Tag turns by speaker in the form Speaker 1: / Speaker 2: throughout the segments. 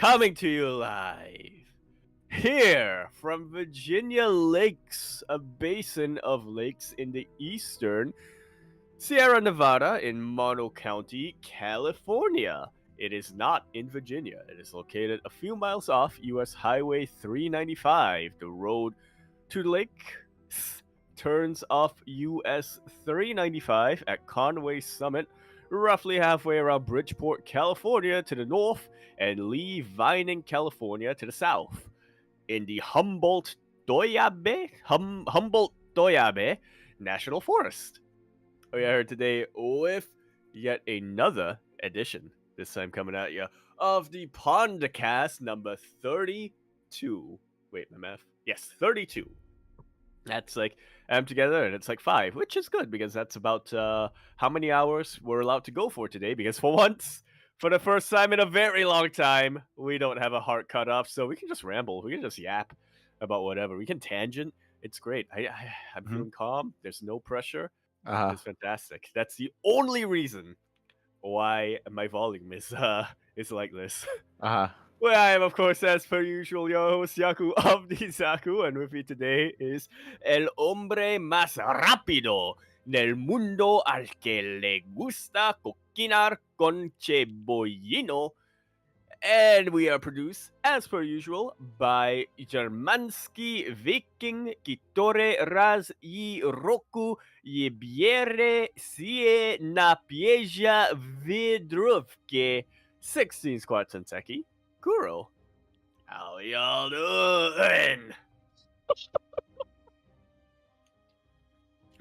Speaker 1: Coming to you live here from Virginia Lakes, a basin of lakes in the eastern Sierra Nevada in Mono County, California. It is not in Virginia. It is located a few miles off US Highway 395. The road to the lake turns off US 395 at Conway Summit, roughly halfway around Bridgeport, California to the north, and Lee Vining, California to the south. In the Humboldt-Toyabe National Forest. We are here today with yet another edition, this time coming at you, of the PondCast number 32. Wait, my math? Yes, 32. That's like, I'm together and it's like 5, which is good because that's about how many hours we're allowed to go for today. Because for once, for the first time in a very long time, we don't have a hard cutoff, so we can just ramble. We can just yap about whatever. We can tangent. It's great. I'm feeling calm. There's no pressure. It's fantastic. That's the only reason why my volume is like this. Well, I am, of course, as per usual, your host, Yaku of the Zaku, and with me today is el hombre más rápido del mundo al que le gusta coquinar con cebollino. And we are produced, as per usual, by Germansky Viking Kitore Raz I Roku Yebiere Sie Napieja Vidruvke 16 squats and Seki. Kuro, how y'all doing?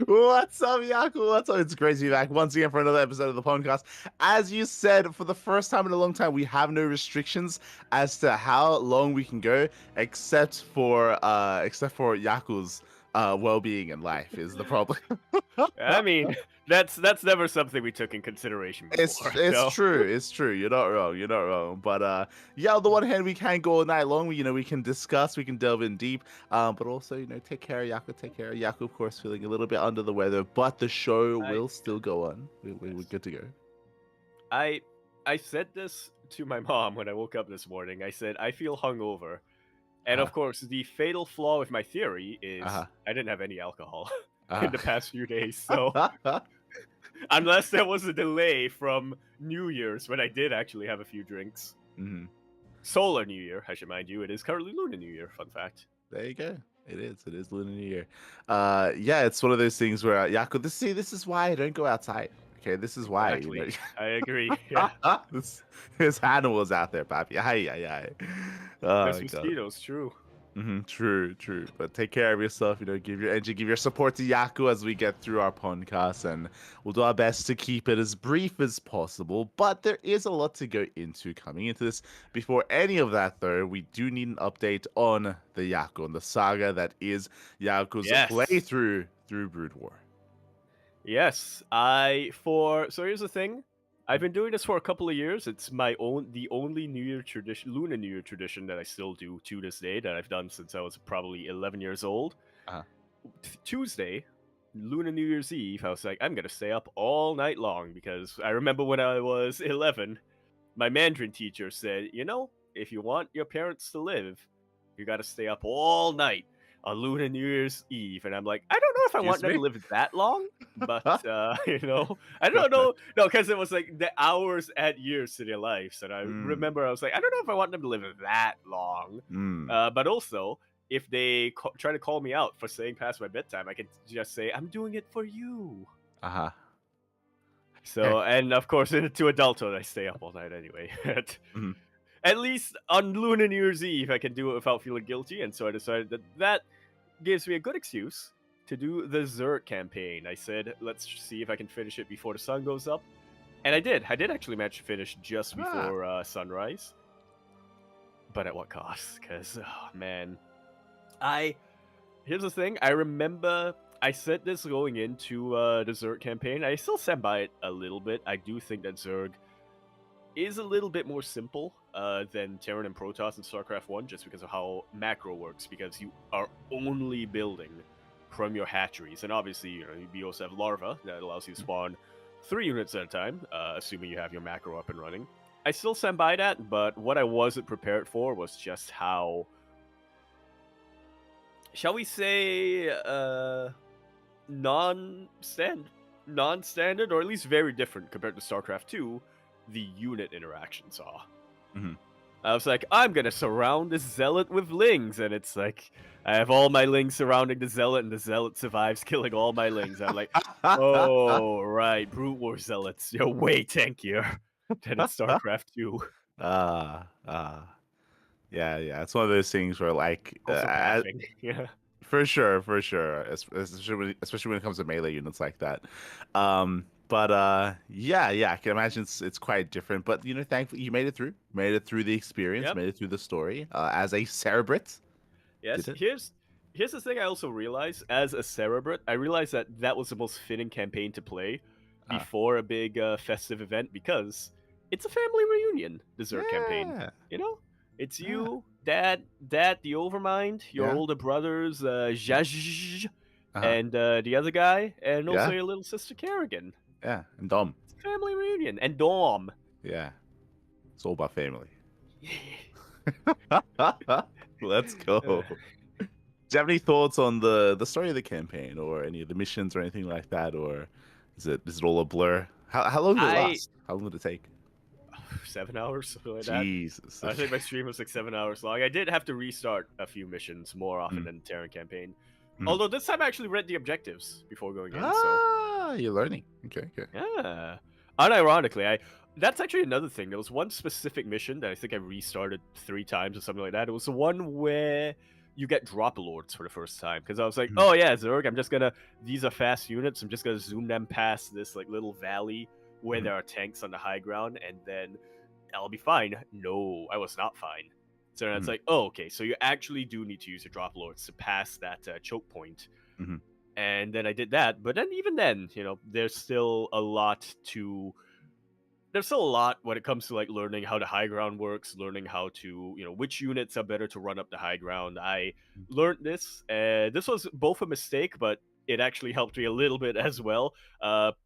Speaker 2: What's up, Yaku? What's up? It's great to be back once again for another episode of the podcast. As you said, for the first time in a long time, we have no restrictions as to how long we can go, except for Yaku's well-being in life is the problem.
Speaker 1: I mean, that's never something we took in consideration before.
Speaker 2: It's true. You're not wrong. But yeah, on the one hand, we can go all night long. We can discuss, we can delve in deep. But also, take care of Yaku. Take care of Yaku, of course, feeling a little bit under the weather. But the show will still go on. We're good to go.
Speaker 1: I said this to my mom when I woke up this morning. I said I feel hungover. And of course, the fatal flaw with my theory is I didn't have any alcohol in the past few days. So unless there was a delay from New Year's when I did actually have a few drinks.
Speaker 2: Mm-hmm.
Speaker 1: Solar New Year, I should mind you. It is currently Lunar New Year, fun fact.
Speaker 2: There you go. It is Lunar New Year. Yeah, it's one of those things where, Yaku, this is why I don't go outside. Okay, this is why.
Speaker 1: Exactly. I agree. Yeah.
Speaker 2: There's animals out there, papi. Aye.
Speaker 1: There's mosquitoes, true.
Speaker 2: True. But take care of yourself. Give your energy, give your support to Yaku as we get through our podcast, and we'll do our best to keep it as brief as possible. But there is a lot to go into coming into this. Before any of that, though, we do need an update on the Yaku, on the saga that is Yaku's playthrough through Brood War.
Speaker 1: Yes, so here's the thing. I've been doing this for a couple of years. It's the only New Year tradition, Lunar New Year tradition that I still do to this day, that I've done since I was probably 11 years old. Tuesday, Lunar New Year's Eve, I was like, I'm going to stay up all night long because I remember when I was 11, my Mandarin teacher said, if you want your parents to live, you got to stay up all night on Lunar New Year's Eve. And I'm like, I don't know if I want them to live that long, but, I don't know. No, because it was like the hours add years to their lives. And I remember I was like, I don't know if I want them to live that long. But also, if they try to call me out for saying past my bedtime, I can just say, I'm doing it for you. So, and of course, to adulthood, I stay up all night anyway. At least on Lunar New Year's Eve, I can do it without feeling guilty, and so I decided that gives me a good excuse to do the Zerg campaign. I said, let's see if I can finish it before the sun goes up. And I did. I did actually manage to finish just before sunrise. But at what cost? Because, man. Here's the thing. I remember I said this going into the Zerg campaign. I still stand by it a little bit. I do think that Zerg is a little bit more simple than Terran and Protoss in StarCraft 1, just because of how macro works, because you are only building from your hatcheries. And obviously, you also have larva that allows you to spawn 3 units at a time, assuming you have your macro up and running. I still stand by that, but what I wasn't prepared for was just how, shall we say, non-stand, non-standard, or at least very different compared to StarCraft 2, the unit interactions are.
Speaker 2: Mhm.
Speaker 1: I was like, I'm gonna surround this zealot with lings, and it's like I have all my lings surrounding the zealot, and the zealot survives, killing all my lings. I'm like, oh right, brute war zealots, you're way tankier than in StarCraft 2.
Speaker 2: Ah. Yeah, yeah. It's one of those things where, like,
Speaker 1: Also pathing, yeah.
Speaker 2: for sure, for sure. Especially when it comes to melee units like that. But yeah, I can imagine it's quite different. But thankfully you made it through the experience,
Speaker 1: Yep.
Speaker 2: made it through the story. As a Cerebrit,
Speaker 1: Yes.
Speaker 2: did it?
Speaker 1: Here's the thing I also realized as a Cerebrit. I realized that was the most fitting campaign to play
Speaker 2: Ah,
Speaker 1: before a big festive event because it's a family reunion dessert campaign.
Speaker 2: yeah,
Speaker 1: You know, it's
Speaker 2: yeah,
Speaker 1: you, Dad, the Overmind, your
Speaker 2: yeah,
Speaker 1: older brothers, Zhazh,
Speaker 2: uh-huh,
Speaker 1: and the other guy, and also
Speaker 2: yeah,
Speaker 1: your little sister Kerrigan.
Speaker 2: yeah, and Dom,
Speaker 1: It's a family reunion, and Dom.
Speaker 2: yeah. It's all about family. Let's go. Do you have any thoughts on the story of the campaign, or any of the missions, or anything like that, or is it all a blur? How long did it
Speaker 1: I
Speaker 2: last? How long did it take?
Speaker 1: 7 hours, something like that.
Speaker 2: Jesus.
Speaker 1: I think my stream was like 7 hours long. I did have to restart a few missions more often
Speaker 2: Mm,
Speaker 1: than the Terran campaign.
Speaker 2: mm.
Speaker 1: Although this time I actually read the objectives before going in, so
Speaker 2: You're learning. Okay, okay.
Speaker 1: yeah. Unironically, that's actually another thing. There was one specific mission that I think I restarted 3 times or something like that. It was the one where you get drop lords for the first time because I was like,
Speaker 2: Mhm,
Speaker 1: oh yeah, Zerg, these are fast units. I'm just gonna zoom them past this like little valley where
Speaker 2: mhm,
Speaker 1: there are tanks on the high ground, and then I'll be fine. No, I was not fine. So then it's
Speaker 2: mhm,
Speaker 1: like, oh, okay, so you actually do need to use your drop lords to pass that choke point.
Speaker 2: mhm,
Speaker 1: And then I did that, but then even then, there's still a lot to. There's still a lot when it comes to like learning how the high ground works, learning how to, which units are better to run up the high ground. I
Speaker 2: mhm.
Speaker 1: learned this, and this was both a mistake, but it actually helped me a little bit as well.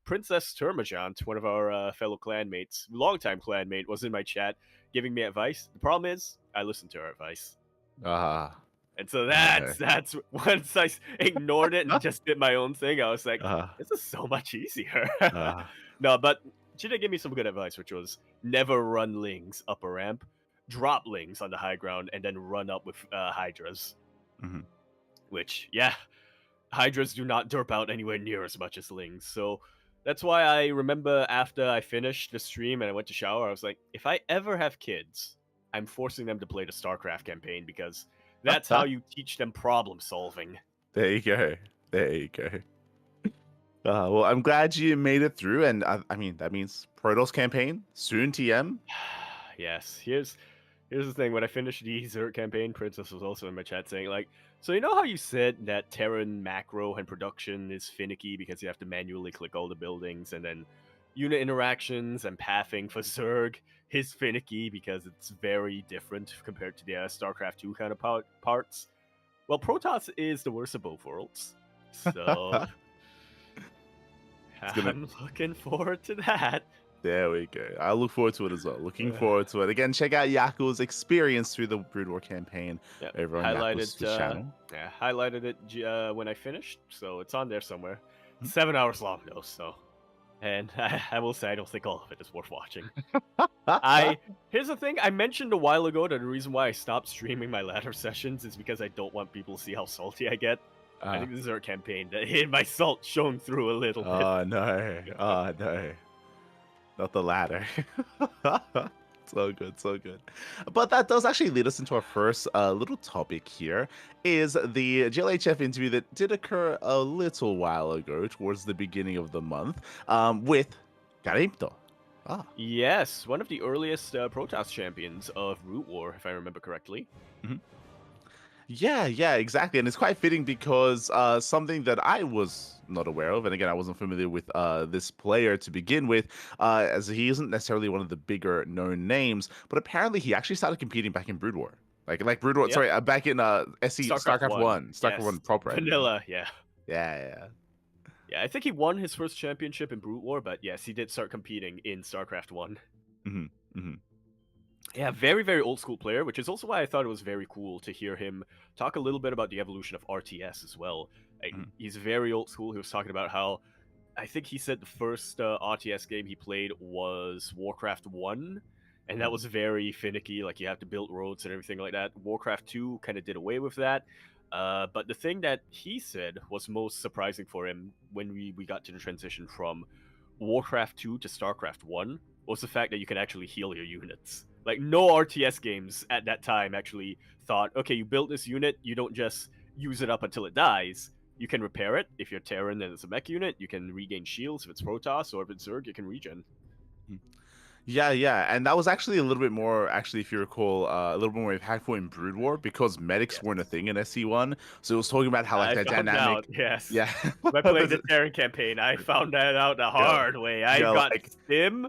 Speaker 1: Princess Termagant, one of our fellow clanmates, longtime clanmate, was in my chat giving me advice. The problem is, I listened to her advice.
Speaker 2: Ah,
Speaker 1: And so
Speaker 2: okay.
Speaker 1: that's once ignored it and just did my own thing, I was like,
Speaker 2: Ah,
Speaker 1: this is so much easier.
Speaker 2: ah,
Speaker 1: No, but she did give me some good advice, which was never run lings up a ramp, drop lings on the high ground, and then run up with hydras.
Speaker 2: mhm.
Speaker 1: Which, yeah, hydras do not derp out anywhere near as much as lings. So that's why I remember after I finished the stream and I went to shower, I was like, if I ever have kids, I'm forcing them to play the StarCraft campaign because that's how you teach them problem solving.
Speaker 2: There you go. There you go. Well, I'm glad you made it through, and I mean that means Protoss campaign soon. TM.
Speaker 1: Yes, here's the thing. When I finished the Zerg campaign, Princess was also in my chat saying like, so you know how you said that Terran macro and production is finicky because you have to manually click all the buildings, and then unit interactions and pathing for Zerg is finicky because it's very different compared to the StarCraft 2 kind of parts. Well, Protoss is the worst of both worlds, so
Speaker 2: It's gonna.
Speaker 1: I'm looking forward to that.
Speaker 2: There we go. I look forward to it as well. Looking forward to it. Again, check out Yaku's experience through the Brood War campaign
Speaker 1: Yeah,
Speaker 2: over on Yaku's channel.
Speaker 1: highlighted it when I finished, so it's on there somewhere.
Speaker 2: Mhm.
Speaker 1: 7 hours long though, so, and I will say I don't think all of it is worth watching. I Here's the thing: I mentioned a while ago that the reason why I stopped streaming my ladder sessions is because I don't want people to see how salty I get. I
Speaker 2: Uh,
Speaker 1: think this is our campaign that hit my salt shone through a little bit.
Speaker 2: oh no. Oh no. Not the latter. So good, so good. But that does actually lead us into our first little topic here, is the GLHF interview that did occur a little while ago, towards the beginning of the month, with Garimto. Ah.
Speaker 1: Yes, one of the earliest Protoss champions of Root War, if I remember correctly.
Speaker 2: Mhm. Yeah, exactly. And it's quite fitting because something that I was not aware of, and again, I wasn't familiar with this player to begin with, as he isn't necessarily one of the bigger known names, but apparently he actually started competing back in Brood War. Like Brood War,
Speaker 1: Yep.
Speaker 2: sorry, back in StarCraft 1. StarCraft 1 proper. I mean.
Speaker 1: Vanilla, yeah.
Speaker 2: Yeah.
Speaker 1: Yeah, I think he won his first championship in Brute War, but yes, he did start competing in StarCraft 1.
Speaker 2: hmm Mhm.
Speaker 1: Yeah, very, very old school player, which is also why I thought it was very cool to hear him talk a little bit about the evolution of RTS as well.
Speaker 2: Mhm.
Speaker 1: He's very old school. He was talking about how I think he said the first RTS game he played was Warcraft 1, and that
Speaker 2: Mhm.
Speaker 1: was very finicky. Like, you have to build roads and everything like that. Warcraft 2 kind of did away with that. But the thing that he said was most surprising for him when we got to the transition from Warcraft 2 to StarCraft 1 was the fact that you can actually heal your units. Like, no RTS games at that time actually thought, okay, you built this unit, you don't just use it up until it dies. You can repair it. If you're Terran and it's a mech unit, you can regain shields. If it's Protoss or if it's Zerg, you can regen.
Speaker 2: Mhm. Yeah, yeah, and that was actually a little bit more, actually, if you recall, a little bit more impactful in Brood War because medics weren't a
Speaker 1: Yes.
Speaker 2: thing in SC1. So it was talking about how like
Speaker 1: I
Speaker 2: that
Speaker 1: found out,
Speaker 2: dynamic,
Speaker 1: yes.
Speaker 2: yeah,
Speaker 1: By playing the Terran campaign, I found that out the
Speaker 2: yeah,
Speaker 1: hard way. I
Speaker 2: yeah,
Speaker 1: got
Speaker 2: like,
Speaker 1: stim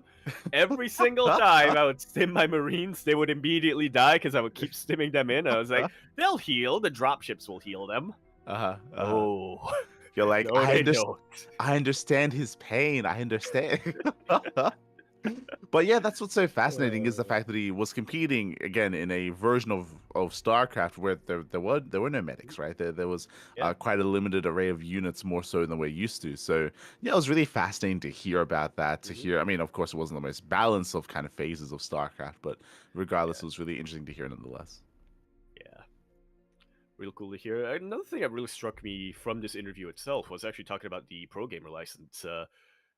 Speaker 1: every single time. I would stim my Marines. They would immediately die because I would keep stimming them in. I was like, they'll heal. The dropships will heal them.
Speaker 2: uh-huh, uh-huh.
Speaker 1: No.
Speaker 2: You're like,
Speaker 1: No, they don't.
Speaker 2: I understand his pain. I understand. But yeah, that's what's so fascinating is the
Speaker 1: Uh,
Speaker 2: fact that he was competing again in a version of StarCraft where there were no medics, right? There was
Speaker 1: yeah.
Speaker 2: quite a limited array of units more so than we're used to. So yeah, it was really fascinating to hear about that. To
Speaker 1: Mhm.
Speaker 2: hear, I mean, of course, it wasn't the most balanced of kind of phases of StarCraft, but regardless,
Speaker 1: Yeah.
Speaker 2: it was really interesting to hear nonetheless.
Speaker 1: Yeah. Real cool to hear. Another thing that really struck me from this interview itself was actually talking about the pro gamer license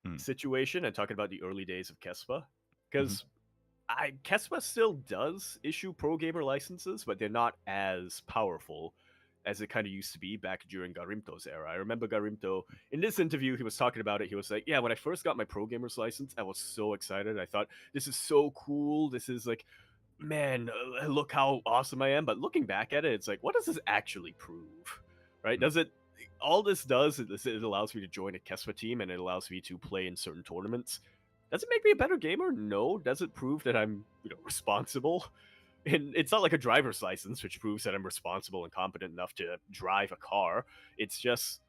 Speaker 2: Mm,
Speaker 1: situation and talking about the early days of Kespa.
Speaker 2: mhm,
Speaker 1: Because Kespa still does issue pro gamer licenses, but they're not as powerful as it kind of used to be back during Garimto's era. I remember Garimto in this interview, he was talking about it. He was like, "Yeah, when I first got my pro gamer's license, I was so excited. I thought this is so cool. This is like, man, look how awesome I am." But looking back at it, it's like, what does this actually prove? Right?
Speaker 2: mm.
Speaker 1: Does it? All this does is it allows me to join a Kespa team and it allows me to play in certain tournaments. Does it make me a better gamer? No. Does it prove that I'm, responsible? And it's not like a driver's license, which proves that I'm responsible and competent enough to drive a car. It's just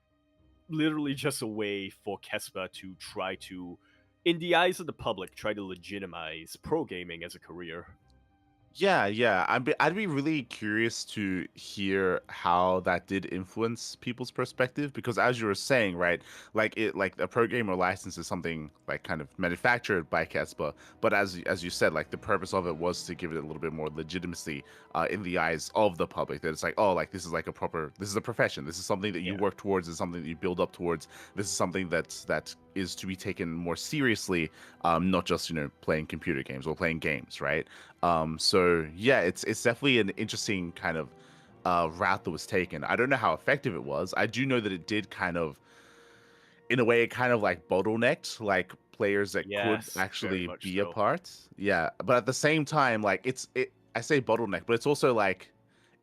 Speaker 1: literally just a way for Kespa to try to, in the eyes of the public, try to legitimize pro gaming as a career.
Speaker 2: Yeah, yeah. I'd be really curious to hear how that did influence people's perspective because as you were saying, right, like a pro gamer license is something like kind of manufactured by Kespa, but as you said, like the purpose of it was to give it a little bit more legitimacy in the eyes of the public. That it's like, oh, like this is like this is a profession. This is something that you
Speaker 1: Yeah.
Speaker 2: work towards, is something that you build up towards. This is something that is to be taken more seriously, not just playing computer games or playing games, right? So yeah, it's definitely an interesting kind of route that was taken. I don't know how effective it was. I do know that it did kind of, in a way, it kind of like bottlenecked like players that could
Speaker 1: Yes, very
Speaker 2: actually
Speaker 1: much
Speaker 2: be a
Speaker 1: so.
Speaker 2: part. Yeah, but at the same time, like I say bottleneck, but it's also like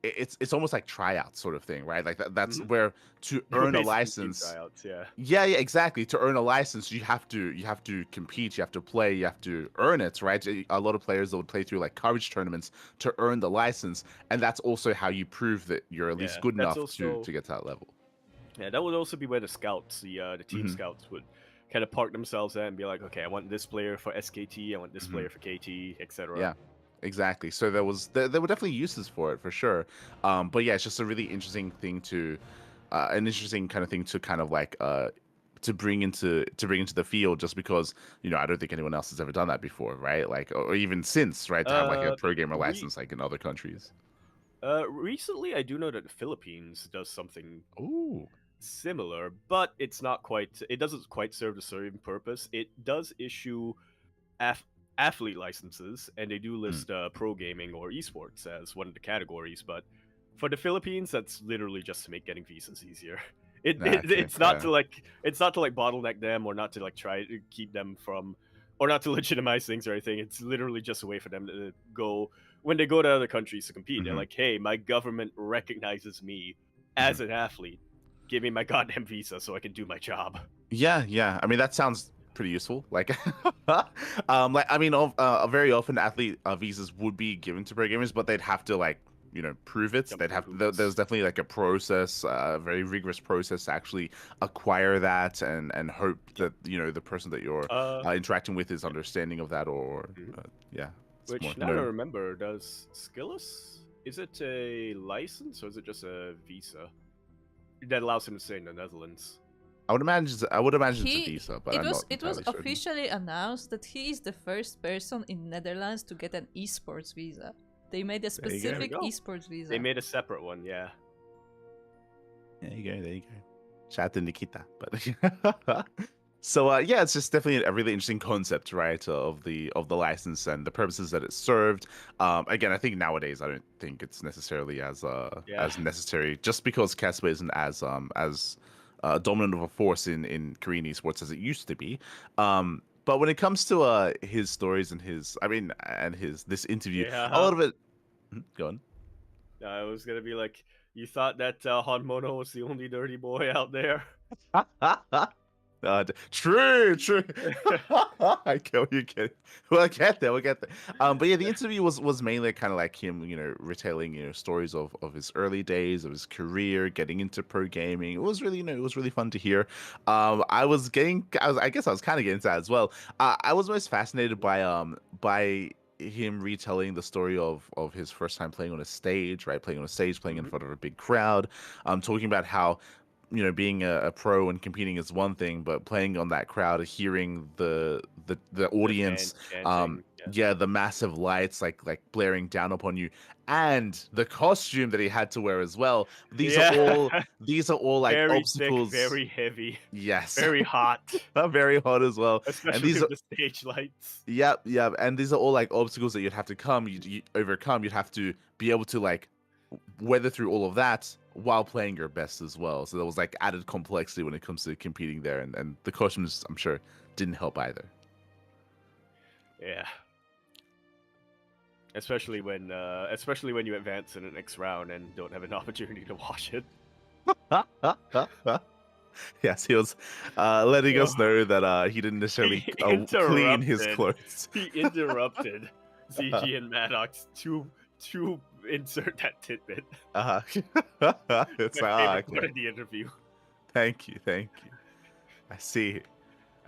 Speaker 2: it's almost like tryouts sort of thing, right? Like that's
Speaker 1: Hmm.
Speaker 2: where to
Speaker 1: They were
Speaker 2: earn a
Speaker 1: basically team
Speaker 2: license.
Speaker 1: tryouts, yeah.
Speaker 2: Yeah, yeah, exactly. To earn a license, you have to compete, you have to play, you have to earn it, right? A lot of players that would play through like coverage tournaments to earn the license, and that's also how you prove that you're at least
Speaker 1: Yeah,
Speaker 2: good
Speaker 1: that's
Speaker 2: enough to
Speaker 1: also
Speaker 2: get to that level.
Speaker 1: yeah, that would also be where the scouts, the team
Speaker 2: Hmm.
Speaker 1: scouts, would kind of park themselves at and be like, okay, I want this player for SKT, I want this
Speaker 2: Hmm.
Speaker 1: player for KT, etc.
Speaker 2: Yeah, exactly. So there were definitely uses for it for sure. But yeah, it's just a really interesting thing to, an interesting kind of thing to kind of like to bring into the field just because I don't think anyone else has ever done that before, right? Like or even since, right, to have like a
Speaker 1: Uh,
Speaker 2: pro gamer
Speaker 1: re-
Speaker 2: license like in other countries.
Speaker 1: Recently, I do know that the Philippines does something
Speaker 2: Ooh.
Speaker 1: similar, but it's not quite. It doesn't quite serve the same purpose. It does issue af- athlete licenses, and they do
Speaker 2: Mm.
Speaker 1: list pro gaming or esports as one of the categories. But for the Philippines, that's literally just to make getting visas easier.
Speaker 2: Okay,
Speaker 1: It's not
Speaker 2: fair.
Speaker 1: to like bottleneck them or not to like try to keep them from or not to legitimize things or anything. It's literally just a way for them to go when they go to other countries to compete. They're
Speaker 2: Hmm.
Speaker 1: like, hey, my government recognizes me
Speaker 2: Hmm.
Speaker 1: as an athlete. Give me my goddamn visa so I can do my job.
Speaker 2: Yeah, yeah. I mean, that sounds pretty useful. Like, like I mean, very often athlete visas would be given to pro gamers, but they'd have to like prove it.
Speaker 1: Jump
Speaker 2: They'd
Speaker 1: through
Speaker 2: have there's
Speaker 1: hoops.
Speaker 2: definitely like a process, a very rigorous process to actually acquire that and hope
Speaker 1: Yep.
Speaker 2: that the person that you're
Speaker 1: Uh,
Speaker 2: interacting with is understanding of that or
Speaker 1: mhm.
Speaker 2: yeah. It's more
Speaker 1: Which now I
Speaker 2: known.
Speaker 1: remember, does Skillus, is it a license or is it just a visa that allows him to stay in the Netherlands?
Speaker 2: I would imagine it's a
Speaker 3: He
Speaker 2: visa, but
Speaker 3: it
Speaker 2: I'm
Speaker 3: was
Speaker 2: not
Speaker 3: it was
Speaker 2: entirely certain.
Speaker 3: officially announced that he is the first person in Netherlands to get an esports visa. They made a
Speaker 2: There you go.
Speaker 3: specific
Speaker 1: There we go.
Speaker 3: esports visa.
Speaker 1: They made a separate one, yeah.
Speaker 2: There you go. There you go. Shout out to Nikita. But so yeah, it's just definitely a really interesting concept, right? Of the license and the purposes that it served. Again, I think nowadays I don't think it's necessarily as
Speaker 1: Yeah.
Speaker 2: necessary, just because Casper isn't as dominant of a force in Korean esports as it used to be. But when it comes to his stories and this interview, a lot of it. Go on.
Speaker 1: I was gonna be like, you thought that Honmono was the only dirty boy out there?
Speaker 2: True. I get what you're getting. We'll get there. But yeah, the interview was mainly kind of like him, retailing, stories of his early days, of his career, getting into pro gaming. It was really, it was really fun to hear. I guess I was kind of getting into that as well. I was most fascinated by him retelling the story of his first time playing on a stage, right? Playing on a stage, playing in front of a big crowd. Talking about how being a pro and competing is one thing, but playing on that crowd, hearing the audience,
Speaker 1: fans chanting,
Speaker 2: yeah, the massive lights like blaring down upon you, and the costume that he had to wear as well. These are all like
Speaker 1: very
Speaker 2: obstacles.
Speaker 1: thick, very heavy,
Speaker 2: Yes,
Speaker 1: very hot,
Speaker 2: very hot as well.
Speaker 1: especially
Speaker 2: And these
Speaker 1: with
Speaker 2: are
Speaker 1: the stage lights.
Speaker 2: Yep, and these are all like obstacles that you'd have to you overcome. You'd have to be able to like weather through all of that while playing your best as well. So there was like added complexity when it comes to competing there, and the costumes, I'm sure, didn't help either.
Speaker 1: Yeah. Especially when you advance in the next round and don't have an opportunity to wash it.
Speaker 2: Yes, he was letting
Speaker 1: Oh.
Speaker 2: us know that he didn't necessarily
Speaker 1: He
Speaker 2: clean his
Speaker 1: interrupted.
Speaker 2: clothes.
Speaker 1: He interrupted ZG and Maddox to insert that tidbit.
Speaker 2: It's
Speaker 1: My
Speaker 2: like,
Speaker 1: favorite part of the interview.
Speaker 2: Thank you. I see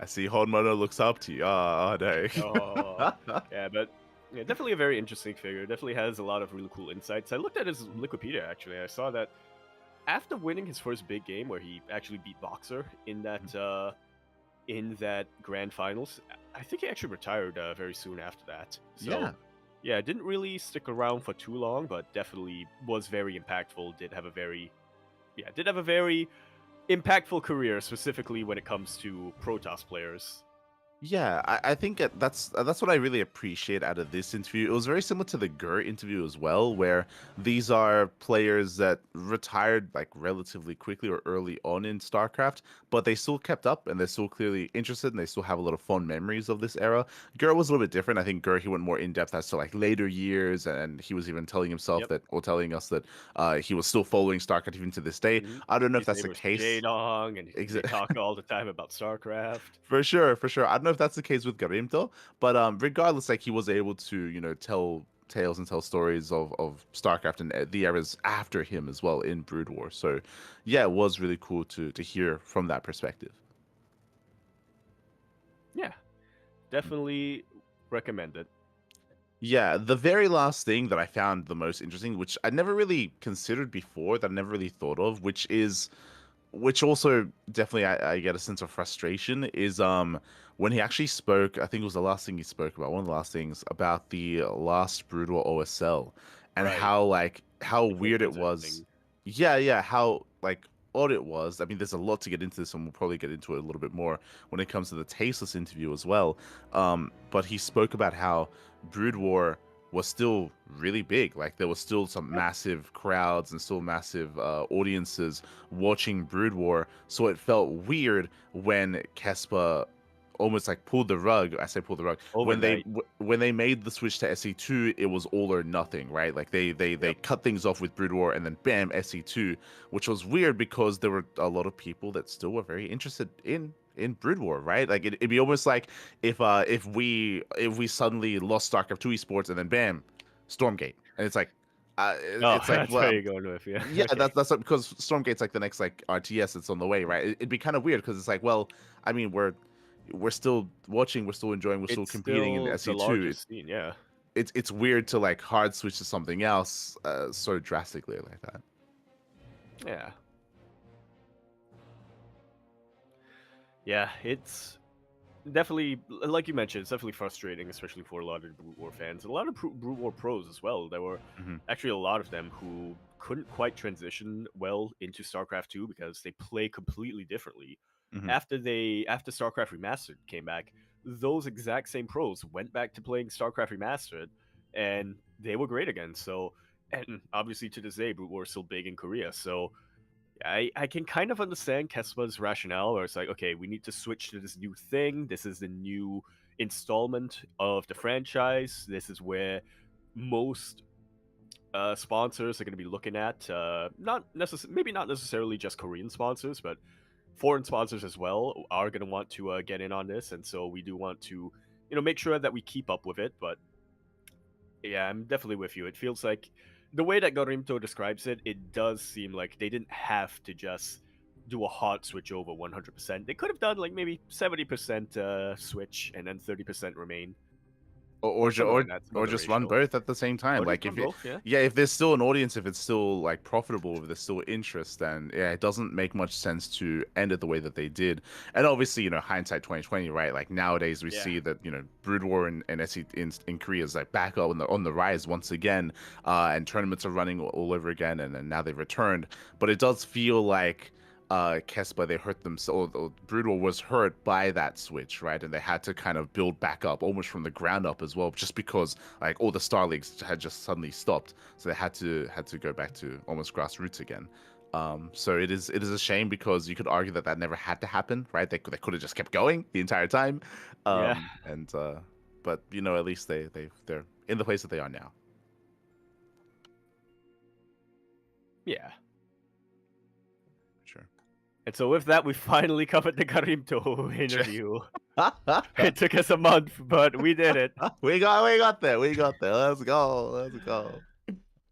Speaker 2: Honmono looks up to you. Oh no.
Speaker 1: Oh, yeah, but yeah, definitely a very interesting figure. Definitely has a lot of really cool insights. I looked at his Wikipedia actually. I saw that after winning his first big game, where he actually beat Boxer in that grand finals, I think he actually retired very soon after that. So, yeah, didn't really stick around for too long, but definitely was very impactful. Did have a very impactful career, specifically when it comes to Protoss players.
Speaker 2: Yeah, I think that's what I really appreciate out of this interview. It was very similar to the Gur interview as well, where these are players that retired like relatively quickly or early on in StarCraft, but they still kept up and they're still clearly interested and they still have a lot of fond memories of this era. Gur was a little bit different. I think Gur, he went more in depth as to like later years, and he was even telling himself telling us that he was still following StarCraft even to this day.
Speaker 1: Mhm.
Speaker 2: I don't know
Speaker 1: His
Speaker 2: if that's
Speaker 1: name
Speaker 2: the
Speaker 1: was
Speaker 2: case.
Speaker 1: J-Dong, and they talk all the time about StarCraft.
Speaker 2: For sure. I don't know if that's the case with Garimto, but regardless, like he was able to, tell tales and tell stories of StarCraft and the eras after him as well in Brood War. So yeah, it was really cool to hear from that perspective.
Speaker 1: Yeah, definitely recommend it.
Speaker 2: Yeah, the very last thing that I found the most interesting, which I never really considered before, that I never really thought of, which also definitely I get a sense of frustration, is when he actually spoke. I think it was the last thing he spoke about, one of the last things about the last Brood War OSL, and
Speaker 1: Right.
Speaker 2: how weird it
Speaker 1: Blizzard
Speaker 2: was.
Speaker 1: thing.
Speaker 2: Yeah, how like odd it was. I mean, there's a lot to get into this, and we'll probably get into it a little bit more when it comes to the Tasteless interview as well. But he spoke about how Brood War was still really big. Like there was still some massive crowds and still massive audiences watching Brood War. So it felt weird when Kespa almost like pulled the rug. I say pulled the rug
Speaker 1: Overnight.
Speaker 2: when they made the switch to SE2. It was all or nothing, right? Like they cut things off with Brood War and then bam, SE2, which was weird because there were a lot of people that still were very interested in Brood War, right? Like it'd be almost like if we suddenly lost StarCraft 2 esports and then bam, Stormgate, and it's like it's like,
Speaker 1: that's
Speaker 2: well,
Speaker 1: where you're going with, yeah.
Speaker 2: yeah,
Speaker 1: Okay.
Speaker 2: that's because Stormgate's like the next like RTS that's on the way, right? It'd be kind of weird because it's like, well, I mean, we're still watching, we're still enjoying, we're still
Speaker 1: It's
Speaker 2: competing in
Speaker 1: still the
Speaker 2: SE2.
Speaker 1: largest scene, yeah.
Speaker 2: it's weird to like hard switch to something else so drastically like that.
Speaker 1: Yeah. Yeah, it's definitely, like you mentioned, it's definitely frustrating, especially for a lot of Brute War fans. A lot of Brute War pros as well. There were
Speaker 2: Hmm.
Speaker 1: actually a lot of them who couldn't quite transition well into StarCraft 2 because they play completely differently.
Speaker 2: Hmm.
Speaker 1: After StarCraft Remastered came back, those exact same pros went back to playing StarCraft Remastered, and they were great again. So, and obviously to this day, Brute War is still big in Korea. So I can kind of understand Kespa's rationale, where it's like, okay, we need to switch to this new thing. This is the new installment of the franchise. This is where most sponsors are going to be looking at. Maybe not necessarily just Korean sponsors, but foreign sponsors as well are going to want to get in on this, and so we do want to, make sure that we keep up with it. But yeah, I'm definitely with you. It feels like the way that Gorimto describes it, it does seem like they didn't have to just do a hard switch over 100%. They could have done like maybe 70% switch and then 30% remain, or something like that, some
Speaker 2: or
Speaker 1: other
Speaker 2: just run
Speaker 1: ratio.
Speaker 2: both at the same time.
Speaker 1: Or just
Speaker 2: Like
Speaker 1: run
Speaker 2: if it,
Speaker 1: both, yeah.
Speaker 2: yeah, if there's still an audience, if it's still like profitable, if there's still interest, then yeah, it doesn't make much sense to end it the way that they did. And obviously, hindsight 2020, right? Like nowadays we
Speaker 1: Yeah.
Speaker 2: see that Brood War and SE in Korea is like back up on the rise once again, and tournaments are running all over again, and now they've returned. But it does feel like Kespa, they hurt themselves. Brutal was hurt by that switch, right? And they had to kind of build back up almost from the ground up as well, just because like all the Star Leagues had just suddenly stopped, so they had to go back to almost grassroots again. So it is a shame because you could argue that never had to happen, right? They could have just kept going the entire time,
Speaker 1: Yeah.
Speaker 2: and but at least they're in the place that they are now.
Speaker 1: Yeah.
Speaker 2: Sure.
Speaker 1: And so with that, we finally covered the Garimto interview. It took us a month, but we did it.
Speaker 2: We got there. Let's go.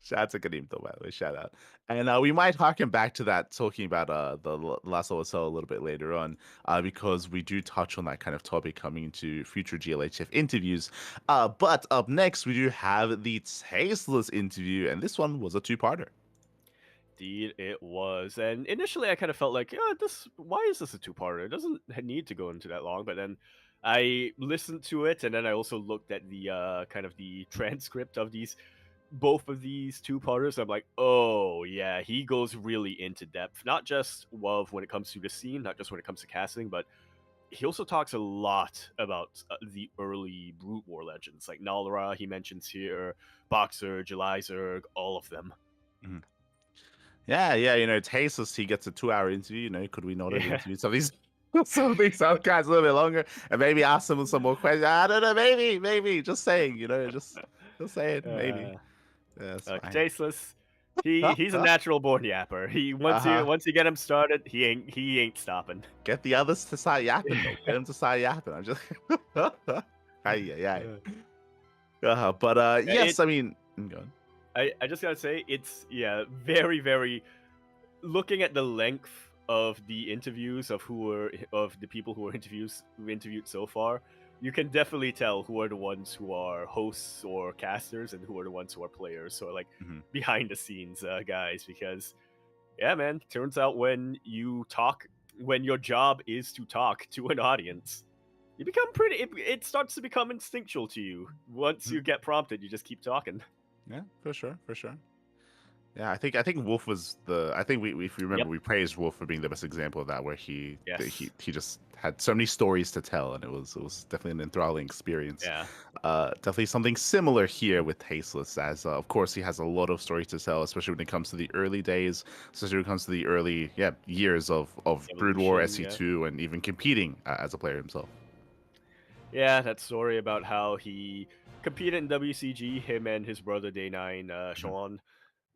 Speaker 2: Shout out to Karimto, by the way. Shout out. And we might harken back to that, talking about the last OSL a little bit later on, because we do touch on that kind of topic coming into future GLHF interviews. But up next, we do have the Tasteless interview, and this one was a two-parter.
Speaker 1: Indeed, it was. And initially, I kind of felt like, why is this a two-parter? It doesn't need to go into that long. But then I listened to it, and then I also looked at the kind of the transcript of both of these two-parters. I'm like, oh yeah, he goes really into depth, not just when it comes to the scene, not just when it comes to casting, but he also talks a lot about the early Brute War legends, like Nalra. He mentions here, Boxer, Jelizerg, all of them.
Speaker 2: Mm-hmm. Yeah, Tasteless, he gets a 2-hour interview. Could we not have interviewed some of these guys a little bit longer and maybe ask them some more questions? I don't know, maybe. Just saying, just saying, maybe. Yeah,
Speaker 1: Tasteless, he's a natural born yapper. Once you get him started, he ain't stopping.
Speaker 2: Get the others to start yapping, though. Get him to start yapping. I'm just but yes, I mean, go on.
Speaker 1: I just gotta say, it's very, very, looking at the length of the interviews of the people who were interviewed so far, you can definitely tell who are the ones who are hosts or casters and who are the ones who are players. So like behind the scenes guys, because yeah, man, turns out when your job is to talk to an audience, you become it starts to become instinctual to you. Once you get prompted, you just keep talking.
Speaker 2: Yeah, for sure. Yeah, I think Wolf was I think we if you remember, we praised Wolf for being the best example of that, where he just had so many stories to tell, and it was definitely an enthralling experience.
Speaker 1: Yeah.
Speaker 2: Definitely something similar here with Tasteless, as of course he has a lot of stories to tell, especially when it comes to the early days, especially when it comes to the early years of Brood War, SC2, and even competing as a player himself.
Speaker 1: Yeah, that story about how he competed in WCG, him and his brother Day9, Sean,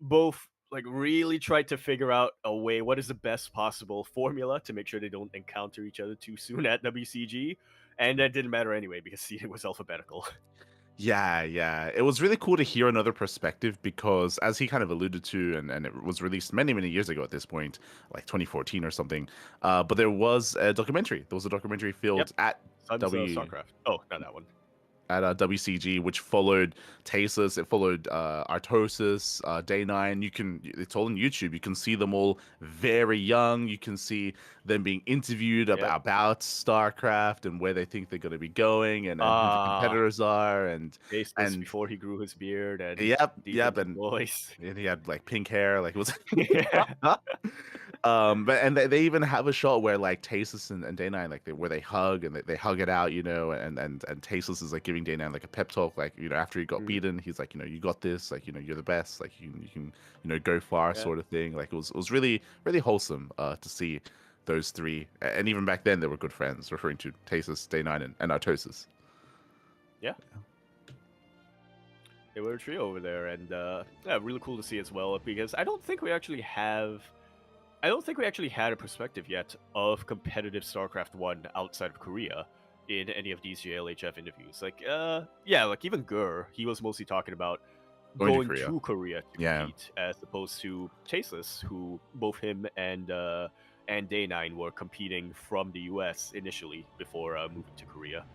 Speaker 1: both like really tried to figure out a way, what is the best possible formula to make sure they don't encounter each other too soon at WCG, and that didn't matter anyway because seeding was alphabetical.
Speaker 2: Yeah. It was really cool to hear another perspective because, as he kind of alluded to, and it was released many, many years ago at this point, like 2014 or something. But there was a documentary. There was a documentary filmed at
Speaker 1: Sons of StarCraft. Oh, not that one.
Speaker 2: at WCG, which followed Tasus, it followed Artosis, Day 9. It's all on YouTube. You can see them all very young. You can see them being interviewed about StarCraft and where they think they're going to be going, and who the competitors are, and
Speaker 1: before he grew his beard and
Speaker 2: yep,
Speaker 1: and voice.
Speaker 2: and he had like pink hair, like it was.
Speaker 1: Yeah.
Speaker 2: But and they even have a shot where like Tasus and Day 9 like where they hug and they hug it out, and Tasus is like giving Day 9 like a pep talk, like after he got beaten, he's like, you got this, like you're the best, like you can go far, sort of thing. Like it was really really wholesome to see those three, and even back then they were good friends, referring to Tasus, Day 9, and Artosis.
Speaker 1: Yeah. They were a trio over there, and really cool to see as well, because I don't think we actually had a perspective yet of competitive StarCraft 1 outside of Korea in any of these JLHF interviews. Like, like even Gur, he was mostly talking about going to Korea to compete, as opposed to Tasus, who both him and Day 9 were competing from the US initially before moving to Korea.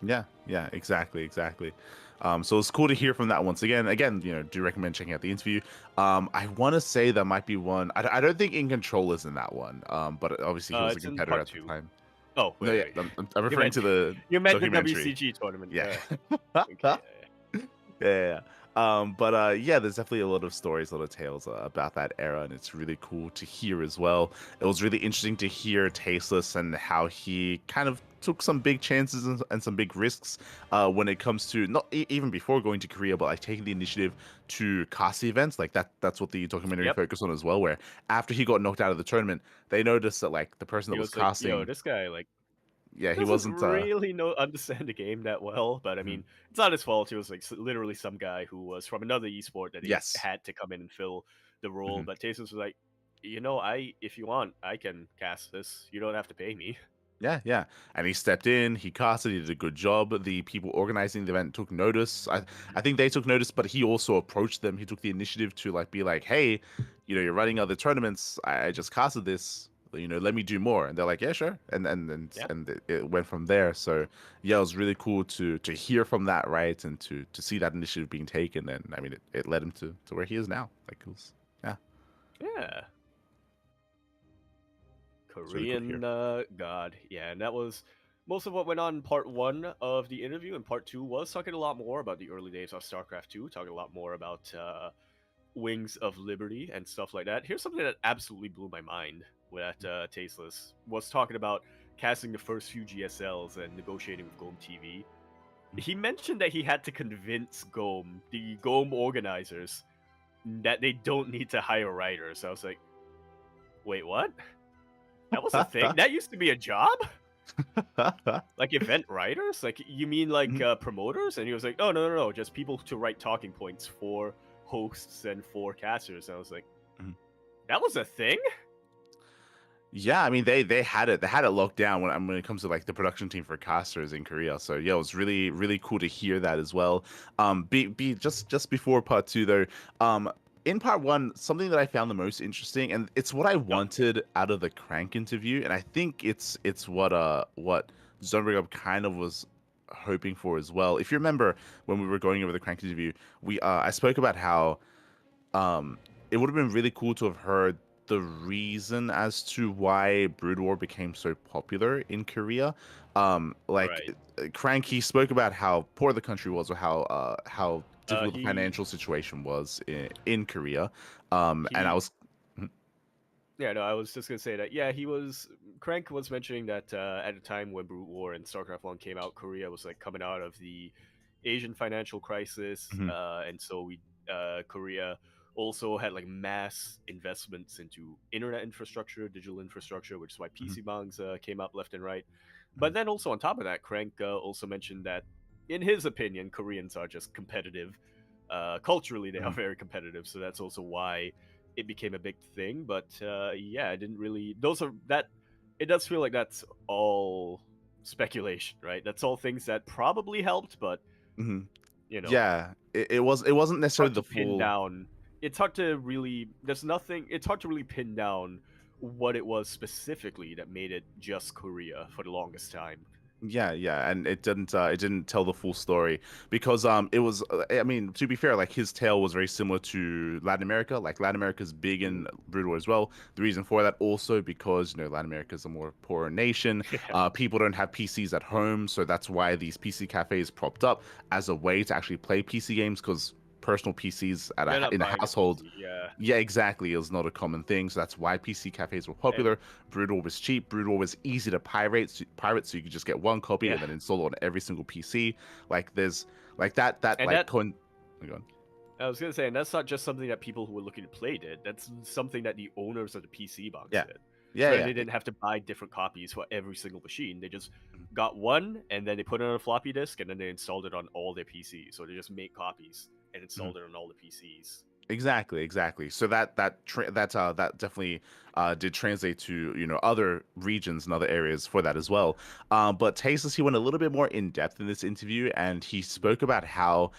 Speaker 2: Yeah, exactly. So it's cool to hear from that once again. Do recommend checking out the interview. I want to say that might be one. I don't think In Control is in that one. But obviously he was a competitor at the time.
Speaker 1: Oh, wait.
Speaker 2: I'm referring to the.
Speaker 1: You meant the
Speaker 2: documentary.
Speaker 1: WCG tournament.
Speaker 2: Yeah.
Speaker 1: Okay.
Speaker 2: Yeah. There's definitely a lot of stories, a lot of tales about that era, and it's really cool to hear as well. It was really interesting to hear Tasteless and how he kind of took some big chances and some big risks when it comes to not even before going to Korea, but like taking the initiative to cast the events. Like that's what the documentary focused on as well, where after he got knocked out of the tournament, they noticed that like the person that was casting,
Speaker 1: yo, this guy like.
Speaker 2: Yeah, he wasn't
Speaker 1: really understand the game that well, but I mean, it's not his fault. He was like literally some guy who was from another esport that he had to come in and fill the role. But Tasus was like, if you want, I can cast this. You don't have to pay me.
Speaker 2: Yeah. And he stepped in, he casted, he did a good job. The people organizing the event took notice. I think they took notice, but he also approached them. He took the initiative to like be like, hey, you're running other tournaments. I just casted this. Let me do more. And they're like, yeah, sure. And it went from there. So yeah, it was really cool to hear from that, right? And to see that initiative being taken. And I mean, it led him to where he is now. Like it was, yeah.
Speaker 1: Yeah. Korean God. Yeah, and that was most of what went on in part 1 of the interview. And part 2 was talking a lot more about the early days of StarCraft 2, talking a lot more about Wings of Liberty and stuff like that. Here's something that absolutely blew my mind that Tasteless was talking about casting the first few GSLs and negotiating with GOM TV. He mentioned that he had to convince the GOM organizers, that they don't need to hire writers. I was like, wait, what? That was a thing? That used to be a job? Like event writers? Like, you mean like promoters? And he was like, no, just people to write talking points for hosts and for casters. And I was like, that was a thing?
Speaker 2: Yeah, I mean they had it locked down when it comes to like the production team for casters in Korea. So yeah, it was really really cool to hear that as well. Just before part 2 though, in part 1, something that I found the most interesting, and it's what I wanted out of the Crank interview, and I think it's what Zonberg kind of was hoping for as well. If you remember when we were going over the Crank interview, I spoke about how it would have been really cool to have heard the reason as to why Brood War became so popular in Korea. CranKy spoke about how poor the country was, or how difficult the financial situation was in Korea. And I was
Speaker 1: Yeah, no, I was just gonna say that. Yeah, Crank was mentioning that at a time when Brood War and StarCraft 1 came out, Korea was like coming out of the Asian financial crisis, and so Korea also had like mass investments into internet infrastructure, digital infrastructure, which is why PC bongs came up left and right. But then also on top of that, Crank also mentioned that, in his opinion, Koreans are just competitive. Culturally, they are very competitive, so that's also why it became a big thing. But yeah, I didn't really. It does feel like that's all speculation, right? That's all things that probably helped, but
Speaker 2: yeah, it wasn't necessarily the full.
Speaker 1: Pin down. It's hard to really. It's hard to really pin down what it was specifically that made it just Korea for the longest time.
Speaker 2: Yeah, and it didn't tell the full story because it was I mean, to be fair, like his tale was very similar to Latin America. Like Latin America's big in Brood War as well. The reason for that also because Latin America is a more poorer nation.
Speaker 1: Yeah.
Speaker 2: People don't have PCs at home, so that's why these PC cafes propped up as a way to actually play PC games because personal PCs
Speaker 1: You're not
Speaker 2: in a
Speaker 1: buying
Speaker 2: household.
Speaker 1: PC, yeah.
Speaker 2: Yeah, exactly. It was not a common thing, so that's why PC cafes were popular. Brood War was cheap. Brood War was easy to pirate, so you could just get one copy
Speaker 1: Yeah.
Speaker 2: and then install it on every single PC. Like there's like that
Speaker 1: And
Speaker 2: like
Speaker 1: that-
Speaker 2: con. Oh, go on.
Speaker 1: I was gonna say, and that's not just something that people who were looking to play did. That's something that the owners of the PC box
Speaker 2: Yeah.
Speaker 1: did.
Speaker 2: Yeah,
Speaker 1: So
Speaker 2: yeah.
Speaker 1: they didn't have to buy different copies for every single machine. They just
Speaker 2: Mhm.
Speaker 1: got one, and then they put it on a floppy disk, and then they installed it on all their PCs. So they just make copies and installed it on all the PCs.
Speaker 2: Exactly. So that definitely did translate to other regions and other areas for that as well. But Tasteless, he went a little bit more in depth in this interview, and he spoke about how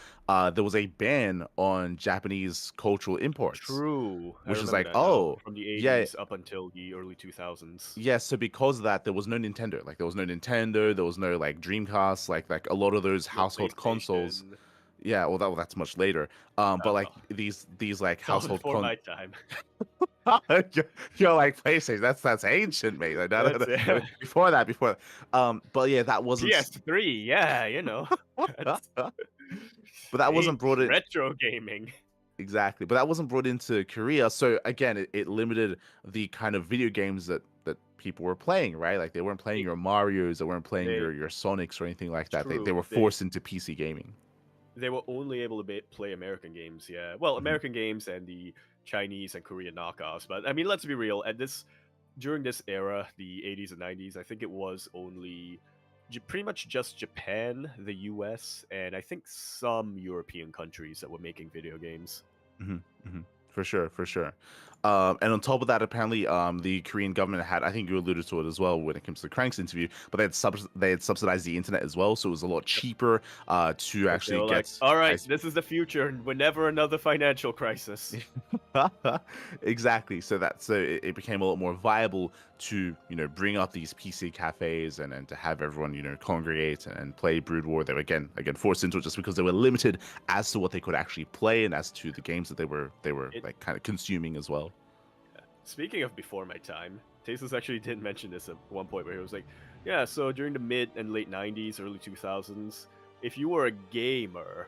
Speaker 2: there was a ban on Japanese cultural imports.
Speaker 1: True. I
Speaker 2: Which is
Speaker 1: remember
Speaker 2: like,
Speaker 1: that now,
Speaker 2: oh,
Speaker 1: from the
Speaker 2: yeah.
Speaker 1: 80s up until the early 2000s.
Speaker 2: Yeah, so because of that, there was no Nintendo. Like there was no Nintendo, there was no like Dreamcast, like a lot of those
Speaker 1: No
Speaker 2: household consoles.
Speaker 1: PlayStation.
Speaker 2: Yeah, well that's much later. But like
Speaker 1: Oh.
Speaker 2: these like
Speaker 1: It's all
Speaker 2: household
Speaker 1: before my time.
Speaker 2: you're like PlayStation. That's ancient, mate. Like, no,
Speaker 1: That's it.
Speaker 2: before that. But yeah, that wasn't.
Speaker 1: PS3, yeah, that's-
Speaker 2: But that wasn't brought in
Speaker 1: retro gaming.
Speaker 2: exactly. But that wasn't brought into Korea. So again, it limited the kind of video games that people were playing, right? Like they weren't playing your Mario's, they weren't playing
Speaker 1: They-
Speaker 2: your Sonics or anything like that. They
Speaker 1: True,
Speaker 2: were
Speaker 1: they-
Speaker 2: forced into PC gaming.
Speaker 1: They were only able to play American games, yeah. Well,
Speaker 2: Mhm.
Speaker 1: American games and the Chinese and Korean knockoffs. But I mean, let's be real. During this era, the 80s and 90s, I think it was only pretty much just Japan, the US, and I think some European countries that were making video games.
Speaker 2: For sure. And on top of that, apparently, the Korean government had, I think you alluded to it as well when it comes to Crank's interview, but they had subsidized the internet as well, so it was a lot cheaper to
Speaker 1: They
Speaker 2: actually
Speaker 1: were
Speaker 2: get.
Speaker 1: like, all right,
Speaker 2: high-speed-
Speaker 1: this is the future, and whenever another financial crisis.
Speaker 2: Exactly. So it became a lot more viable to bring up these PC cafes and to have everyone congregate and play Brood War. They were again forced into it just because they were limited as to what they could actually play and as to the games that they were like kind of consuming as well.
Speaker 1: Speaking of before my time, Tasteless actually did mention this at one point where he was like, yeah, so during the mid and late 90s, early 2000s, if you were a gamer,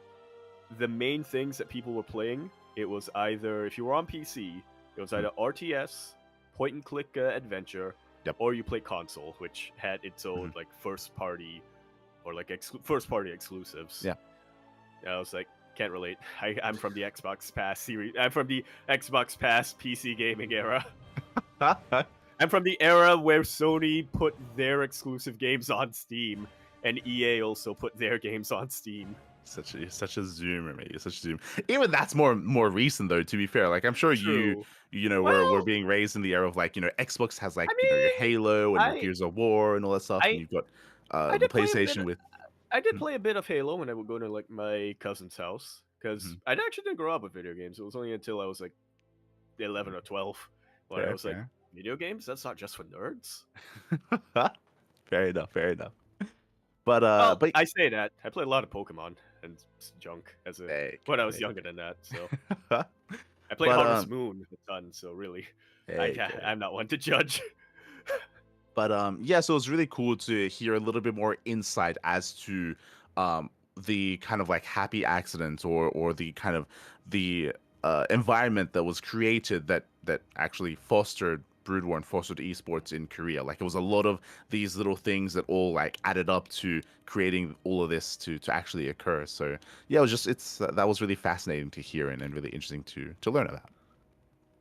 Speaker 1: the main things that people were playing, it was either, if you were on PC, it was either RTS, point-and-click adventure,
Speaker 2: Yep.
Speaker 1: or you play console, which had its own like first-party or like first-party exclusives.
Speaker 2: Yeah.
Speaker 1: I was like, can't relate. I'm from the Xbox Pass series. I'm from the Xbox Pass PC gaming era. I'm from the era where Sony put their exclusive games on Steam, and EA also put their games on Steam.
Speaker 2: Such a zoomer, mate. You're such a zoom. Even that's more recent though. To be fair, like I'm sure
Speaker 1: True.
Speaker 2: we're
Speaker 1: Well-
Speaker 2: being raised in the era of like Xbox has like
Speaker 1: I
Speaker 2: your
Speaker 1: mean,
Speaker 2: Halo and your
Speaker 1: I-
Speaker 2: Gears of War and all that stuff,
Speaker 1: I-
Speaker 2: and you've got
Speaker 1: I
Speaker 2: the
Speaker 1: did play a bit
Speaker 2: PlayStation
Speaker 1: of-
Speaker 2: with.
Speaker 1: I did play a bit of Halo when I would go to like my cousin's house, because
Speaker 2: Mhm.
Speaker 1: I actually didn't grow up with video games. It was only until I was like 11 or 12 when I was like, video games? That's not just for nerds.
Speaker 2: Fair enough. But
Speaker 1: Well,
Speaker 2: but
Speaker 1: I say that I played a lot of Pokemon and junk
Speaker 2: hey,
Speaker 1: when I was
Speaker 2: hey.
Speaker 1: younger than that. So
Speaker 2: Hey,
Speaker 1: I played
Speaker 2: But,
Speaker 1: Harvest Moon a ton. So really,
Speaker 2: okay.
Speaker 1: I'm not one to judge.
Speaker 2: But yeah, so it's really cool to hear a little bit more insight as to the kind of like happy accident or the kind of the environment that was created that actually fostered Brood War and fostered esports in Korea. Like it was a lot of these little things that all like added up to creating all of this to actually occur. So yeah, it was that was really fascinating to hear and really interesting to learn about.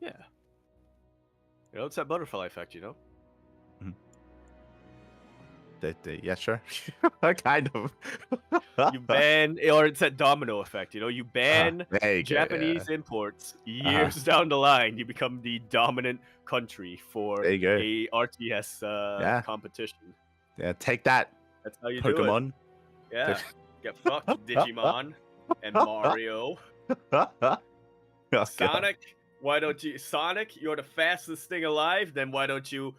Speaker 1: Yeah. It's that butterfly effect,
Speaker 2: Yeah, sure. Kind of.
Speaker 1: You ban, or it's that domino effect, you ban
Speaker 2: There you go, yeah.
Speaker 1: Japanese imports. Years down the line, you become the dominant country for
Speaker 2: There you go.
Speaker 1: a RTS
Speaker 2: Yeah.
Speaker 1: competition.
Speaker 2: Yeah, take that,
Speaker 1: That's how you do it.
Speaker 2: Pokemon.
Speaker 1: Yeah. Get fucked, Digimon and Mario.
Speaker 2: Oh, God.
Speaker 1: Sonic, you're the fastest thing alive, then why don't you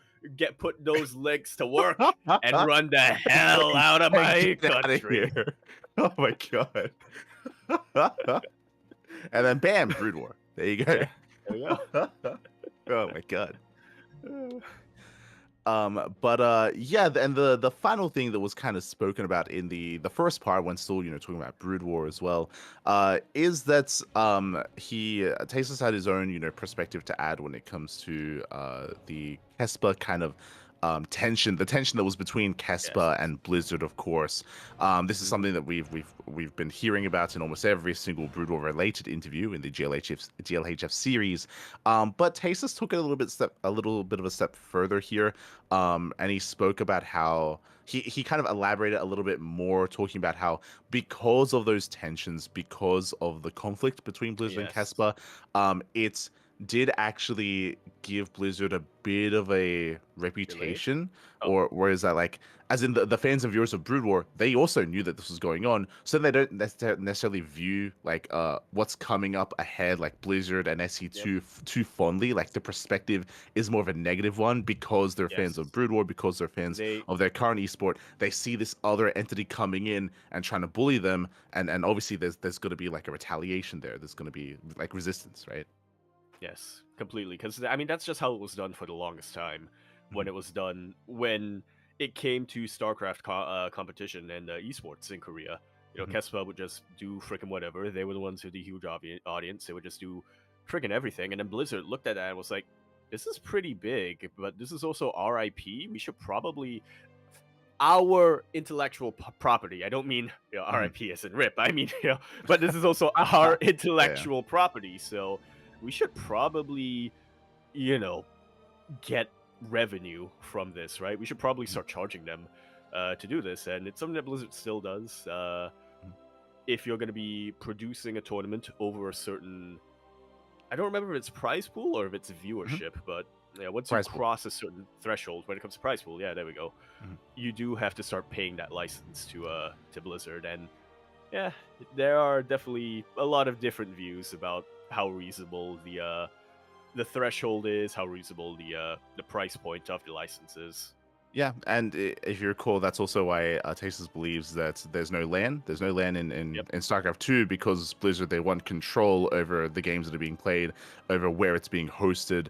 Speaker 1: put those legs to work and run the hell out of
Speaker 2: Hey,
Speaker 1: my
Speaker 2: get outta
Speaker 1: country.
Speaker 2: here. Oh my god. And then bam, Brood War. There you go.
Speaker 1: Yeah, there you go.
Speaker 2: Oh my god. Yeah, and the final thing that was kind of spoken about in the first part, when still talking about Brood War as well, is that he Tastes had his own perspective to add when it comes to the Kespa kind of tension, the tension that was between Kespa
Speaker 1: Yes.
Speaker 2: and Blizzard, of course. This is something that we've been hearing about in almost every single Brood War related interview in the GLHF series. But Tastes took it a little bit of a step further here, and he spoke about how he kind of elaborated a little bit more, talking about how because of those tensions, because of the conflict between Blizzard and
Speaker 1: Yes.
Speaker 2: Kespa, it did actually give Blizzard a bit of a reputation,
Speaker 1: Oh.
Speaker 2: or whereas that, like, as in the fans and viewers of Brood War, they also knew that this was going on, so they don't necessarily view like what's coming up ahead, like Blizzard and SE2 too fondly. Like the perspective is more of a negative one because they're fans of
Speaker 1: Yes.
Speaker 2: Brood War, because they're fans of their current esport. They see this other entity coming in and trying to bully them, and obviously there's going to be like a retaliation there. There's going to be like resistance, right?
Speaker 1: Yes, completely. Because I mean, that's just how it was done for the longest time. When it was done, when it came to StarCraft competition and esports in Korea, Kespa would just do freaking whatever. They were the ones with the huge audience. They would just do freaking everything. And then Blizzard looked at that and was like, "This is pretty big, but this is also our IP. We should probably." Our intellectual property. I don't mean RIP as in RIP. I mean, but this is also our intellectual property. So we should probably, get revenue from this, right? We should probably start charging them to do this. And it's something that Blizzard still does. If you're going to be producing a tournament over a certain, I don't remember if it's prize pool or if it's viewership, but once you cross a certain threshold when it comes to prize pool, there we go. You do have to start paying that license to Blizzard, and there are definitely a lot of different views about how reasonable the threshold is, how reasonable the price point of the license is.
Speaker 2: Yeah, and if you recall, that's also why Tastes believes that there's no LAN. There's no LAN in StarCraft 2 because Blizzard, they want control over the games that are being played, over where it's being hosted.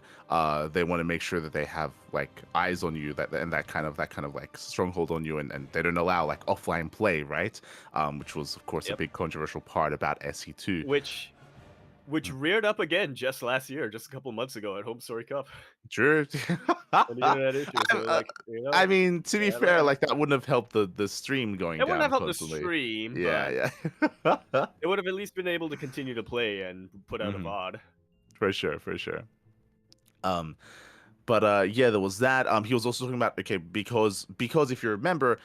Speaker 2: They want to make sure that they have like eyes on you, that kind of like stronghold on you, and they don't allow like offline play, right? Which was of course a big controversial part about SE2.
Speaker 1: Which reared up again just last year, just a couple months ago at Home Story Cup.
Speaker 2: Sure. I mean, to be fair, like that wouldn't have helped the stream going down.
Speaker 1: It wouldn't have helped
Speaker 2: constantly.
Speaker 1: the stream.
Speaker 2: Yeah.
Speaker 1: It would have at least been able to continue to play and put out a VOD.
Speaker 2: For sure. But there was that. He was also talking about because if you remember,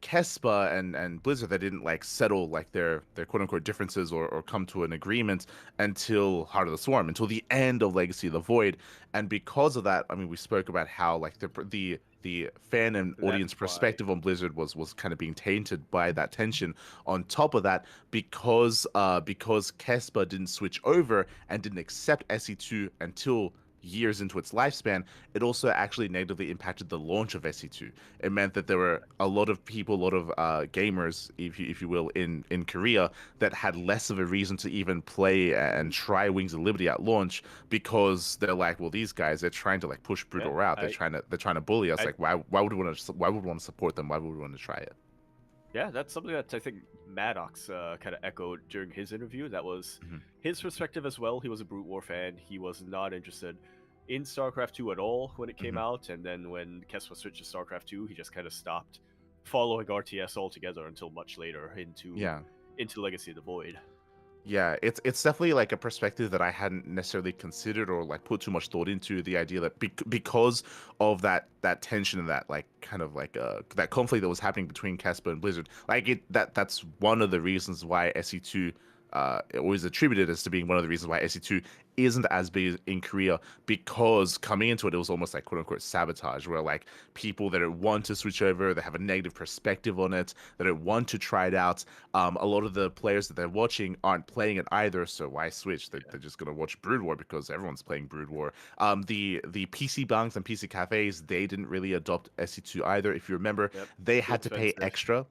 Speaker 2: Kespa and Blizzard, they didn't like settle like their quote unquote differences or come to an agreement until Heart of the Swarm, until the end of Legacy of the Void. And because of that, I mean, we spoke about how like the fan and audience perspective on Blizzard was kind of being tainted by that tension. On top of that, because Kespa didn't switch over and didn't accept SE2 until years into its lifespan, it also actually negatively impacted the launch of SE2. It meant that there were a lot of people, a lot of gamers, if you will, in Korea that had less of a reason to even play and try Wings of Liberty at launch, because they're like, well, these guys, they're trying to like push Brutal out. They're trying to bully us. Like, why would we want to support them? Why would we want to try it?
Speaker 1: Yeah, that's something that I think Maddox kind of echoed during his interview. That was his perspective as well. He was a Brute War fan. He was not interested in StarCraft 2 at all when it came out. And then when Kespa switched to StarCraft 2, he just kind of stopped following RTS altogether until much later into Legacy of the Void.
Speaker 2: Yeah, it's definitely like a perspective that I hadn't necessarily considered or like put too much thought into, the idea that because of that tension and that like kind of like that conflict that was happening between Kespa and Blizzard, like that's one of the reasons why SE2 always attributed as to being one of the reasons why SE2 isn't as big in Korea, because coming into it, it was almost like quote unquote sabotage, where like people that don't want to switch over, they have a negative perspective on it, they don't want to try it out. A lot of the players that they're watching aren't playing it either, so why switch? They're just gonna watch Brood War because everyone's playing Brood War. The PC banks and PC cafes, they didn't really adopt SE2 either. If you remember,
Speaker 1: Yep.
Speaker 2: they
Speaker 1: Too
Speaker 2: had to pay
Speaker 1: expensive.
Speaker 2: extra.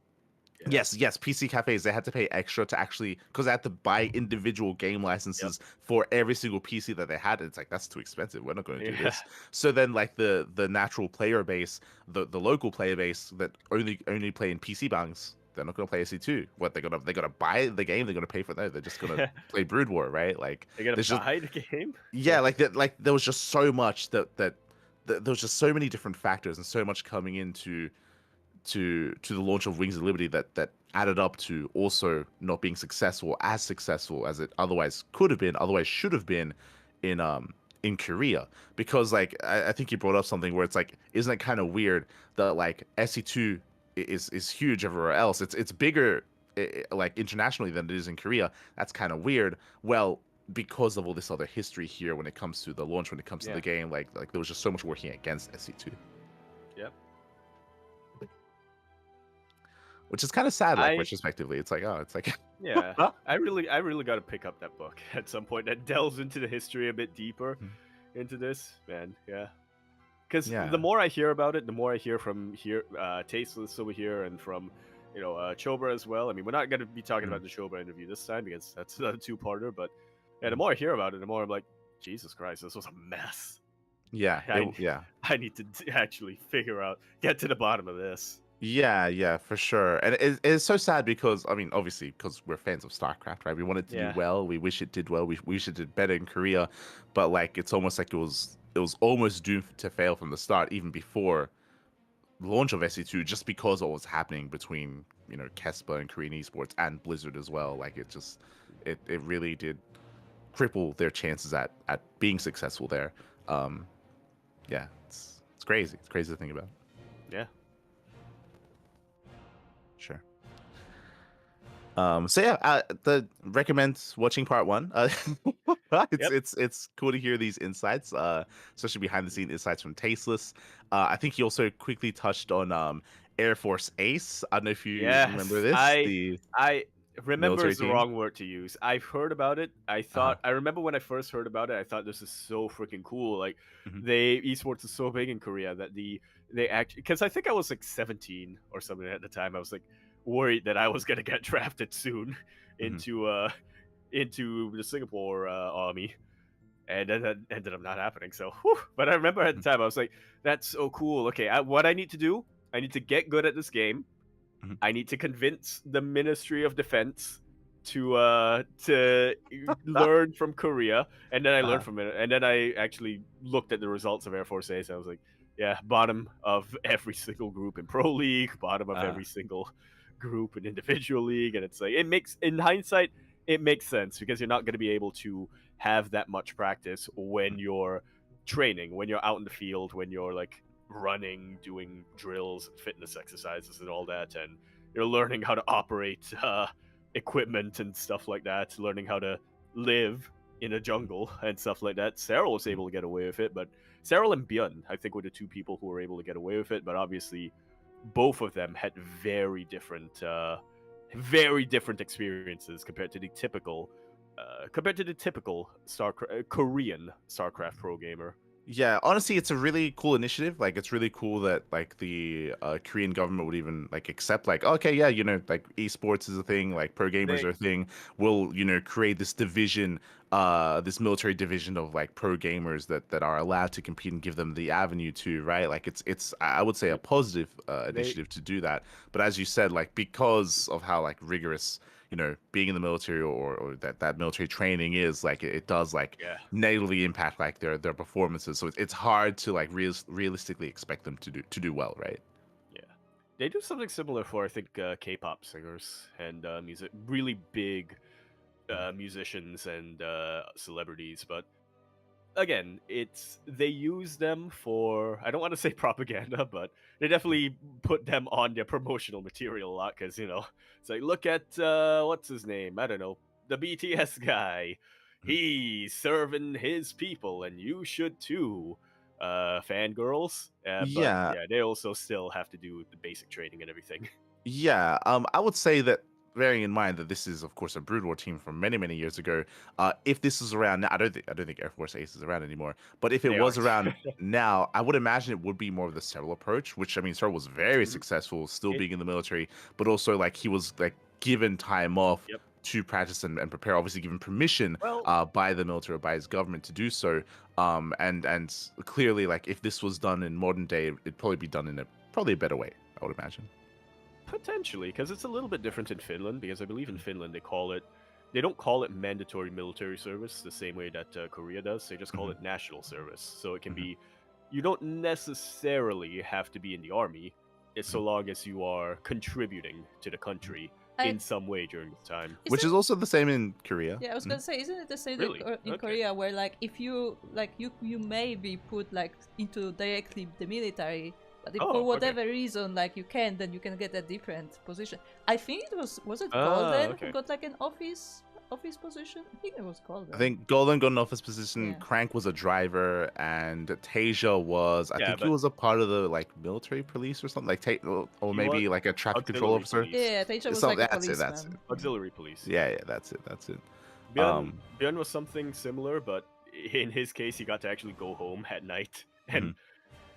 Speaker 1: Yeah.
Speaker 2: Yes, PC cafes, they had to pay extra to actually, because they had to buy individual game licenses for every single PC that they had. It's like, that's too expensive. We're not going to do
Speaker 1: Yeah.
Speaker 2: this. So then, like the natural player base, the local player base that only play in PC bangs, they're not going to play SE2. What they're gonna buy the game? They're gonna pay for that? They're just gonna play Brood War, right? Like
Speaker 1: They gotta
Speaker 2: there's just
Speaker 1: buy the game.
Speaker 2: yeah, like that. Like there was just so much there was just so many different factors and so much coming into to the launch of Wings of Liberty that added up to also not being successful as it otherwise could have been, otherwise should have been in Korea. Because like I think you brought up something where it's like, isn't it kind of weird that like SE2 is huge everywhere else? It's bigger like internationally than it is in Korea. That's kind of weird. Well, because of all this other history here when it comes to the launch, when it comes to the game, like there was just so much working against SE2.
Speaker 1: Yep.
Speaker 2: Which is kind of sad, like
Speaker 1: I-
Speaker 2: retrospectively. It's like, oh, it's like
Speaker 1: Yeah, I really got to pick up that book at some point that delves into the history a bit deeper into this, man. Yeah, because the more I hear about it, the more I hear from here, Tasteless over here, and from Chobra as well. I mean, we're not gonna be talking about the Chobra interview this time because that's a two-parter. But yeah, the more I hear about it, the more I'm like, Jesus Christ, this was a mess.
Speaker 2: Yeah,
Speaker 1: I need to actually get to the bottom of this.
Speaker 2: Yeah, for sure. And it's so sad because, I mean, obviously, because we're fans of StarCraft, right? We want it to do well. We wish it did well. We wish it did better in Korea. But, like, it's almost like it was almost doomed to fail from the start, even before the launch of SE2, just because of what was happening between, Kespa and Korean esports and Blizzard as well. Like, it really did cripple their chances at being successful there. Yeah, it's crazy. It's crazy to think about.
Speaker 1: Yeah.
Speaker 2: Sure. The recommend watching part 1. It's cool to hear these insights, especially behind the scene insights from Tasteless. I think he also quickly touched on Air Force Ace. I don't know if you remember this.
Speaker 1: I remember is the
Speaker 2: team?
Speaker 1: wrong word to use. I've heard about it. I remember when I first heard about it, I thought this is so freaking cool. Like esports is so big in Korea that they actually, because I think I was like 17 or something at the time. I was like worried that I was gonna get drafted soon into the Singapore army, and then that ended up not happening. So, but I remember at the time I was like, "That's so cool." Okay, what I need to do, I need to get good at this game. I need to convince the Ministry of Defense to learn from Korea, and then I learned from it, and then I actually looked at the results of Air Force Ace. I was like, yeah, bottom of every single group in Pro League, bottom of every single group in individual league, and it's like in hindsight it makes sense because you're not going to be able to have that much practice when you're training, when you're out in the field, when you're like running, doing drills, fitness exercises, and all that, and you're learning how to operate equipment and stuff like that, learning how to live in a jungle and stuff like that. Cyril was able to get away with it, but Cyril and Byun, I think, were the two people who were able to get away with it. But obviously, both of them had very different experiences compared to the typical Korean StarCraft pro gamer.
Speaker 2: Yeah, honestly, it's a really cool initiative. Like, it's really cool that like the Korean government would even like accept, like, okay, yeah, like esports is a thing, like pro gamers are a thing. We'll create this division, this military division of like pro gamers that are allowed to compete and give them the avenue to, right? Like, it's I would say a positive initiative to do that. But as you said, like because of how like rigorous being in the military or that military training is, like it does like negatively impact like their performances. So it's hard to like realistically expect them to do well, right?
Speaker 1: Yeah, they do something similar for I think K-pop singers and really big musicians and celebrities, but again, they use them for, I don't want to say propaganda, but they definitely put them on their promotional material a lot because it's like, look at what's his name, I don't know, the BTS guy. He's serving his people, and you should too, fangirls. But
Speaker 2: Yeah,
Speaker 1: yeah, they also still have to do the basic training and everything.
Speaker 2: yeah. I would say that bearing in mind that this is, of course, a Brood War team from many, many years ago. If this is around now, I don't think Air Force Ace is around anymore. But if it
Speaker 1: They
Speaker 2: was
Speaker 1: aren't.
Speaker 2: around now, I would imagine it would be more of the Cyril approach, which I mean, Cyril was very
Speaker 1: Mhm.
Speaker 2: successful, still
Speaker 1: It-
Speaker 2: being in the military, but also like he was like given time off
Speaker 1: Yep.
Speaker 2: to practice and prepare. Obviously, given permission
Speaker 1: Well,
Speaker 2: by the military or by his government to do so. And clearly, like if this was done in modern day, it'd probably be done in a probably a better way. I would imagine.
Speaker 1: potentially, because it's a little bit different in Finland. Because I believe in Finland they don't call it mandatory military service the same way that Korea does. They just call
Speaker 2: Mhm.
Speaker 1: it national service. So it can
Speaker 2: Mhm.
Speaker 1: be, you don't necessarily have to be in the army, it's so
Speaker 2: Mhm.
Speaker 1: long as you are contributing to the country in some way during the time.
Speaker 2: Which is also the same in Korea.
Speaker 3: Yeah, I was
Speaker 2: Mhm.
Speaker 3: gonna say, isn't it the same
Speaker 1: Really?
Speaker 3: in
Speaker 1: Okay.
Speaker 3: Korea, where like if you like you may be put like into directly the military, but if
Speaker 1: Oh,
Speaker 3: for
Speaker 1: okay.
Speaker 3: whatever reason like you can, then you can get a different position. I think it was it
Speaker 1: Ah,
Speaker 3: Golden
Speaker 1: okay.
Speaker 3: who got like an office position? I think it was Golden.
Speaker 2: I think Golden got an office position.
Speaker 3: Yeah.
Speaker 2: Crank was a driver, and Tasia was. I
Speaker 1: Yeah,
Speaker 2: think he
Speaker 1: but-
Speaker 2: was a part of the like military police or something, like or
Speaker 1: He
Speaker 2: maybe
Speaker 1: was
Speaker 2: like a traffic control
Speaker 1: auxiliary
Speaker 2: officer.
Speaker 1: police.
Speaker 3: Yeah, Teja was
Speaker 2: So
Speaker 3: like a
Speaker 2: that's it,
Speaker 3: policeman.
Speaker 2: that's it.
Speaker 1: Auxiliary police.
Speaker 2: Yeah, that's it.
Speaker 1: Björn, Björn was something similar, but in his case, he got to actually go home at night and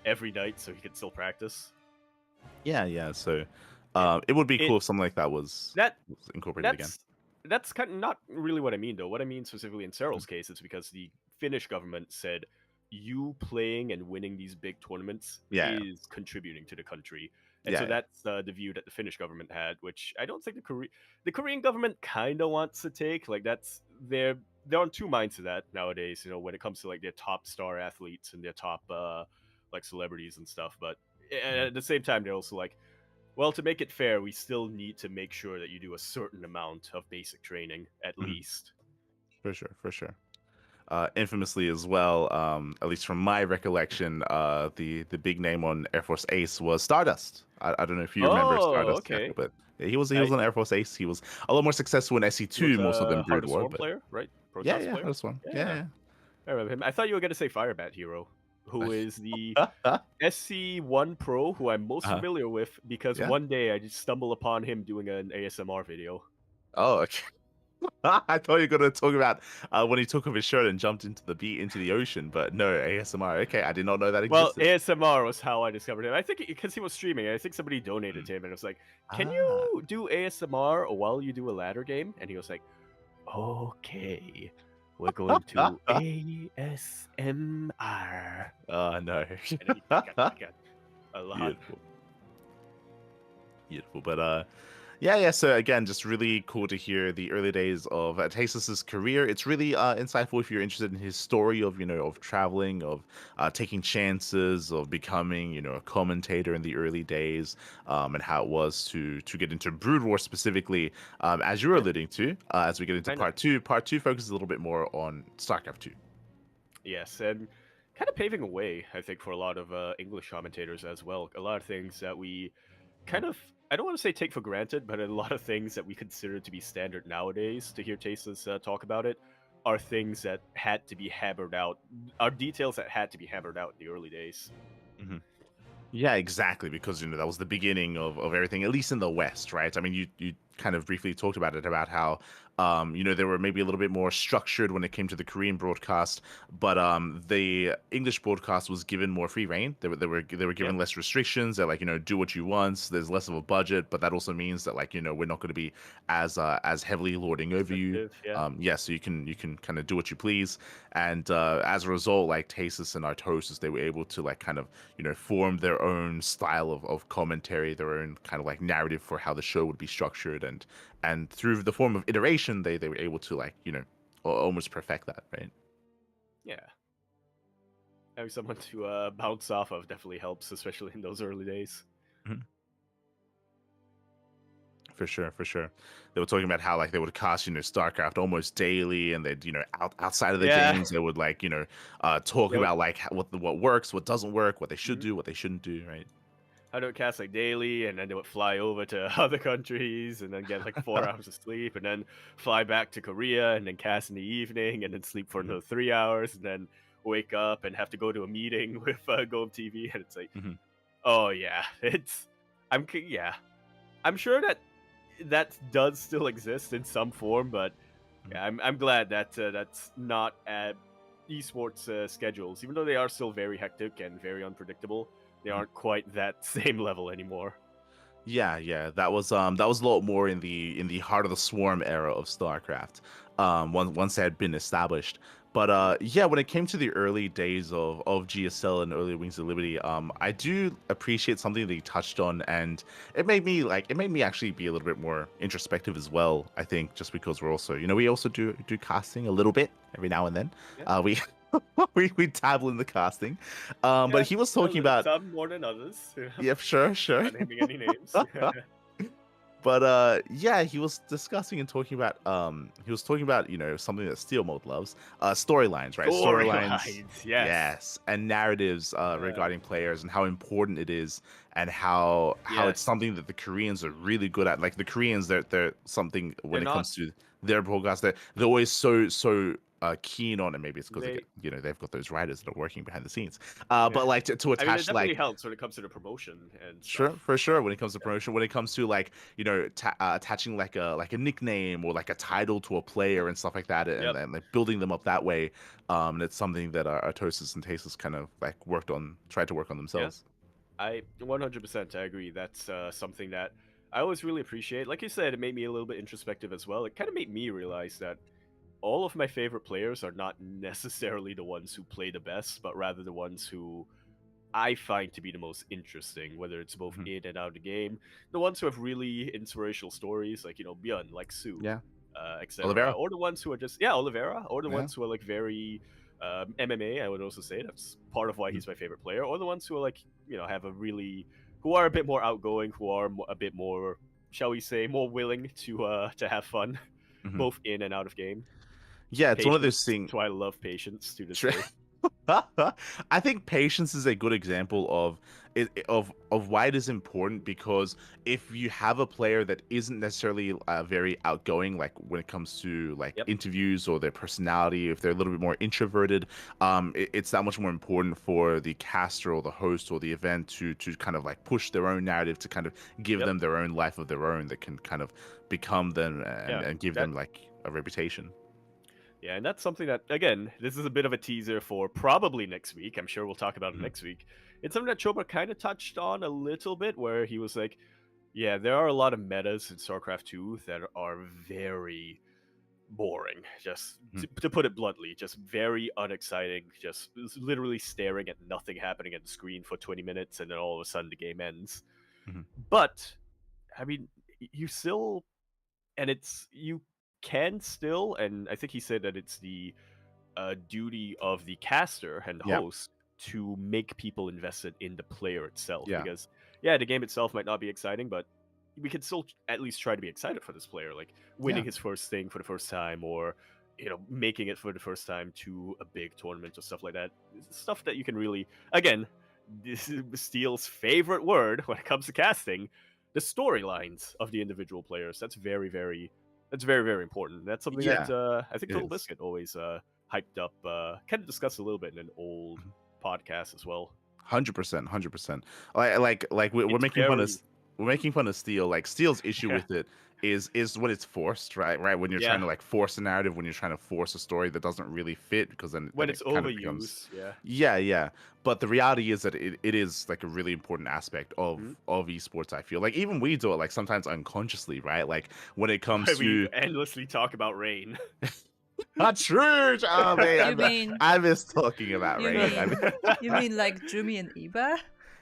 Speaker 1: every night, so he could still practice.
Speaker 2: Yeah. So, it would be cool if something like that was incorporated again.
Speaker 1: That's kind of not really what I mean, though. What I mean specifically in Cyril's case is because the Finnish government said you playing and winning these big tournaments is contributing to the country. And so that's the view that the Finnish government had, which I don't think the Korean government kind of wants to take. Like they're on two minds to that nowadays. When it comes to like their top star athletes and their top like celebrities and stuff. But at the same time, they're also like, well, to make it fair, we still need to make sure that you do a certain amount of basic training at least.
Speaker 2: For sure. Infamously as well, at least from my recollection, the big name on Air Force Ace was Stardust. I don't know if you remember Stardust,
Speaker 1: okay.
Speaker 2: but yeah, he was on Air Force Ace. He was a lot more successful in SC2 more so than Brood
Speaker 1: Hardest
Speaker 2: War.
Speaker 1: Swarm
Speaker 2: But
Speaker 1: player, right?
Speaker 2: yeah,
Speaker 1: player?
Speaker 2: Hardest Swarm. Yeah.
Speaker 1: I remember him. I thought you were going to say Firebat Hero, who is the SC1 Pro, who I'm most familiar with because one day I just stumbled upon him doing an ASMR video.
Speaker 2: Oh, okay. I thought you were going to talk about when he took off his shirt and jumped into the ocean, but no, ASMR. Okay, I did not know that existed.
Speaker 1: Well, ASMR was how I discovered him. I think because he was streaming. I think somebody donated to him and it was like, can you do ASMR while you do a ladder game? And he was like, okay, we're going to ASMR.
Speaker 2: Oh, no.
Speaker 1: And then he got a lot.
Speaker 2: Beautiful. But yeah. So again, just really cool to hear the early days of Tassus's career. It's really insightful if you're interested in his story of of traveling, of taking chances, of becoming a commentator in the early days, and how it was to get into Brood War specifically, as you were alluding to. As we get into part two focuses a little bit more on StarCraft 2.
Speaker 1: Yes, and kind of paving a way, I think, for a lot of English commentators as well. A lot of things that we kind of, I don't want to say take for granted, but a lot of things that we consider to be standard nowadays to hear Tasteless talk about it are things that had to be hammered out, are details that had to be hammered out in the early days.
Speaker 2: Mm-hmm. Yeah, exactly, because that was the beginning of everything, at least in the West, right? I mean, you kind of briefly talked about it, about how they were maybe a little bit more structured when it came to the Korean broadcast, but the English broadcast was given more free reign. They were given less restrictions. They're like, do what you want. There's less of a budget, but that also means that like we're not going to be as heavily lording over you. So you can kind of do what you please, and as a result, like Tasus and Artosis, they were able to like kind of form their own style of commentary, their own kind of like narrative for how the show would be structured, and through the form of iteration, they were able to like almost perfect that, right?
Speaker 1: Yeah, having someone to bounce off of definitely helps, especially in those early days.
Speaker 2: Mm-hmm. For sure. They were talking about how like they would cast StarCraft almost daily, and they'd outside of the games they would like talk about like what works, what doesn't work, what they should do, what they shouldn't do, right?
Speaker 1: I would cast like daily, and then they would fly over to other countries, and then get like 4 hours of sleep, and then fly back to Korea, and then cast in the evening, and then sleep for
Speaker 2: Mhm.
Speaker 1: another 3 hours, and then wake up and have to go to a meeting with Go TV, and it's like,
Speaker 2: Mhm.
Speaker 1: oh yeah, yeah, I'm sure that does still exist in some form, but yeah, I'm glad that that's not at esports schedules, even though they are still very hectic and very unpredictable. They
Speaker 2: Mhm.
Speaker 1: aren't quite that same level anymore.
Speaker 2: Yeah, that was a lot more in the Heart of the Swarm era of StarCraft. Once they had been established. But yeah, when it came to the early days of GSL and early Wings of Liberty, I do appreciate something that you touched on, and it made me actually be a little bit more introspective as well. I think just because we're also, we also do casting a little bit every now and then.
Speaker 1: Yeah.
Speaker 2: We we dabble in the casting. But
Speaker 1: Yeah,
Speaker 2: he was talking about,
Speaker 1: some more than others.
Speaker 2: yeah, sure.
Speaker 1: Not naming any names.
Speaker 2: But yeah, he was discussing and talking about something that Steel Mode loves, storylines, right? Storylines,
Speaker 1: Storylines, yes.
Speaker 2: yes, and narratives regarding players, and how important it is, and how it's
Speaker 1: Yes.
Speaker 2: something that the Koreans are really good at. Like the Koreans, they're something when
Speaker 1: They're
Speaker 2: it comes to their broadcast, they're always so keen on, and maybe it's because
Speaker 1: They,
Speaker 2: they've got those writers that are working behind the scenes.
Speaker 1: yeah.
Speaker 2: But like to
Speaker 1: I mean, it
Speaker 2: attach
Speaker 1: definitely
Speaker 2: like,
Speaker 1: helps when it comes to the promotion and
Speaker 2: sure,
Speaker 1: stuff.
Speaker 2: for sure. When it comes to promotion, when it comes to like attaching like a nickname or like a title to a player and stuff like that, and,
Speaker 1: Yep.
Speaker 2: and like building them up that way, and it's something that our Toasters and Tasters kind of like tried to work on themselves.
Speaker 1: I 100% I agree. That's something that I always really appreciate. Like you said, it made me a little bit introspective as well. It kind of made me realize that all of my favorite players are not necessarily the ones who play the best, but rather the ones who I find to be the most interesting, whether it's both
Speaker 2: Mhm.
Speaker 1: in and out of the game. The ones who have really inspirational stories, like, Björn, like Sue,
Speaker 2: Yeah,
Speaker 1: etc.
Speaker 2: Oliveira.
Speaker 1: Or the ones who are just, Oliveira, or the
Speaker 2: Yeah.
Speaker 1: ones who are like very MMA, I would also say. That's part of why he's my favorite player. Or the ones who are like, have who are a bit more outgoing, who are a bit more, shall we say, more willing to have fun,
Speaker 2: Mhm.
Speaker 1: both in and out of game.
Speaker 2: Yeah, it's one of those
Speaker 1: Patience.
Speaker 2: things.
Speaker 1: That's why I love patience to this
Speaker 2: Sure.
Speaker 1: day.
Speaker 2: I think patience is a good example of why it is important, because if you have a player that isn't necessarily very outgoing, like when it comes to like
Speaker 1: Yep.
Speaker 2: interviews or their personality, if they're a little bit more introverted, it's that much more important for the caster or the host or the event to kind of like push their own narrative, to kind of give
Speaker 1: Yep.
Speaker 2: them their own life of their own that can kind of become them,
Speaker 1: Yeah,
Speaker 2: and give them like a reputation.
Speaker 1: Yeah, and that's something that, again, this is a bit of a teaser for probably next week. I'm sure we'll talk about it
Speaker 2: Mhm.
Speaker 1: next week. It's something that Choba kind of touched on a little bit, where he was like, yeah, there are a lot of metas in StarCraft 2 that are very boring, just to put it bluntly, just very unexciting, just literally staring at nothing happening at the screen for 20 minutes, and then all of a sudden the game ends.
Speaker 2: Mhm.
Speaker 1: But, I mean, you still, and you can still, and I think he said that it's the duty of the caster and the
Speaker 2: Yeah.
Speaker 1: host to make people invested in the player itself.
Speaker 2: Yeah.
Speaker 1: Because, yeah, the game itself might not be exciting, but we could still at least try to be excited for this player, like winning
Speaker 2: Yeah.
Speaker 1: his first thing for the first time, or making it for the first time to a big tournament or stuff like that. Stuff that you can really, again, this is Steele's favorite word when it comes to casting, the storylines of the individual players. That's very, very important. That's something
Speaker 2: Yeah,
Speaker 1: that I think
Speaker 2: it
Speaker 1: Total
Speaker 2: is.
Speaker 1: Biscuit always hyped up, kind of discussed a little bit in an old podcast as well.
Speaker 2: 100%, 100%. Like we're
Speaker 1: It's
Speaker 2: making fun of
Speaker 1: very,
Speaker 2: Steel. Like Steel's issue
Speaker 1: yeah,
Speaker 2: with it is when it's forced, right? Right, when you're trying
Speaker 1: yeah,
Speaker 2: to like force a narrative, when you're trying to force a story that doesn't really fit, because then
Speaker 1: when
Speaker 2: it
Speaker 1: it's
Speaker 2: kind of becomes,
Speaker 1: overused, yeah.
Speaker 2: yeah. But the reality is that it is like a really important aspect of
Speaker 1: Mhm.
Speaker 2: esports. I feel like even we do it, like sometimes unconsciously, right? Like when it comes
Speaker 1: Why we
Speaker 2: to
Speaker 1: endlessly talk about Rain.
Speaker 2: not true. Oh man,
Speaker 3: You mean
Speaker 2: I miss talking about
Speaker 3: you
Speaker 2: Rain.
Speaker 3: mean you mean like Jumi and Iba?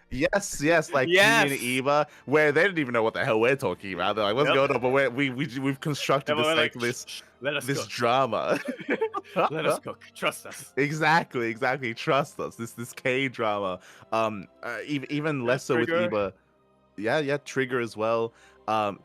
Speaker 2: Yes, like Jimmy and
Speaker 1: Yes.
Speaker 2: Eva, where they didn't even know what the hell we're talking about. They're like, "What's
Speaker 1: Yep.
Speaker 2: going on?" But we've constructed
Speaker 1: And
Speaker 2: this
Speaker 1: we're
Speaker 2: like
Speaker 1: like, "Shh, let us
Speaker 2: this
Speaker 1: cook.
Speaker 2: drama.
Speaker 1: Let us cook. Trust us."
Speaker 2: Exactly. Trust us. This K drama. Even
Speaker 1: Yeah,
Speaker 2: less so with
Speaker 1: trigger.
Speaker 2: Eva. Yeah, Trigger as well.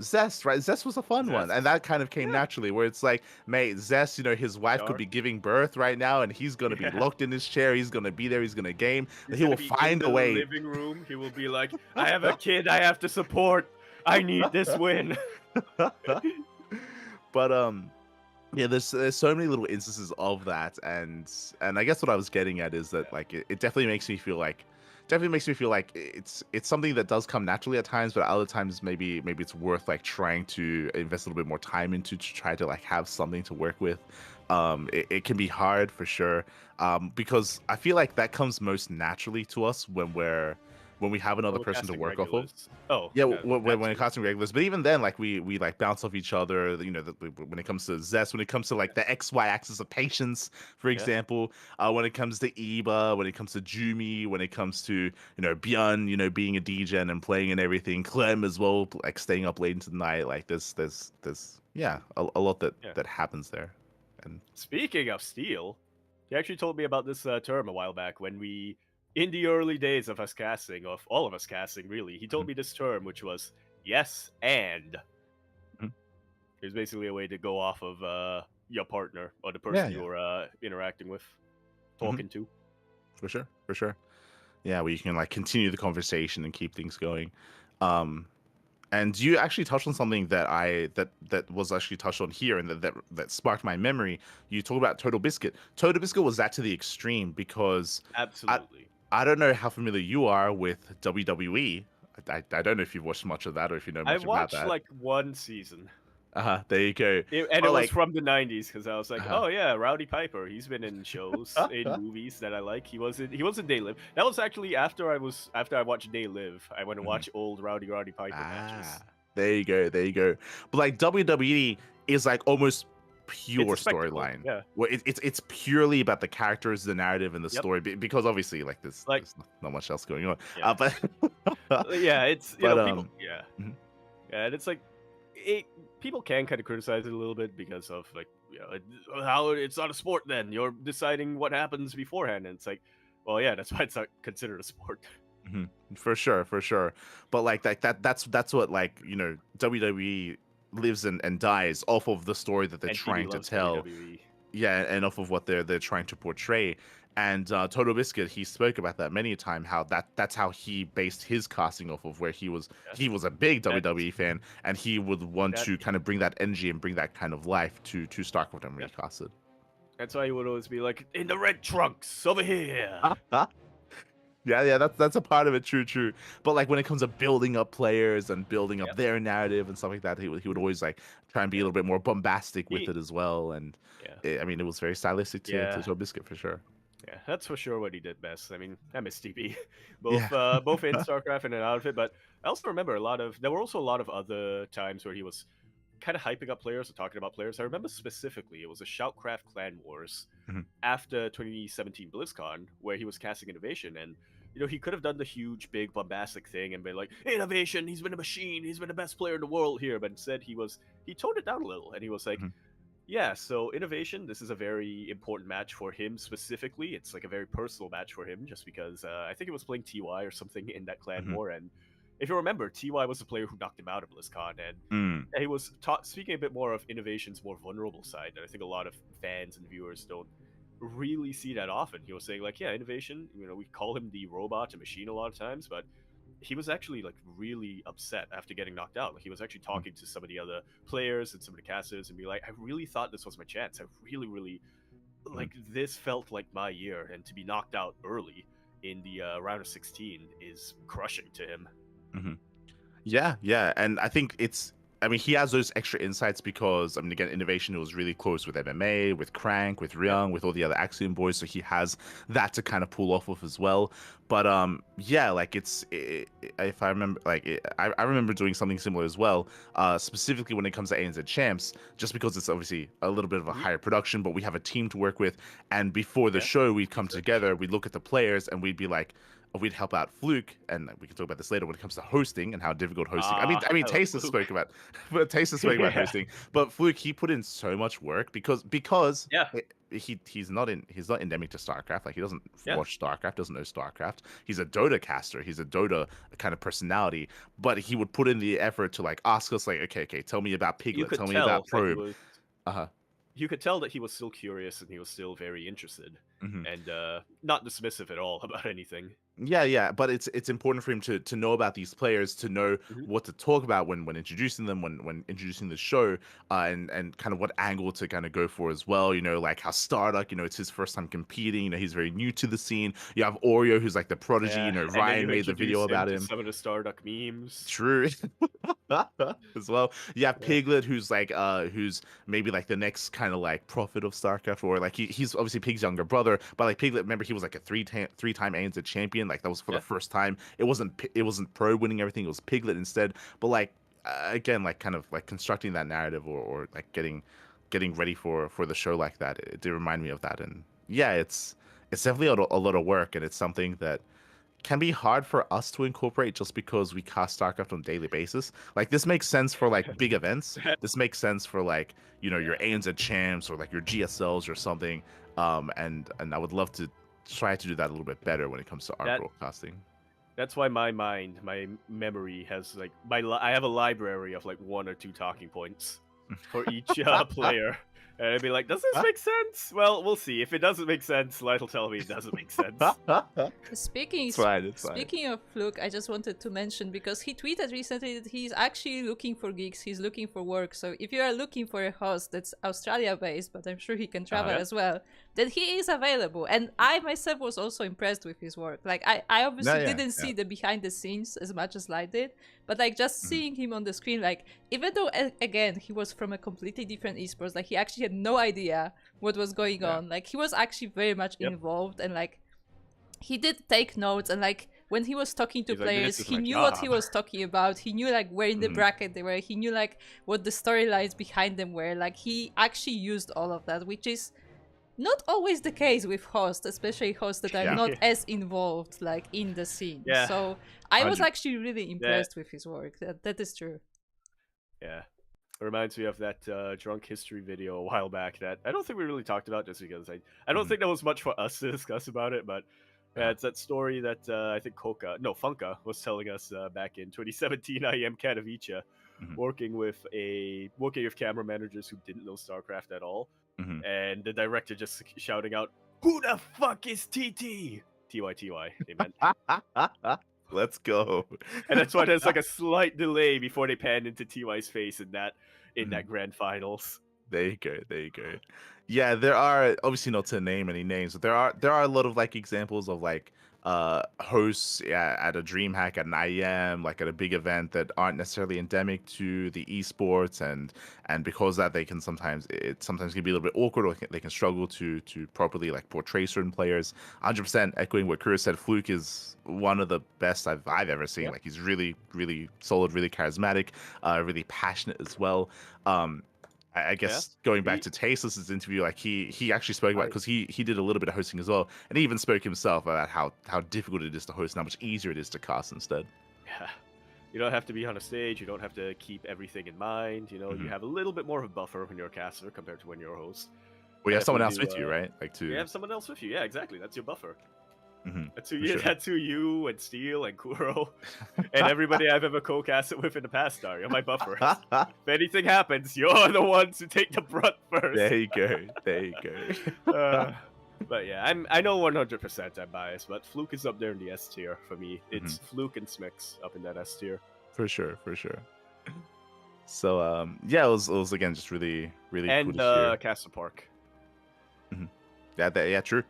Speaker 2: Zest, right? Zest was a fun one, and
Speaker 1: Zest.
Speaker 2: that kind of came
Speaker 1: Yeah.
Speaker 2: naturally, where it's like, mate, Zest, his wife could
Speaker 1: Shark.
Speaker 2: be giving birth right now, and he's gonna be
Speaker 1: Yeah.
Speaker 2: locked in his chair. He's gonna be there. He's gonna game.
Speaker 1: He's
Speaker 2: He will
Speaker 1: gonna be in
Speaker 2: find
Speaker 1: the
Speaker 2: a way.
Speaker 1: living room. He will be like, I have a kid I have to support. I need this win.
Speaker 2: But yeah, there's so many little instances of that, and I guess what I was getting at is that like it definitely makes me feel like it's something that does come naturally at times, but other times maybe it's worth like trying to invest a little bit more time into to try to like have something to work with. It can be hard for sure, because I feel like that comes most naturally to us when we have another
Speaker 1: We're
Speaker 2: person to
Speaker 1: casting
Speaker 2: work off of.
Speaker 1: regulars. Oh,
Speaker 2: Yeah,
Speaker 1: yeah,
Speaker 2: when
Speaker 1: that
Speaker 2: we're
Speaker 1: too.
Speaker 2: casting regulars, but even then, like we like bounce off each other. When it comes to Zest, when it comes to like the XY axis of patience, for
Speaker 1: Yeah.
Speaker 2: example, when it comes to Iba, when it comes to Jumi, when it comes to Byun, being a DJ and playing and everything, Clem as well, like staying up late into the night. Like there's yeah, a lot
Speaker 1: Yeah.
Speaker 2: that happens there, and
Speaker 1: Speaking of Steel, he actually told me about this term a while back when we, in the early days of us casting, of all of us casting, really, he told me this term, which was yes and.
Speaker 2: Mhm.
Speaker 1: It was basically a way to go off of your partner or the
Speaker 2: Yeah,
Speaker 1: person
Speaker 2: yeah.
Speaker 1: you're interacting with, talking to.
Speaker 2: For sure. Yeah, where you can like continue the conversation and keep things going. Um, and you actually touched on something that was actually touched on here, and that sparked my memory. You talk about Total Biscuit. Total Biscuit was that to the extreme because
Speaker 1: Absolutely.
Speaker 2: I don't know how familiar you are with WWE. I don't know if you've watched much of that or if you know
Speaker 1: I
Speaker 2: much about
Speaker 1: watched
Speaker 2: that.
Speaker 1: like one season.
Speaker 2: There you go.
Speaker 1: And
Speaker 2: But
Speaker 1: it was
Speaker 2: like,
Speaker 1: from the 90s because I was like,
Speaker 2: uh
Speaker 1: oh yeah, Rowdy Piper. He's been in shows, in movies that I like. He was in Day Live. That was actually after I watched Day Live. I went to watch old Rowdy Piper matches.
Speaker 2: there you go. But like WWE is like almost pure
Speaker 1: It's a spectacle.
Speaker 2: storyline.
Speaker 1: Yeah.
Speaker 2: Well, it's purely about the characters, the narrative, and the
Speaker 1: Yep.
Speaker 2: story, because obviously like
Speaker 1: Like,
Speaker 2: there's not much else going on.
Speaker 1: yeah.
Speaker 2: But
Speaker 1: Yeah, it's
Speaker 2: but
Speaker 1: people. Yeah.
Speaker 2: mhm.
Speaker 1: Yeah, and it's like people can kind of criticize it a little bit because of like how it's not a sport. Then you're deciding what happens beforehand, and it's like, well, yeah, that's why it's not considered a sport.
Speaker 2: For sure. But like that's what like WWE lives and dies off of the story that they're
Speaker 1: And TV
Speaker 2: trying to
Speaker 1: loves
Speaker 2: tell.
Speaker 1: WWE.
Speaker 2: Yeah, and off of what they're trying to portray. And Total Biscuit, he spoke about that many a time, how that's how he based his casting off of, where he was a big WWE fan, and he would want
Speaker 1: that-
Speaker 2: to kind of bring that energy and bring that kind of life to StarCraft and
Speaker 1: Yeah.
Speaker 2: recasted.
Speaker 1: That's why he would always be like, in the red trunks over here.
Speaker 2: Yeah, that's a part of it, true. But like when it comes to building up players and building up
Speaker 1: Yep.
Speaker 2: their narrative and stuff like that, he would always like try and be a little bit more bombastic with
Speaker 1: He-
Speaker 2: it as well. And
Speaker 1: Yeah.
Speaker 2: I mean, it was very stylistic to
Speaker 1: Yeah.
Speaker 2: Total Biscuit for sure.
Speaker 1: Yeah, that's for sure what he did best. I mean, I miss TP,
Speaker 2: Yeah.
Speaker 1: both in StarCraft and out of it. But I also remember there were also a lot of other times where he was kind of hyping up players or talking about players. I remember specifically it was a Shoutcraft Clan Wars
Speaker 2: Mhm.
Speaker 1: after 2017 BlizzCon where he was casting Innovation, and he could have done the huge, big, bombastic thing and been like, Innovation, he's been a machine, he's been the best player in the world here. But instead, he toned it down a little, and he was like,
Speaker 2: Mhm.
Speaker 1: yeah, so Innovation, this is a very important match for him specifically. It's like a very personal match for him just because I think he was playing TY or something in that clan
Speaker 2: Mhm.
Speaker 1: war. And if you remember, TY was the player who knocked him out of BlizzCon. And
Speaker 2: Mm.
Speaker 1: he was speaking a bit more of Innovation's more vulnerable side. And I think a lot of fans and viewers don't really see that often. He was saying, like, yeah, Innovation, we call him the robot and machine a lot of times, but he was actually like really upset after getting knocked out. Like he was actually talking to some of the other players and some of the casters and be like, I really thought this was my chance. I really like this felt like my year, and to be knocked out early in the round of 16 is crushing to him.
Speaker 2: Yeah, and I think he has those extra insights because, again, Innovation was really close with MMA, with Crank, with Ryung, with all the other Axiom boys, so he has that to kind of pull off of as well. But yeah, like if I remember, I remember doing something similar as well, specifically when it comes to ANZ Champs, just because it's obviously a little bit of a higher production, but we have a team to work with, and before the show, we'd come together, we'd look at the players, and we'd be like, we'd help out Fluke, and we can talk about this later when it comes to hosting and how difficult hosting. I mean,
Speaker 1: I love
Speaker 2: Taster
Speaker 1: Fluke.
Speaker 2: spoke about, but Taster spoke about
Speaker 1: Yeah.
Speaker 2: hosting, but Fluke, he put in so much work because
Speaker 1: Yeah.
Speaker 2: he's not endemic to StarCraft. Like, he doesn't
Speaker 1: Yeah.
Speaker 2: watch StarCraft, doesn't know StarCraft. He's a Dota caster. He's a Dota kind of personality, but he would put in the effort to like ask us like, okay, tell me about
Speaker 1: You
Speaker 2: Piglet,
Speaker 1: could
Speaker 2: tell me
Speaker 1: tell
Speaker 2: about
Speaker 1: that he
Speaker 2: Probe.
Speaker 1: was. You could tell that he was still curious and he was still very interested and not dismissive at all about anything.
Speaker 2: Yeah, but it's important for him to know about these players, to know
Speaker 1: Mhm.
Speaker 2: what to talk about when introducing them, when introducing the show, and kind of what angle to kind of go for as well. You know, like how Starduck, it's his first time competing. You know, he's very new to the scene. You have Oreo, who's like the prodigy. You know,
Speaker 1: And then
Speaker 2: Ryan
Speaker 1: you
Speaker 2: made the video
Speaker 1: introduce
Speaker 2: about
Speaker 1: to
Speaker 2: him.
Speaker 1: some of the Starduck memes.
Speaker 2: True. As well. You have
Speaker 1: Yeah.
Speaker 2: Piglet, who's like who's maybe like the next kind of like prophet of StarCraft, or like he's obviously Pig's younger brother, but like Piglet, remember, he was like a three-time ANZ champion. Like, that was for the first time. It wasn't Pro winning everything, it was Piglet instead. But like again, like kind of like constructing that narrative, or like getting ready for the show like that, it did remind me of that. And yeah, it's definitely a lot of work, and it's something that can be hard for us to incorporate just because we cast StarCraft on a daily basis. Like, this makes sense for like big events. This makes sense for like, your ANZ champs or like your GSLs or something. And I would love to try to do that a little bit better when it comes to our broadcasting.
Speaker 1: That's why my memory has like I have a library of like 1 or 2 talking points for each player. And I'd be like, does this make sense? Well, we'll see. If it doesn't make sense, Light will tell me it doesn't make sense.
Speaker 3: Speaking of Fluke, I just wanted to mention, because he tweeted recently that he's actually looking for gigs, he's looking for work. So if you are looking for a host that's Australia based, but I'm sure he can travel as well, then he is available. And I myself was also impressed with his work. Like, I obviously didn't see the behind the scenes as much as Light did, but like just seeing him on the screen, like, even though again he was from a completely different esports, like he actually had no idea what was going on. Like, he was actually very much involved, and like he did take notes, and like when he was talking to players, he knew what he was talking about. He knew like where in the bracket they were. He knew like what the storylines behind them were. Like, he actually used all of that, which is not always the case with hosts, especially hosts that are not as involved like in the scene. So I was actually really impressed with his work. That is true.
Speaker 1: Yeah. It reminds me of that drunk history video a while back that I don't think we really talked about, just because I don't think there was much for us to discuss about it, but it's that story that I think Funka was telling us back in 2017 IEM Katowice, working with camera managers who didn't know StarCraft at all, and the director just shouting out, "Who the fuck is TT?" TY, they meant.
Speaker 2: Let's go.
Speaker 1: And that's why there's like a slight delay before they pan into TY's face in that grand finals.
Speaker 2: There you go. Yeah, there are, obviously not to name any names, but there are a lot of like examples of like hosts at a DreamHack, at an IEM, like at a big event, that aren't necessarily endemic to the esports, and because that it sometimes can be a little bit awkward, or they can struggle to properly like portray certain players. 100% echoing what Kura said, Fluke is one of the best I've ever seen. Like, he's really, really solid, really charismatic, really passionate as well. I guess going back to Tasteless's interview, like he actually spoke about, because he did a little bit of hosting as well, and he even spoke himself about how difficult it is to host and how much easier it is to cast instead.
Speaker 1: Yeah, you don't have to be on a stage. You don't have to keep everything in mind. You have a little bit more of a buffer when you're a caster compared to when you're a host.
Speaker 2: Well, you have someone else with you, right?
Speaker 1: You have someone else with you. Yeah, exactly. That's your buffer. That's who
Speaker 2: sure.
Speaker 1: That's who you and Steel and Kuro and everybody I've ever co-casted with in the past are. You're my buffer. If anything happens, you're the ones who take the brunt first.
Speaker 2: There you go.
Speaker 1: But yeah, I know 100% I'm biased, but Fluke is up there in the S tier for me. It's Fluke and Smix up in that S tier.
Speaker 2: For sure. So yeah, it was again just really, really cool to hear.
Speaker 1: And Castle Park.
Speaker 2: Yeah, true.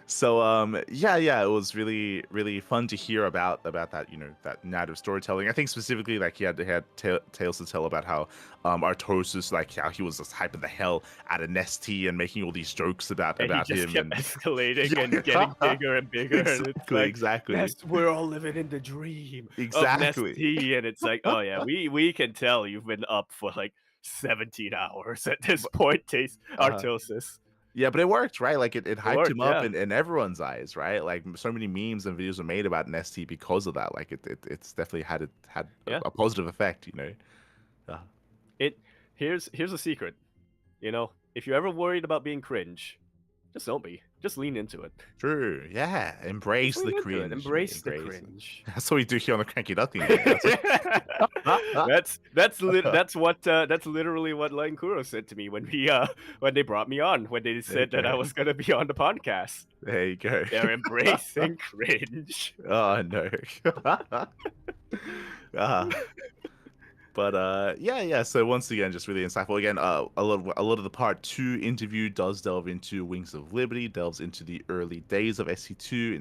Speaker 2: So yeah, it was really, really fun to hear about that, that narrative storytelling. I think specifically, like, he had tales to tell about how Artosis, like, how he was just hyping the hell out of Nesty and making all these jokes about
Speaker 1: he just
Speaker 2: him,
Speaker 1: kept escalating and getting bigger and bigger.
Speaker 2: Exactly.
Speaker 1: We're all living in the dream.
Speaker 2: Exactly.
Speaker 1: Of Nesty, and it's like, oh yeah, we can tell you've been up for like 17 hours at this point, Artosis.
Speaker 2: Yeah, but it worked, right? Like it hyped
Speaker 1: worked,
Speaker 2: him up
Speaker 1: yeah.
Speaker 2: in everyone's eyes, right? Like so many memes and videos were made about Nesty because of that. Like it's definitely had
Speaker 1: Yeah.
Speaker 2: a positive effect, you know.
Speaker 1: It here's a secret. You know, if you're ever worried about being cringe, just don't be. Just lean into it.
Speaker 2: True. Yeah.
Speaker 1: Just
Speaker 2: Embrace the
Speaker 1: lean into it.
Speaker 2: cringe.
Speaker 1: Embrace the
Speaker 2: Embrace it.
Speaker 1: cringe.
Speaker 2: That's what we do here on the CranKy Duckling podcast.
Speaker 1: That's literally what Line Kuro said to me when when they brought me on, when they said that I was gonna be on the podcast.
Speaker 2: There you go.
Speaker 1: They're embracing cringe.
Speaker 2: Oh no. But yeah. So once again, just really insightful. Again, a lot of the part 2 interview does delve into Wings of Liberty, delves into the early days of SC2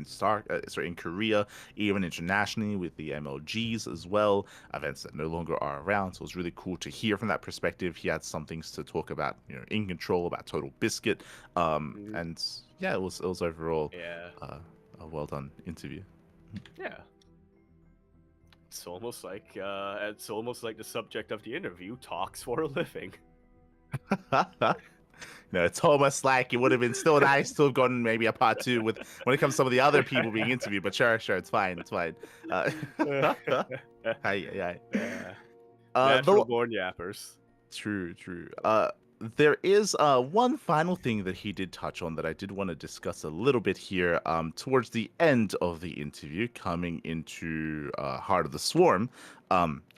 Speaker 2: in Korea, even internationally with the MLGs as well, events that no longer are around. So it was really cool to hear from that perspective. He had some things to talk about, you know, In Control, about Total Biscuit, and yeah, it was overall a well done interview.
Speaker 1: Yeah. It's almost like the subject of the interview talks for a living.
Speaker 2: No, it's almost like it would have been still nice to have gotten maybe a part 2 with when it comes to some of the other people being interviewed. But sure, it's fine. Hi.
Speaker 1: Natural born yappers.
Speaker 2: True. There is one final thing that he did touch on that I did want to discuss a little bit here towards the end of the interview, coming into Heart of the Swarm.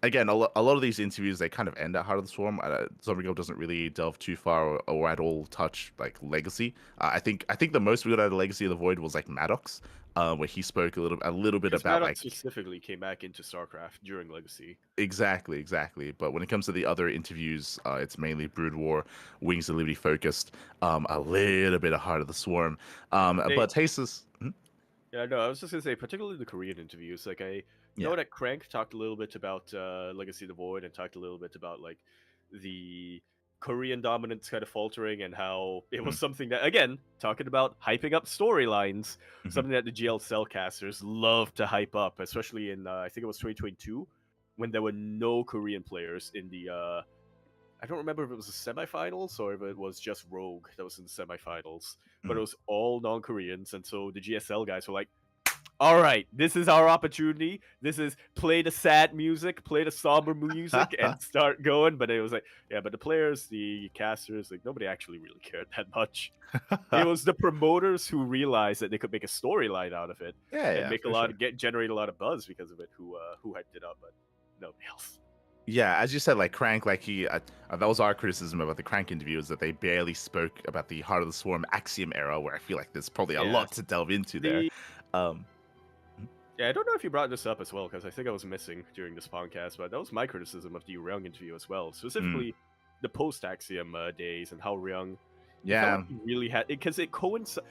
Speaker 2: Again, a lot of these interviews, they kind of end at Heart of the Swarm. Zombie doesn't really delve too far or at all touch like Legacy. I think the most we got out of Legacy of the Void was like Maddox, where he spoke a little bit about
Speaker 1: Maddox
Speaker 2: like
Speaker 1: specifically came back into StarCraft during Legacy.
Speaker 2: Exactly. But when it comes to the other interviews, it's mainly Brood War, Wings of Liberty focused, a little bit of Heart of the Swarm. But Tasus.
Speaker 1: Yeah, no, I was just gonna say, particularly the Korean interviews. Like I know that Crank talked a little bit about Legacy of the Void and talked a little bit about like the Korean dominance kind of faltering and how it was something that, again, talking about hyping up storylines, something that the GL cellcasters love to hype up, especially in I think it was 2022 when there were no Korean players in the I don't remember if it was the semifinals or if it was just Rogue that was in the semifinals, but it was all non-Koreans, and so the GSL guys were like, all right, this is our opportunity. This is play the sad music, play the somber music, and start going. But it was like, yeah, but the players, the casters, like nobody actually really cared that much. It was the promoters who realized that they could make a storyline out of it and make generate a lot of buzz because of it. Who hyped it up, but nobody else.
Speaker 2: Yeah, as you said, like Crank, like that was our criticism about the Crank interview, is that they barely spoke about the Heart of the Swarm Axiom era, where I feel like there's probably a lot to delve into there.
Speaker 1: Yeah, I don't know if you brought this up as well, because I think I was missing during this podcast, but that was my criticism of the Ryung interview as well, specifically the post-Axiom days and how Ryung really had, because it coincided.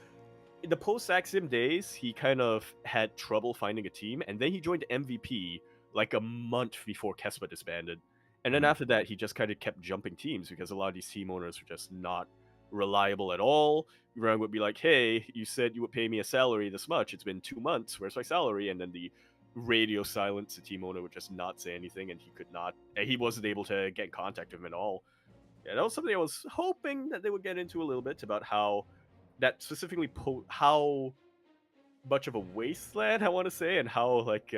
Speaker 1: In the post-Axiom days, he kind of had trouble finding a team, and then he joined MVP like a month before Kespa disbanded. And then after that, he just kind of kept jumping teams because a lot of these team owners were just not reliable at all. Ryung would be like, hey, you said you would pay me a salary this much. It's been 2 months. Where's my salary? And then the radio silence, the team owner would just not say anything, and he wasn't able to get in contact with him at all. Yeah, that was something I was hoping that they would get into a little bit about how that specifically how much of a wasteland, I want to say, and how like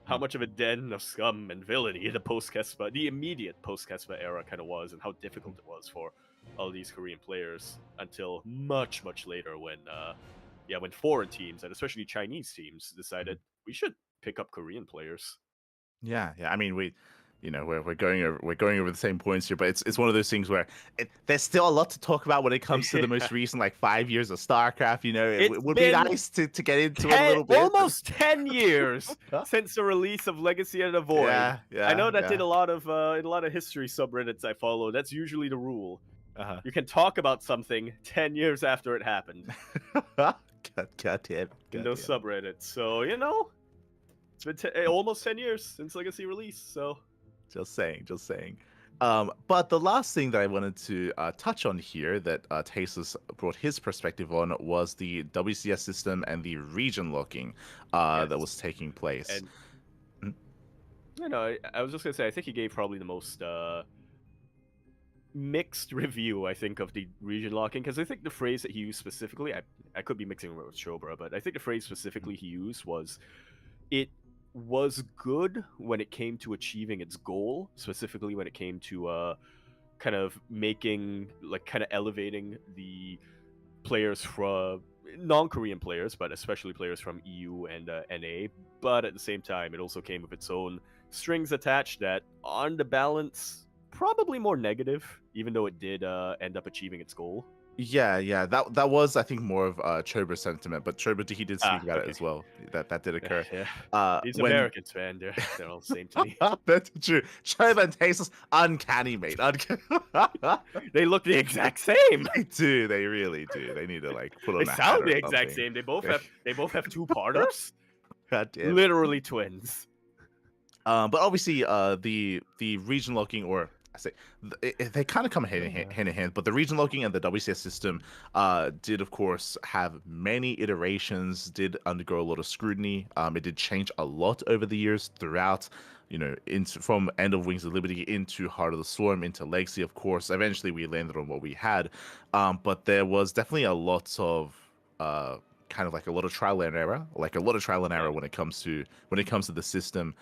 Speaker 1: how much of a den of scum and villainy the immediate post-Kespa era kind of was, and how difficult it was for all these Korean players until much, much later when foreign teams, and especially Chinese teams, decided we should pick up Korean players.
Speaker 2: Yeah. I mean, we're going over the same points here, but it's one of those things where there's still a lot to talk about when it comes to the most recent like 5 years of StarCraft. You know, it would be nice to get into it a little bit.
Speaker 1: Almost 10 years since the release of Legacy of the Void. I know that in a lot of history subreddits I follow, that's usually the rule. You can talk about something 10 years after it happened.
Speaker 2: God damn.
Speaker 1: In those subreddits, so it's been almost 10 years since Legacy release. So.
Speaker 2: Just saying. But the last thing that I wanted to touch on here that Tasus brought his perspective on was the WCS system and the region locking that was taking place.
Speaker 1: And I was just gonna say, I think he gave probably the mixed review, I think, of the region locking, because I think the phrase that he used specifically, I could be mixing it with Chobra, but I think the phrase specifically he used was, it was good when it came to achieving its goal, specifically when it came to kind of making, like, kind of elevating the players from non-Korean players, but especially players from EU and NA. But at the same time, it also came with its own strings attached that, on the balance, probably more negative, even though it did end up achieving its goal.
Speaker 2: Yeah. That was, I think, more of Chobra's sentiment, but Chobra, he did speak about it
Speaker 1: Okay.
Speaker 2: as well. That did occur.
Speaker 1: Yeah. These
Speaker 2: When
Speaker 1: Americans, man, they're all the same to me.
Speaker 2: that's true. Choba and Tasteless, uncanny, mate.
Speaker 1: They look the exact same.
Speaker 2: They do. They really do. They need to like put on
Speaker 1: They
Speaker 2: a hat
Speaker 1: sound
Speaker 2: or
Speaker 1: the exact
Speaker 2: something.
Speaker 1: same. They both have two partners.
Speaker 2: God damn it.
Speaker 1: Literally twins.
Speaker 2: But obviously, the region locking, or I say, they kind of come hand in hand. But the region locking and the WCS system did, of course, have many iterations. Did undergo a lot of scrutiny. It did change a lot over the years throughout. From End of Wings of Liberty into Heart of the Storm into Legacy, of course. Eventually, we landed on what we had. But there was definitely a lot of kind of like a lot of trial and error, when it comes to the system.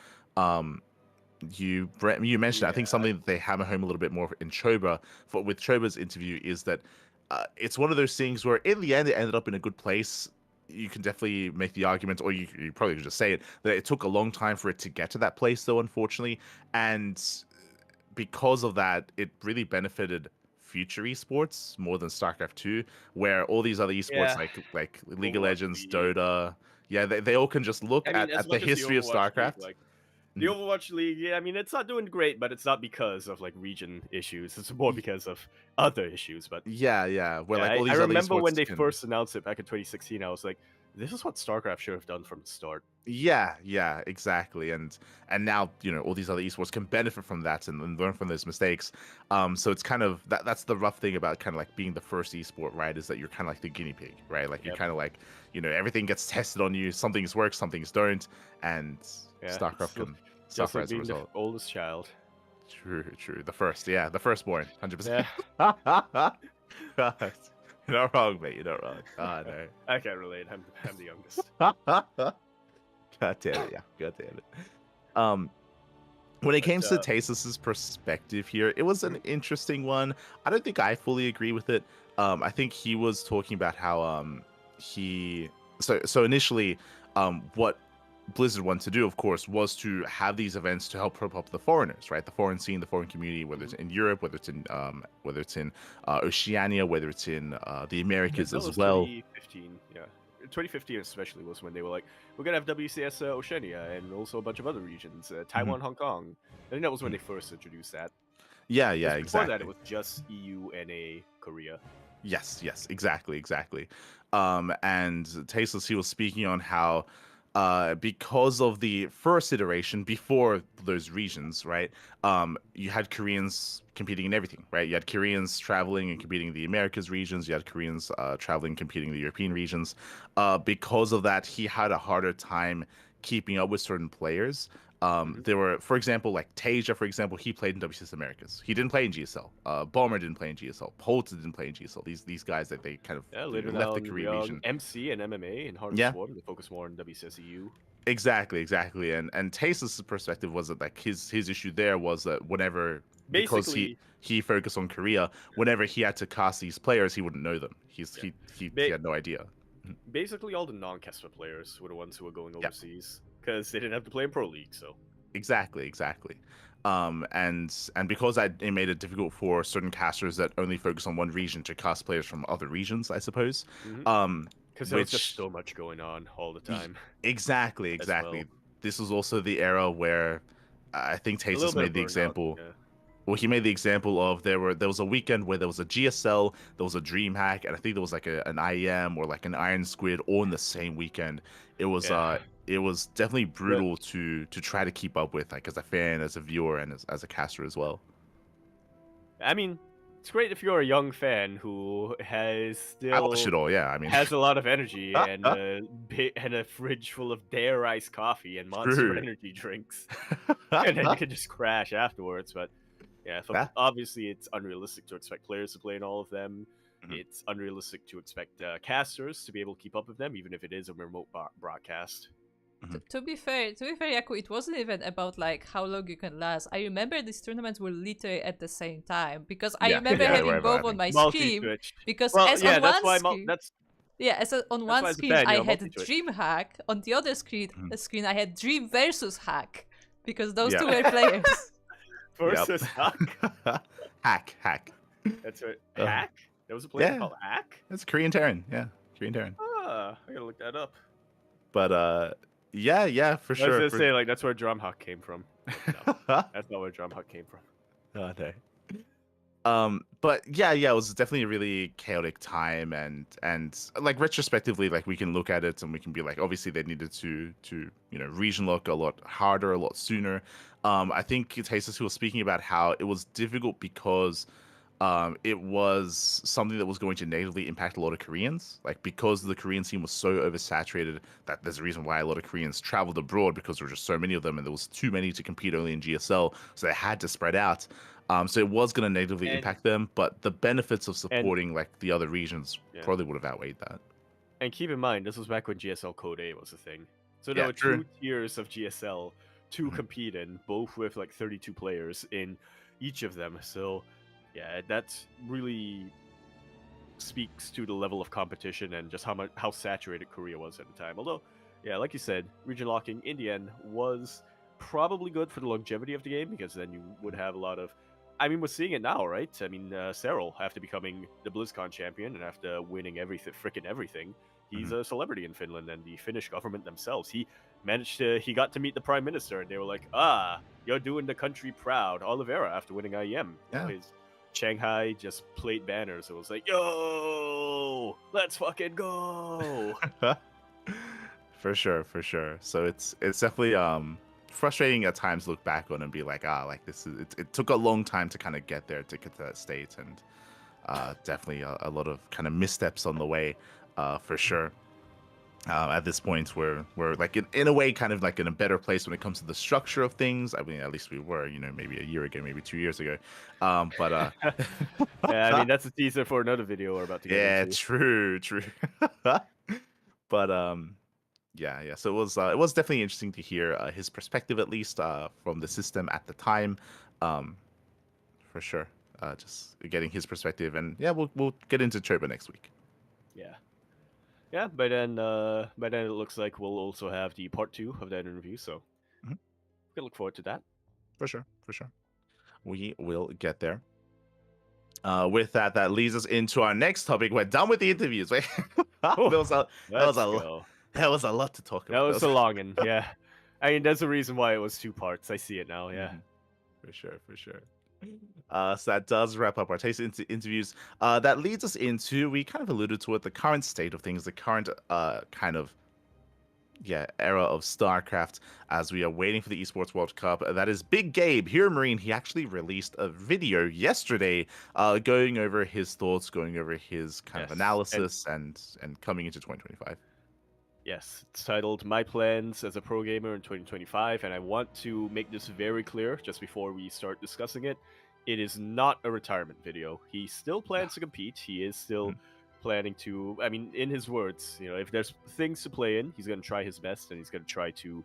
Speaker 2: You mentioned, I think something that they hammer home a little bit more in Chobra with Chobra's interview is that it's one of those things where in the end it ended up in a good place. You can definitely make the argument, or you probably could just say it, that it took a long time for it to get to that place, though, unfortunately. And because of that, it really benefited future esports more than StarCraft 2, where all these other esports like League of Legends, Dota, they all can just look at the history of StarCraft.
Speaker 1: The Overwatch League, I mean, it's not doing great, but it's not because of like region issues. It's more because of other issues. But
Speaker 2: where like all these
Speaker 1: I
Speaker 2: other
Speaker 1: remember when they
Speaker 2: can...
Speaker 1: first announced it back in 2016. I was like, this is what StarCraft should have done from the start.
Speaker 2: Yeah, exactly. And now, all these other esports can benefit from that and learn from those mistakes. So it's kind of that's the rough thing about kind of like being the first esport, right? Is that you're kind of like the guinea pig, right? Like you're kind of like, everything gets tested on you. Some things work, some things don't, and StarCraft can suffer as a result.
Speaker 1: The oldest child.
Speaker 2: True. The firstborn, 100%. You're not wrong, mate. You're not wrong. Oh, no.
Speaker 1: I can't relate. I'm the youngest.
Speaker 2: God damn it, yeah. God damn it. When it came to Tasteless's perspective here, it was an interesting one. I don't think I fully agree with it. I think he was talking about how so initially what Blizzard wanted to do, of course, was to have these events to help prop up the foreigners, right? The foreign scene, the foreign community, whether it's in Europe, whether it's in Oceania, whether it's in the Americas as well.
Speaker 1: 2015, 2015 especially was when they were like, we're gonna have WCS Oceania and also a bunch of other regions, Taiwan, Hong Kong. I think that was when they first introduced that.
Speaker 2: Yeah, exactly.
Speaker 1: Before that, it was just EU, NA, Korea.
Speaker 2: Yes, exactly. And Tasteless, he was speaking on how because of the first iteration before those regions, right? You had Koreans competing in everything, right? You had Koreans traveling and competing in the Americas regions. You had Koreans traveling, competing in the European regions. Because of that, he had a harder time keeping up with certain players. There were, for example, like Tasia, for example, he played in WCS Americas. He didn't play in GSL. Bomber didn't play in GSL. Polta didn't play in GSL. These guys that they kind of left the Korea region.
Speaker 1: MC and MMA and Heart of the Storm, they focus more on WCS EU.
Speaker 2: Exactly. And Tasteless' perspective was that like his issue there was that whenever, because he focused on Korea, whenever he had to cast these players, he wouldn't know them. He had no idea.
Speaker 1: Basically, all the non-Kestra players were the ones who were going overseas because they didn't have to play in Pro League. So
Speaker 2: exactly. And because it made it difficult for certain casters that only focus on one region to cast players from other regions, I suppose.
Speaker 1: Because there was just so much going on all the time.
Speaker 2: Exactly. Well. This was also the era where I think Tasteless made the example. Well, he made the example of there was a weekend where there was a GSL, there was a DreamHack, and I think there was like an IEM or like an Iron Squid all in the same weekend. It was definitely brutal to try to keep up with, like as a fan, as a viewer, and as a caster as well.
Speaker 1: I mean, it's great if you're a young fan who has
Speaker 2: I watch it all,
Speaker 1: has a lot of energy and a fridge full of Dare iced coffee and Monster energy drinks, and then you can just crash afterwards. But Yeah,
Speaker 2: Yeah.
Speaker 1: obviously it's unrealistic to expect players to play in all of them.
Speaker 2: Mhm.
Speaker 1: It's unrealistic to expect casters to be able to keep up with them, even if it is a remote broadcast.
Speaker 3: To be fair, Yaku, it wasn't even about like how long you can last. I remember these tournaments were literally at the same time because I
Speaker 2: Yeah,
Speaker 3: remember
Speaker 2: yeah, they were
Speaker 3: having both on
Speaker 2: happening.
Speaker 3: my screen.
Speaker 1: Multi-switch.
Speaker 3: Because
Speaker 1: Well,
Speaker 3: as
Speaker 1: yeah,
Speaker 3: on
Speaker 1: that's
Speaker 3: one
Speaker 1: why
Speaker 3: screen,
Speaker 1: that's
Speaker 3: on
Speaker 1: that's
Speaker 3: one
Speaker 1: why as a
Speaker 3: screen
Speaker 1: fan,
Speaker 3: I had
Speaker 1: multi-switch.
Speaker 3: DreamHack, on the other screen
Speaker 2: Mhm.
Speaker 3: I had Dream versus Hack because those
Speaker 2: Yeah.
Speaker 3: two were players.
Speaker 1: Versus Hack.
Speaker 2: Hack.
Speaker 1: That's right.
Speaker 2: Uh,
Speaker 1: Hack? There was a player
Speaker 2: yeah,
Speaker 1: called Hack?
Speaker 2: that's Korean Terran. Yeah, Korean Terran.
Speaker 1: Ah, I gotta look that up.
Speaker 2: But yeah, for
Speaker 1: I was
Speaker 2: sure.
Speaker 1: gonna say, like, that's where Drumhuck came from. But no, that's not where Drumhuck came from.
Speaker 2: Oh, no. But yeah, it was definitely a really chaotic time, and like retrospectively, like we can look at it and we can be like, obviously they needed to region look a lot harder, a lot sooner. I think Tasus was speaking about how it was difficult because it was something that was going to negatively impact a lot of Koreans, like because the Korean scene was so oversaturated that there's a reason why a lot of Koreans traveled abroad, because there were just so many of them and there was too many to compete only in GSL, so they had to spread out. So it was going to negatively impact them, but the benefits of supporting like the other regions probably would have outweighed that.
Speaker 1: And keep in mind, this was back when GSL Code A was a thing. So there
Speaker 2: Yeah,
Speaker 1: were
Speaker 2: true.
Speaker 1: 2 tiers of GSL to compete in, both with like 32 players in each of them. So yeah, that really speaks to the level of competition and just how saturated Korea was at the time. Although, yeah, like you said, region locking in the end was probably good for the longevity of the game, because then you would have a lot of. I mean, we're seeing it now, right? I mean, Serral, after becoming the BlizzCon champion and after winning freaking everything, he's a celebrity in Finland, and the Finnish government themselves. He got to meet the prime minister, and they were like, you're doing the country proud. Olivera, after winning IEM, his Shanghai just played banners. It was like, yo, let's fucking go.
Speaker 2: For sure. So it's definitely frustrating at times to look back on and be like, like this is it took a long time to kind of get there, to get to that state, and definitely a lot of kind of missteps on the way, for sure. At this point, we're like in a way kind of like in a better place when it comes to the structure of things. I mean, at least we were, maybe a year ago, maybe 2 years ago. But
Speaker 1: yeah, I mean, that's a teaser for another video we're about to get into.
Speaker 2: True. But yeah. So it was definitely interesting to hear his perspective, at least from the system at the time, for sure. Just getting his perspective, and yeah, we'll get into Choba next week.
Speaker 1: Yeah. By then it looks like we'll also have the part 2 of that interview. So we can look forward to that.
Speaker 2: For sure. We will get there. With that leads us into our next topic. We're done with the interviews. That was a lot to talk about.
Speaker 1: That was a long one, yeah. I mean, there's a reason why it was 2 parts. I see it now, yeah.
Speaker 2: For sure. So that does wrap up our taste interviews. That leads us into, we kind of alluded to it, the current state of things, the current kind of era of StarCraft, as we are waiting for the Esports World Cup. That is Big Gabe here, Marine. He actually released a video yesterday, going over his thoughts, going over his kind of analysis, and coming into 2025.
Speaker 1: Yes, it's titled My Plans as a Pro Gamer in 2025, and I want to make this very clear just before we start discussing it. It is not a retirement video. He still plans to compete. He is still planning to, I mean, in his words, if there's things to play in, he's going to try his best, and he's going to try to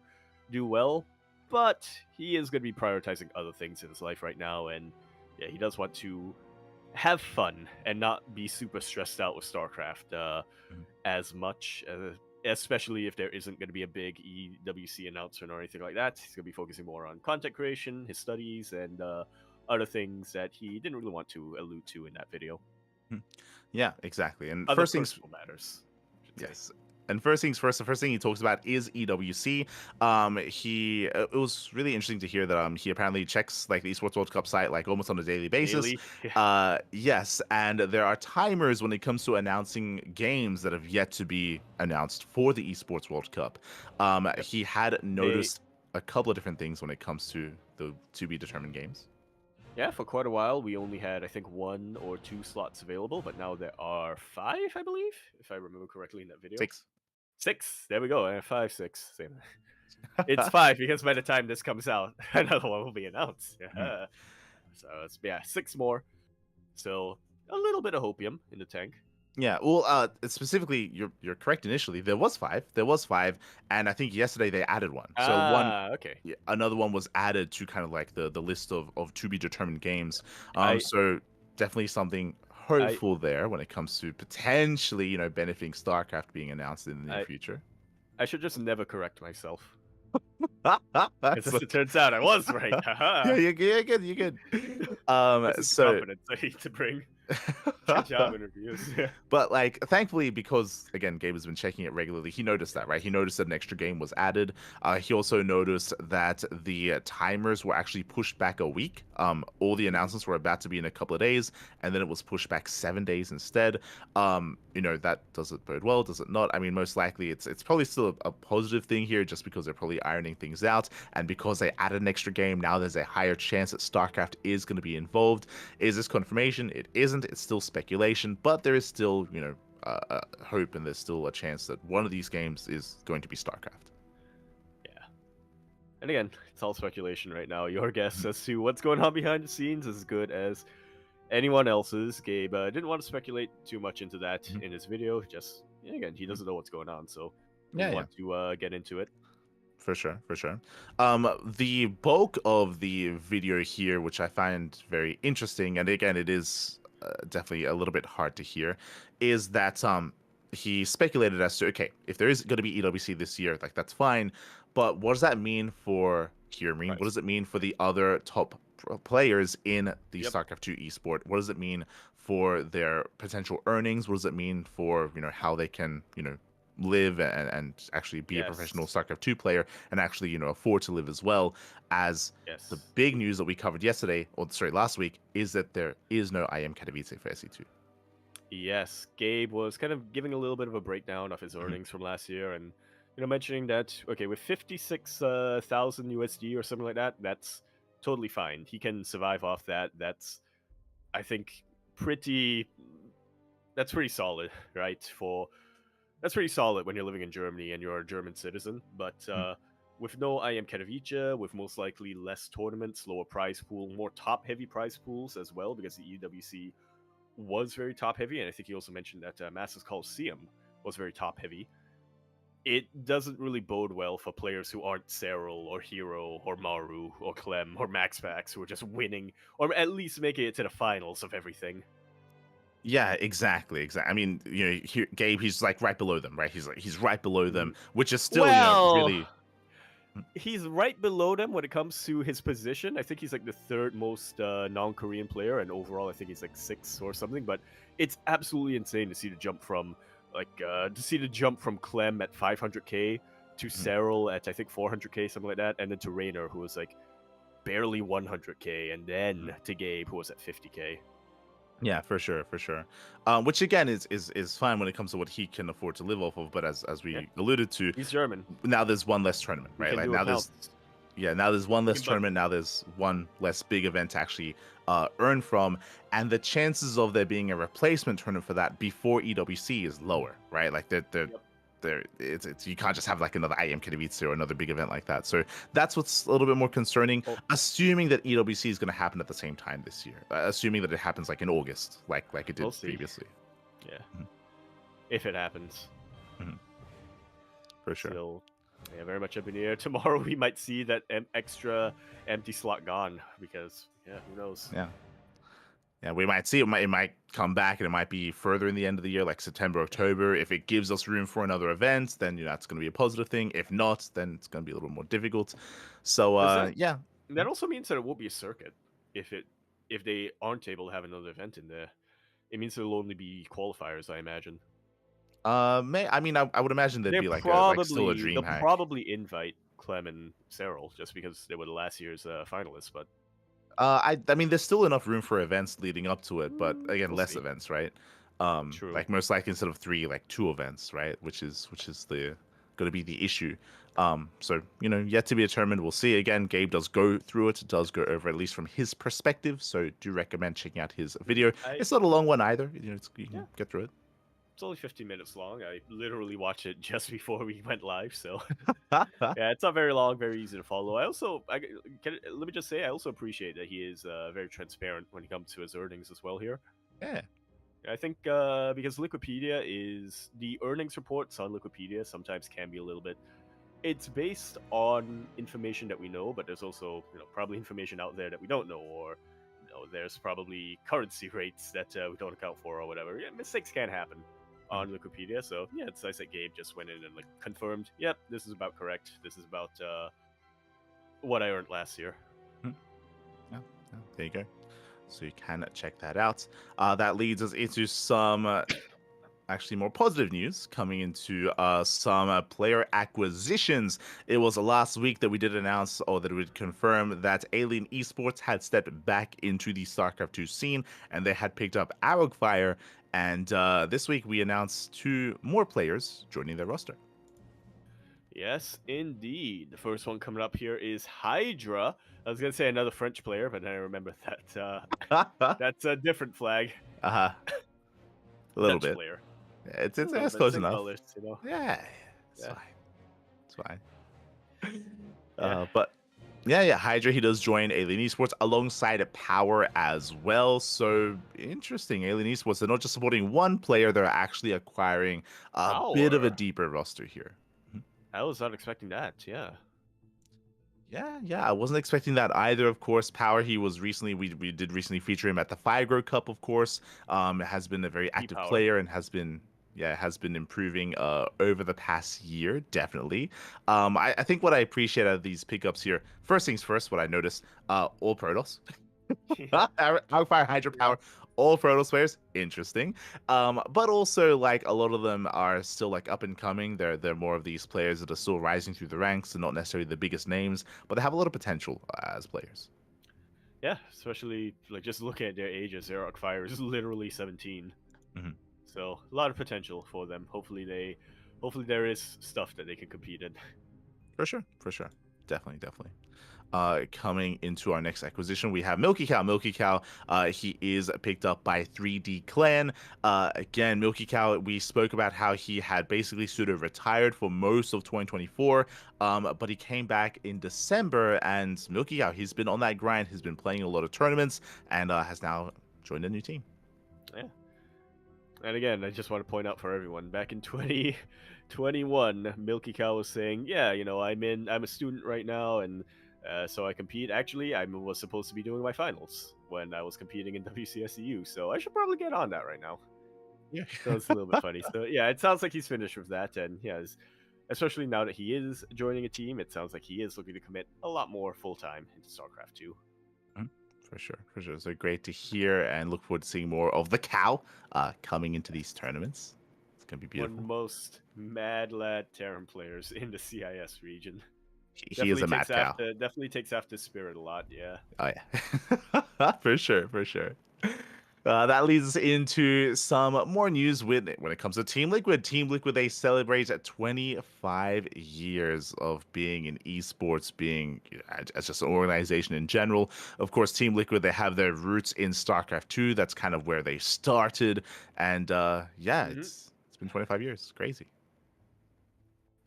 Speaker 1: do well, but he is going to be prioritizing other things in his life right now, and yeah, he does want to have fun and not be super stressed out with StarCraft as much, especially if there isn't going to be a big EWC announcement or anything like that. He's going to be focusing more on content creation, his studies, and other things that he didn't really want to allude to in that video.
Speaker 2: Yeah, exactly. And
Speaker 1: other
Speaker 2: first things
Speaker 1: matters.
Speaker 2: Yes. And first things first, the first thing he talks about is EWC. It was really interesting to hear that he apparently checks like the Esports World Cup site like almost on a daily basis. Yes, and there are timers when it comes to announcing games that have yet to be announced for the Esports World Cup. He had noticed a couple of different things when it comes to the to be determined games.
Speaker 1: Yeah, for quite a while, we only had, I think, 1 or 2 slots available, but now there are 5, I believe, if I remember correctly in that video. 6. There we go. 5, 6. Same. It's 5 because by the time this comes out, another one will be announced. Yeah. So it's 6 more. So a little bit of hopium in the tank.
Speaker 2: Yeah, well, specifically, you're correct. Initially, there was five, and I think yesterday they added one. So
Speaker 1: Okay.
Speaker 2: another one was added to kind of like the list of to be determined games.
Speaker 1: I-
Speaker 2: So definitely something hopeful there when it comes to potentially benefiting StarCraft being announced in the near future.
Speaker 1: I should just never correct myself.
Speaker 2: That's
Speaker 1: Because as it turns out, I was right.
Speaker 2: yeah, you're good. You're good.
Speaker 1: This is
Speaker 2: So
Speaker 1: confidence I need to bring to job interviews. Yeah.
Speaker 2: But like, thankfully, because again, Gabe has been checking it regularly, he noticed that, right? He noticed that an extra game was added. He also noticed that the timers were actually pushed back a week. All the announcements were about to be in a couple of days, and then it was pushed back 7 days instead. That does it bode well? Does it not? I mean, most likely, it's probably still a positive thing here, just because they're probably ironing things out, and because they added an extra game, now there's a higher chance that StarCraft is going to be involved. Is this confirmation? It isn't. It's still speculation, but there is still, hope, and there's still a chance that one of these games is going to be StarCraft.
Speaker 1: Yeah. And again, it's all speculation right now. Your guess as to what's going on behind the scenes is as good as anyone else's. Gabe didn't want to speculate too much into that in his video. Just, again, he doesn't know what's going on, so we want to get into it.
Speaker 2: For sure. The bulk of the video here, which I find very interesting, and again, it is definitely a little bit hard to hear, is that he speculated as to, okay, if there is going to be EWC this year, like, that's fine, but what does that mean for Kieran? What does it mean for the other top players in the StarCraft 2 esport? What does it mean for their potential earnings? What does it mean for how they can live and actually be a professional StarCraft 2 player, and actually afford to live as well? As the big news that we covered last week, is that there is no IM Katowice for SE2.
Speaker 1: Yes, Gabe was kind of giving a little bit of a breakdown of his earnings from last year, and mentioning that, okay, with 56,000 USD or something like that, that's totally fine. He can survive off that. That's, I think, that's pretty solid, right? That's pretty solid when you're living in Germany and you're a German citizen. But with no IM Katowice, with most likely less tournaments, lower prize pool, more top-heavy prize pools as well, because the EWC was very top-heavy, and I think he also mentioned that Masters Coliseum was very top-heavy. It doesn't really bode well for players who aren't Cyril or Hero or Maru or Clem or MaxPax, who are just winning, or at least making it to the finals of everything.
Speaker 2: Yeah, exactly. I mean, Gabe, he's like right below them, right? He's right below them, which is still, really.
Speaker 1: He's right below them when it comes to his position. I think he's like the third most non-Korean player, and overall, I think he's like 6th or something. But it's absolutely insane to see the jump from Clem at 500k to Cyril at, I think, 400k, something like that, and then to Raynor, who was like barely 100k, and then to Gabe, who was at 50k.
Speaker 2: Yeah, for sure. Which again is fine when it comes to what he can afford to live off of. But as we alluded to,
Speaker 1: he's German.
Speaker 2: Now there's one less tournament, right? Like now there's one less tournament. Now there's one less big event to actually earn from, and the chances of there being a replacement tournament for that before EWC is lower, right? Like it's you can't just have like another IM Katowice or another big event like that. So that's what's a little bit more concerning. Assuming that EWC is going to happen at the same time this year, assuming that it happens like in August, like it did previously.
Speaker 1: Yeah, if it happens,
Speaker 2: for sure.
Speaker 1: Still, very much up in the air. Tomorrow we might see that extra empty slot gone, because who knows?
Speaker 2: Yeah, we might see it. It might come back, and it might be further in the end of the year, like September, October. If it gives us room for another event, then that's going to be a positive thing. If not, then it's going to be a little more difficult. So
Speaker 1: that also means that it won't be a circuit if they aren't able to have another event in there. It means it'll only be qualifiers, I imagine.
Speaker 2: I would imagine there'd be still a dream
Speaker 1: they'll
Speaker 2: hack.
Speaker 1: probably invite Clem and Cyril just because they were the last year's finalists, but.
Speaker 2: I mean, there's still enough room for events leading up to it, but again, less events, right?
Speaker 1: True.
Speaker 2: Like most likely instead of 3, like 2 events, right? Which is going to be the issue. So yet to be determined. We'll see. Again, Gabe does go through it. Does go over at least from his perspective. So do recommend checking out his video. It's not a long one either. You can get through it.
Speaker 1: It's only 15 minutes long. I literally watched it just before we went live, so yeah, it's not very long, very easy to follow. Let me just say, I also appreciate that he is very transparent when it comes to his earnings as well here.
Speaker 2: Yeah.
Speaker 1: I think because Wikipedia is the earnings reports on Wikipedia sometimes can be a little bit. It's based on information that we know, but there's also probably information out there that we don't know, or there's probably currency rates that we don't account for or whatever. Yeah, mistakes can happen on Wikipedia, so yeah, it's nice that Gabe just went in and confirmed, yep, this is about correct. This is about what I earned last year.
Speaker 2: Yeah, there you go. So you can check that out. That leads us into some actually more positive news coming into some player acquisitions. It was last week that we did announce, or that we did confirm, that Alien Esports had stepped back into the StarCraft 2 scene, and they had picked up Arrowfire. And this week we announced 2 more players joining their roster.
Speaker 1: Yes, indeed. The first one coming up here is Hydra. I was going to say another French player, but then I remember that that's a different flag.
Speaker 2: A little
Speaker 1: Dutch
Speaker 2: bit.
Speaker 1: Player.
Speaker 2: It's close enough.
Speaker 1: Colors,
Speaker 2: Yeah, it's fine. It's fine.
Speaker 1: Yeah.
Speaker 2: But yeah, Hydra, he does join Alien Esports alongside Power as well. So interesting. Alien Esports, they're not just supporting one player, they're actually acquiring a bit of a deeper roster here.
Speaker 1: I was not expecting that, yeah.
Speaker 2: Yeah, I wasn't expecting that either. Of course, Power, he was recently, we did recently feature him at the Figro Cup, of course. Has been a very active player and has been improving over the past year, definitely. I think what I appreciate out of these pickups here, first things first, what I noticed, all Protoss. Arcfire, Hydra, Power, all Protoss players, interesting. But also, like, a lot of them are still like up and coming. They're more of these players that are still rising through the ranks and not necessarily the biggest names, but they have a lot of potential as players.
Speaker 1: Yeah, especially like just looking at their ages. Arcfire is literally 17.
Speaker 2: Mm-hmm.
Speaker 1: So a lot of potential for them. Hopefully there is stuff that they can compete in.
Speaker 2: For sure. Definitely. Coming into our next acquisition, we have Milky Cow. Milky Cow, he is picked up by 3D Clan. Again, Milky Cow, we spoke about how he had basically sort of retired for most of 2024, but he came back in December, and Milky Cow, he's been on that grind, he's been playing a lot of tournaments, and has now joined a new team.
Speaker 1: Yeah. And again, I just want to point out for everyone, back in 2021, Milky Cow was saying, yeah, I'm a student right now, and so I compete. Actually, I was supposed to be doing my finals when I was competing in WCSEU, so I should probably get on that right now.
Speaker 2: Yeah.
Speaker 1: So it's a little bit funny. So yeah, it sounds like he's finished with that, and yeah, especially now that he is joining a team, it sounds like he is looking to commit a lot more full-time into StarCraft 2.
Speaker 2: For sure. So great to hear, and look forward to seeing more of the Cow coming into these tournaments. It's going to be beautiful.
Speaker 1: One of the most mad lad Terran players in the CIS region.
Speaker 2: He is a mad cow.
Speaker 1: Definitely takes after Spirit a lot, yeah.
Speaker 2: Oh, yeah. For sure. That leads us into some more news when it comes to Team Liquid. Team Liquid, they celebrate 25 years of being in esports, being as just an organization in general. Of course, Team Liquid, they have their roots in StarCraft 2. That's kind of where they started. And it's been 25 years. It's crazy.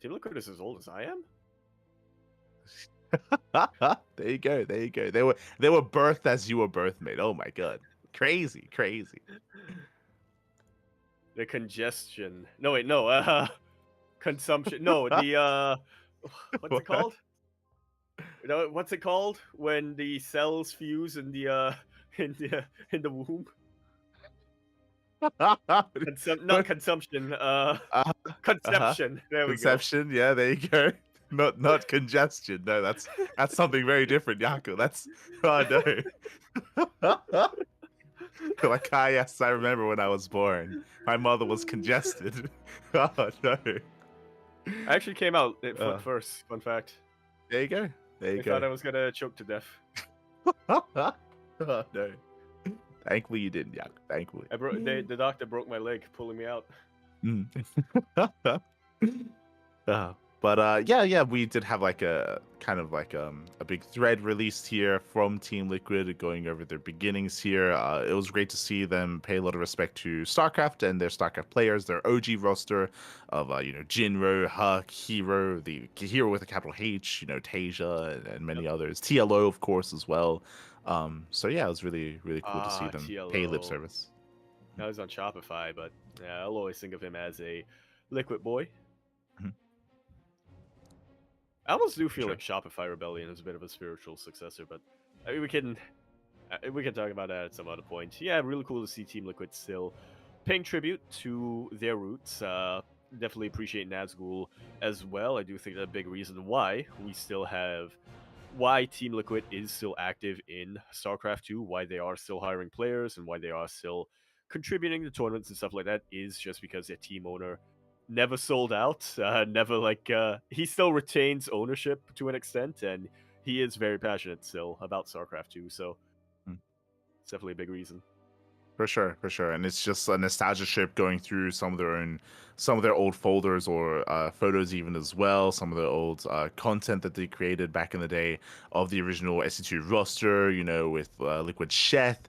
Speaker 1: Team Liquid is as old as I am?
Speaker 2: There you go. They were birthed as you were birthed, mate. Oh my god. Crazy.
Speaker 1: The congestion. No, wait, no. Consumption. No, the what's it called? What's it called when the cells fuse in the in the womb? Not consumption. Conception. There we go.
Speaker 2: Conception. Yeah, there you go. Not congestion. No, that's something very different, Yaku. That's no. Like, yes, I remember when I was born. My mother was congested. Oh, no.
Speaker 1: I actually came out foot first. Fun fact.
Speaker 2: There you go.
Speaker 1: I thought I was going to choke to death.
Speaker 2: Oh, no. Thankfully, you didn't, Yaku. Thankfully.
Speaker 1: The doctor broke my leg, pulling me out.
Speaker 2: But yeah, we did have like a kind of like a big thread released here from Team Liquid going over their beginnings here. It was great to see them pay a lot of respect to StarCraft and their StarCraft players, their OG roster of Jinro, Huck, Hero, the Hero with a capital H, Tasia and many others. TLO of course as well. So yeah, it was really cool to see them pay lip
Speaker 1: TLO.
Speaker 2: service.
Speaker 1: I was on Shopify, but yeah, I'll always think of him as a Liquid boy.
Speaker 2: Mhm.
Speaker 1: I almost do feel
Speaker 2: Sure.
Speaker 1: like Shopify Rebellion is a bit of a spiritual successor, but I mean, we can talk about that at some other point. Yeah, really cool to see Team Liquid still paying tribute to their roots. Definitely appreciate Nazgul as well. I do think that a big reason why Team Liquid is still active in StarCraft 2, why they are still hiring players, and why they are still contributing to tournaments and stuff like that is just because their team owner never sold out. He still retains ownership to an extent, and he is very passionate still about StarCraft 2. So it's definitely a big reason.
Speaker 2: For sure, and it's just a nostalgia trip going through some of their old folders or photos even as well. Some of the old content that they created back in the day of the original SC2 roster. With Liquid Sheth,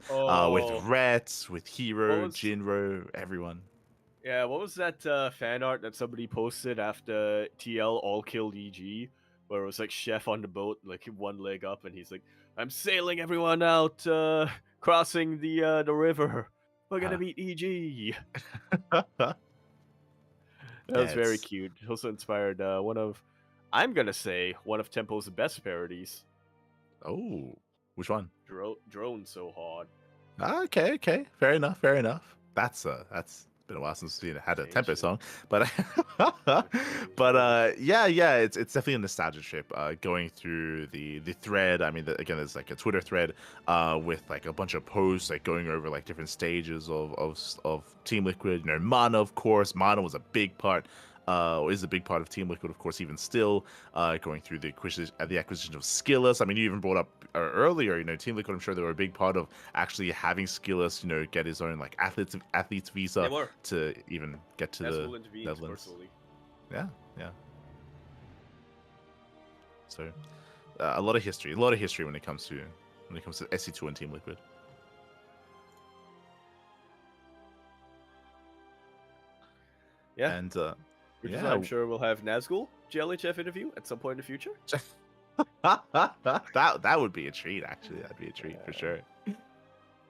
Speaker 2: with Rhett, with Hero, Jinro, everyone.
Speaker 1: Yeah, what was that fan art that somebody posted after TL all killed EG, where it was like Chef on the boat, like one leg up, and he's like, "I'm sailing everyone out, crossing the river. We're gonna beat EG." That was very cute. Also inspired I'm gonna say one of Tempo's best parodies.
Speaker 2: Oh, which one?
Speaker 1: Drone so hard.
Speaker 2: Okay, fair enough. That's been a while since we had a Tempo song, but yeah, it's definitely a nostalgia trip going through the thread. I mean, again, there's like a Twitter thread with like a bunch of posts like going over like different stages of Team Liquid. Mana, of course. Mana was a big part. Is a big part of Team Liquid, of course, even still, going through the acquisition of Skillus. I mean, you even brought up earlier, Team Liquid, I'm sure they were a big part of actually having Skillus, get his own like athlete's visa to even get to the Netherlands. Yeah. So, a lot of history when it comes to SC2 and Team Liquid.
Speaker 1: Yeah.
Speaker 2: And
Speaker 1: I'm sure we'll have Nazgul GLHF interview at some point in the future.
Speaker 2: that would be a treat, actually. That'd be a treat for sure.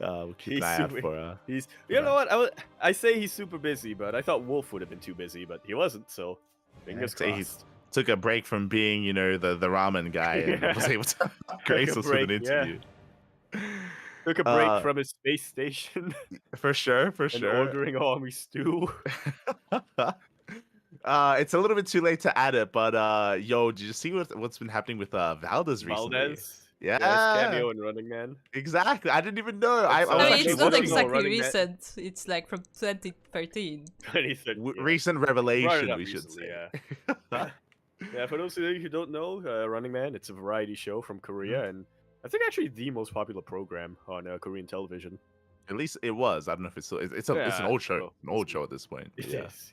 Speaker 2: We'll keep an eye out for.
Speaker 1: You know what? I say he's super busy, but I thought Wolf would have been too busy, but he wasn't. So fingers crossed.
Speaker 2: He took a break from being, the ramen guy, and was able to grace us with an interview.
Speaker 1: Yeah. Took a break from his space station.
Speaker 2: For sure.
Speaker 1: And ordering army stew.
Speaker 2: It's a little bit too late to add it, but yo, did you see what's been happening with Valdez recently?
Speaker 1: Valdez?
Speaker 2: Yeah,
Speaker 1: cameo in Running Man.
Speaker 2: Exactly. I didn't even know.
Speaker 3: It's not exactly recent. It's like from 2013.
Speaker 2: Recent revelation, we should say.
Speaker 1: Yeah. Yeah, for those of you who don't know, Running Man, it's a variety show from Korea, and I think actually the most popular program on Korean television.
Speaker 2: At least it was. I don't know if it's still. It's an old show. An old show at this point.
Speaker 1: It is.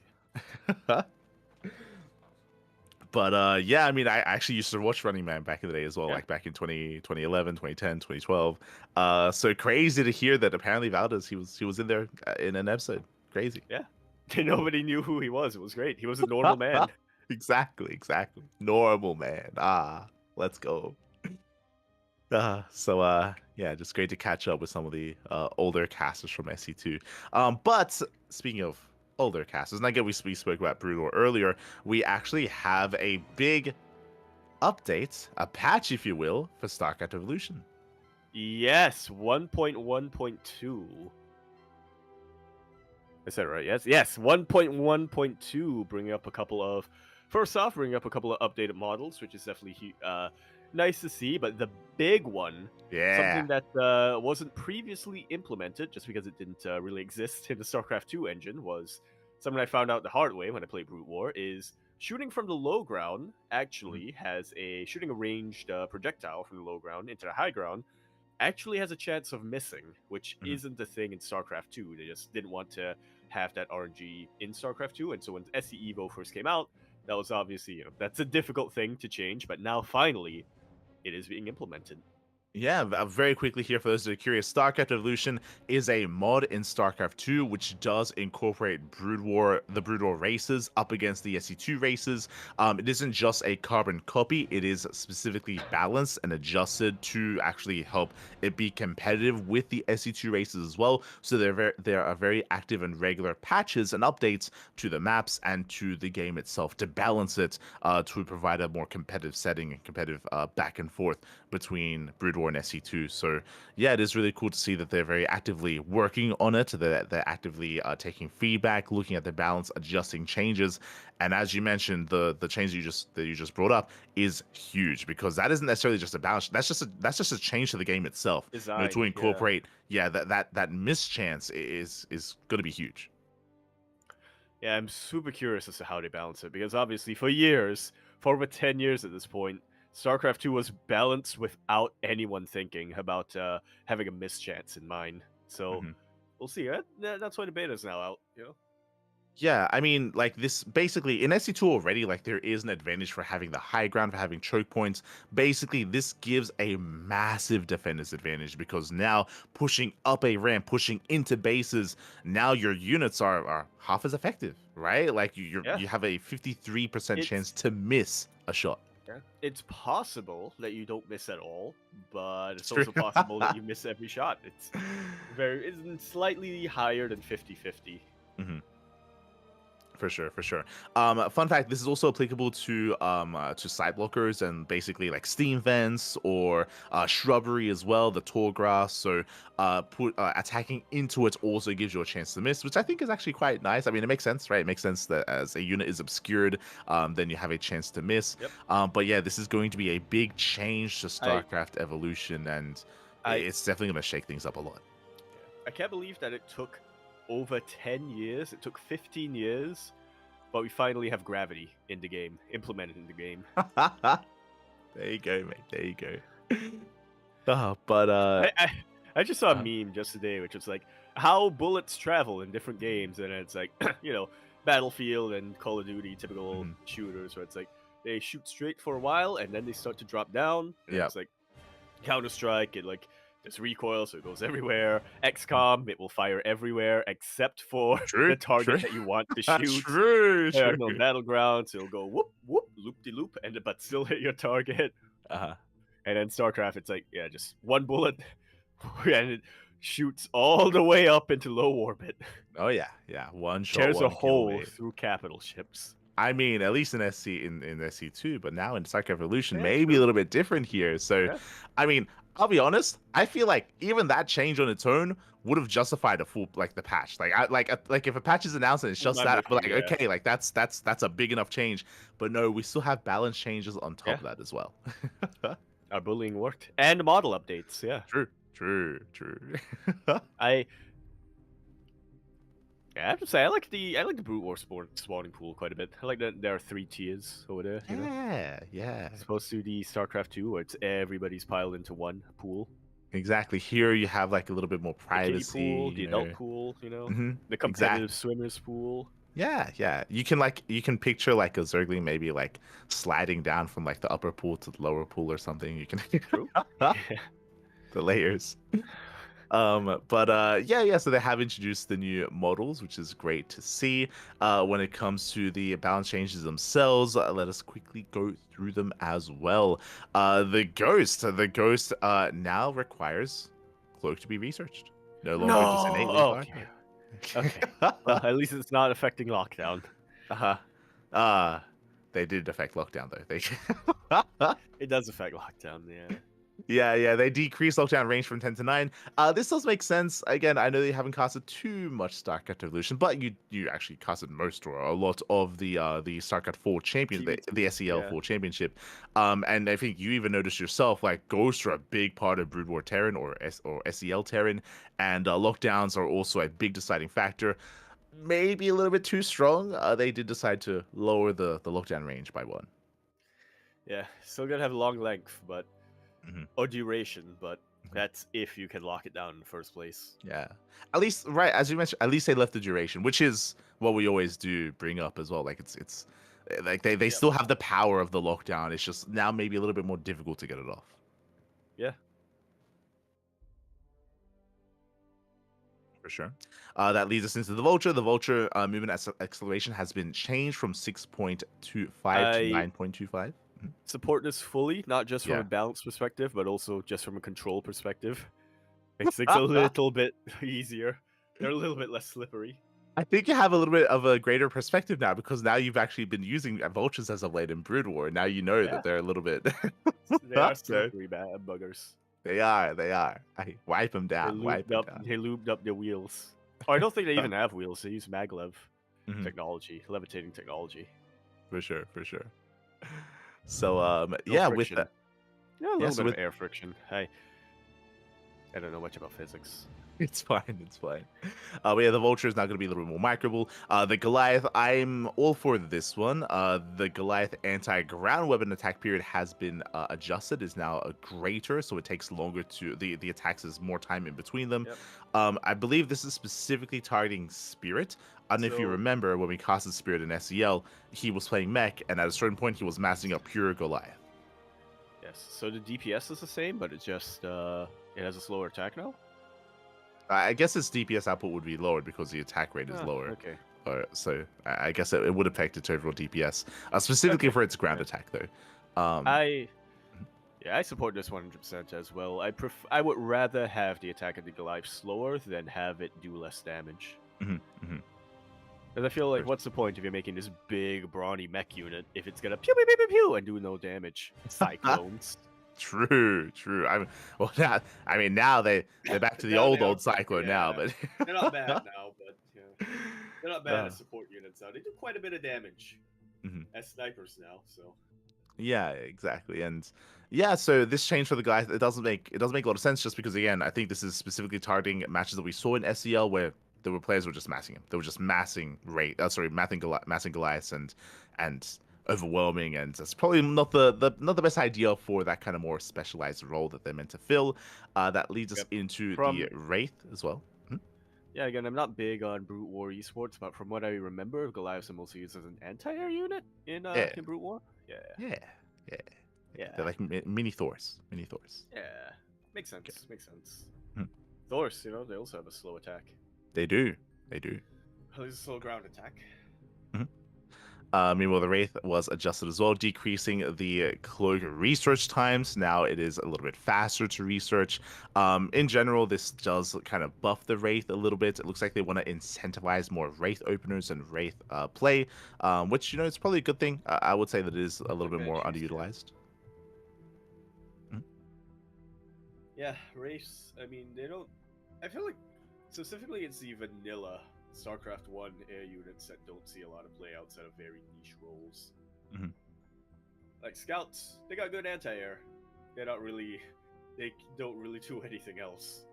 Speaker 2: But yeah, I mean, I actually used to watch Running Man back in the day as well, like back in 2011, 2010, 2012. So crazy to hear that apparently Valdez, he was in there in an episode. Crazy.
Speaker 1: Yeah. Nobody knew who he was. It was great. He was a normal man.
Speaker 2: Exactly. Normal man. Let's go. So yeah, just great to catch up with some of the older casters from SC2. But speaking of older casters, and again, we spoke about Brutal earlier, we actually have a big update, a patch, if you will, for StarCraft Evolution.
Speaker 1: Yes, 1.1.2. I said it right. Yes, 1.1.2, bringing up a couple of updated models, which is definitely nice to see. But the big one, something that wasn't previously implemented, just because it didn't really exist in the StarCraft 2 engine, was something I found out the hard way when I played Brute War, is shooting from the low ground actually has shooting a ranged projectile from the low ground into the high ground actually has a chance of missing, which isn't the thing in StarCraft 2. They just didn't want to have that RNG in StarCraft 2, and so when SC Evo first came out, That was obviously, that's a difficult thing to change, but now finally it is being implemented.
Speaker 2: Yeah, very quickly here for those that are curious, StarCraft Evolution is a mod in StarCraft 2 which does incorporate the Brood War races up against the SE2 races. It isn't just a carbon copy, it is specifically balanced and adjusted to actually help it be competitive with the SE2 races as well. So there are very active and regular patches and updates to the maps and to the game itself to balance it, to provide a more competitive setting and competitive back and forth between Brood War and SE2. So yeah, it is really cool to see that they're very actively working on it. They're actively taking feedback, looking at the balance, adjusting changes. And as you mentioned, the change that you just brought up is huge, because that isn't necessarily just a balance. That's just a change to the game itself.
Speaker 1: Design,
Speaker 2: to incorporate that mischance is going to be huge.
Speaker 1: Yeah, I'm super curious as to how they balance it, because obviously for years, for over 10 years at this point, StarCraft 2 was balanced without anyone thinking about having a mischance in mind. So we'll see. That's why the beta is now out.
Speaker 2: Yeah, I mean, like this basically in SE2 already, like there is an advantage for having the high ground, for having choke points. Basically, this gives a massive defender's advantage, because now pushing up a ramp, pushing into bases, now your units are half as effective, right? Like you have a 53% chance to miss a shot.
Speaker 1: Yeah. It's possible that you don't miss at all, but it's also possible that you miss every shot. It's slightly higher than 50-50.
Speaker 2: For sure. Fun fact: this is also applicable to side blockers and basically like steam vents or shrubbery as well, the tall grass. So attacking into it also gives you a chance to miss, which I think is actually quite nice. I mean, it makes sense, right? It makes sense that as a unit is obscured, then you have a chance to miss.
Speaker 1: Yep.
Speaker 2: But yeah, this is going to be a big change to StarCraft Evolution, and it's definitely going to shake things up a lot.
Speaker 1: I can't believe that it took over 10 years. It took 15 years, but we finally have gravity in the game, implemented in the game.
Speaker 2: There you go, mate. There you go. But
Speaker 1: I just saw a meme just today, which was like how bullets travel in different games, and it's like Battlefield and Call of Duty, typical shooters, where it's like they shoot straight for a while and then they start to drop down. And it's like Counter-Strike, it like there's recoil, so it goes everywhere. XCOM, it will fire everywhere except for the target that you want to shoot.
Speaker 2: True.
Speaker 1: No Battleground, so it'll go whoop whoop loop de loop, but still hit your target. And then StarCraft, it's like just one bullet, and it shoots all the way up into low orbit.
Speaker 2: Oh yeah, one shot.
Speaker 1: Tears a hole through capital ships.
Speaker 2: I mean, at least in SC2, but now in StarCraft Evolution, maybe a little bit different here. So, I mean, I'll be honest. I feel like even that change on its own would have justified a full the patch. Like if a patch is announced and it's just that, but okay, like that's a big enough change. But no, we still have balance changes on top of that as well.
Speaker 1: Our bullying worked, and model updates. Yeah,
Speaker 2: true.
Speaker 1: I have to say, I like the Brute War spawning pool quite a bit. I like that there are 3 tiers over there.
Speaker 2: Yeah.
Speaker 1: As opposed to the StarCraft 2, where it's everybody's piled into one pool.
Speaker 2: Exactly. Here you have like a little bit more privacy.
Speaker 1: The pool, the adult pool, the competitive swimmers pool.
Speaker 2: Yeah. You can picture like a Zergling maybe like sliding down from like the upper pool to the lower pool or something. You can
Speaker 1: True.
Speaker 2: The layers. So they have introduced the new models, which is great to see. When it comes to the balance changes themselves, let us quickly go through them as well. The ghost now requires cloak to be researched. No longer just innately.
Speaker 1: Okay. Well, at least it's not affecting lockdown.
Speaker 2: They did affect lockdown though.
Speaker 1: It does affect lockdown, yeah.
Speaker 2: Yeah, they decreased lockdown range from 10 to 9. This does make sense. Again, I know that you haven't casted too much StarCraft Evolution, but you actually casted most or a lot of the StarCraft 4 champion, the SEL 4 championship. And I think you even noticed yourself, like ghosts are a big part of Brood War Terran or SEL Terran, and lockdowns are also a big deciding factor. Maybe a little bit too strong. They did decide to lower the lockdown range by 1.
Speaker 1: Yeah, still gonna have long length, but or duration, but that's if you can lock it down in the first place.
Speaker 2: Yeah, at least, right, as you mentioned, at least they left the duration, which is what we always do bring up as well. Like it's Like they still have the power of the lockdown. It's just now maybe a little bit more difficult to get it off.
Speaker 1: Yeah.
Speaker 2: For sure. That leads us into the Vulture. The Vulture movement acceleration has been changed from 6.25 to 9.25.
Speaker 1: Support this fully, not just from
Speaker 2: Yeah.
Speaker 1: a balance perspective, but also just from a control perspective. Makes things a little bit easier. They're a little bit less slippery.
Speaker 2: I think you have a little bit of a greater perspective now because now you've actually been using vultures as of late in Brood War. Now you know that they're a little bit.
Speaker 1: They are slippery bad buggers.
Speaker 2: They are. I wipe them down.
Speaker 1: They lubed up their wheels. Oh, I don't think they even have wheels. They use maglev technology, levitating technology.
Speaker 2: For sure. So
Speaker 1: friction.
Speaker 2: With that,
Speaker 1: a little bit of air friction. I don't know much about physics.
Speaker 2: It's fine. But yeah, the Vulture is now going to be a little bit more microable. The Goliath, I'm all for this one. The Goliath anti-ground weapon attack period has been adjusted. Is now greater, so it takes longer to the attacks is more time in between them.
Speaker 1: Yep.
Speaker 2: I believe this is specifically targeting Spirit. I don't know if you remember when we casted Spirit in SEL, he was playing mech, and at a certain point he was massing up pure Goliath.
Speaker 1: Yes. So the DPS is the same, but it's just it has a slower attack now.
Speaker 2: I guess its DPS output would be lowered because the attack rate is lower.
Speaker 1: Okay.
Speaker 2: So I guess it would affect its overall DPS, specifically for its ground attack, though.
Speaker 1: I support this 100% as well. I would rather have the attack of the Goliath slower than have it do less damage. Because I feel like, what's the point if you're making this big, brawny mech unit if it's gonna pew pew pew pew pew and do no damage? Cyclones.
Speaker 2: True. Now they're back to the old cyclone now, but
Speaker 1: they're not bad now. But they're not bad as support units now. They do quite a bit of damage as snipers now. So
Speaker 2: yeah, exactly, and so this change for the guy it doesn't make a lot of sense just because again I think this is specifically targeting matches that we saw in SEL where there were players who were just massing him. They were just massing Goliaths and overwhelming, and it's probably not the best idea for that kind of more specialized role that they're meant to fill. That leads us into the Wraith as well.
Speaker 1: Yeah, again, I'm not big on Brute War esports, but from what I remember, Goliaths are mostly used as an anti-air unit in Brute War.
Speaker 2: Yeah. They're like mini Thors.
Speaker 1: Yeah, makes sense. Thors, they also have a slow attack.
Speaker 2: They do.
Speaker 1: At least a slow ground attack.
Speaker 2: Meanwhile, the Wraith was adjusted as well, decreasing the cloak research times. Now it is a little bit faster to research. In general, this does kind of buff the Wraith a little bit. It looks like they want to incentivize more Wraith openers and Wraith play, which, it's probably a good thing. I would say that it is a little bit more underutilized.
Speaker 1: Yeah, Wraiths, I mean, they don't... I feel like, specifically it's the vanilla StarCraft 1 air units that don't see a lot of play outside of very niche roles. Like Scouts, they got good anti-air. They don't really do anything else.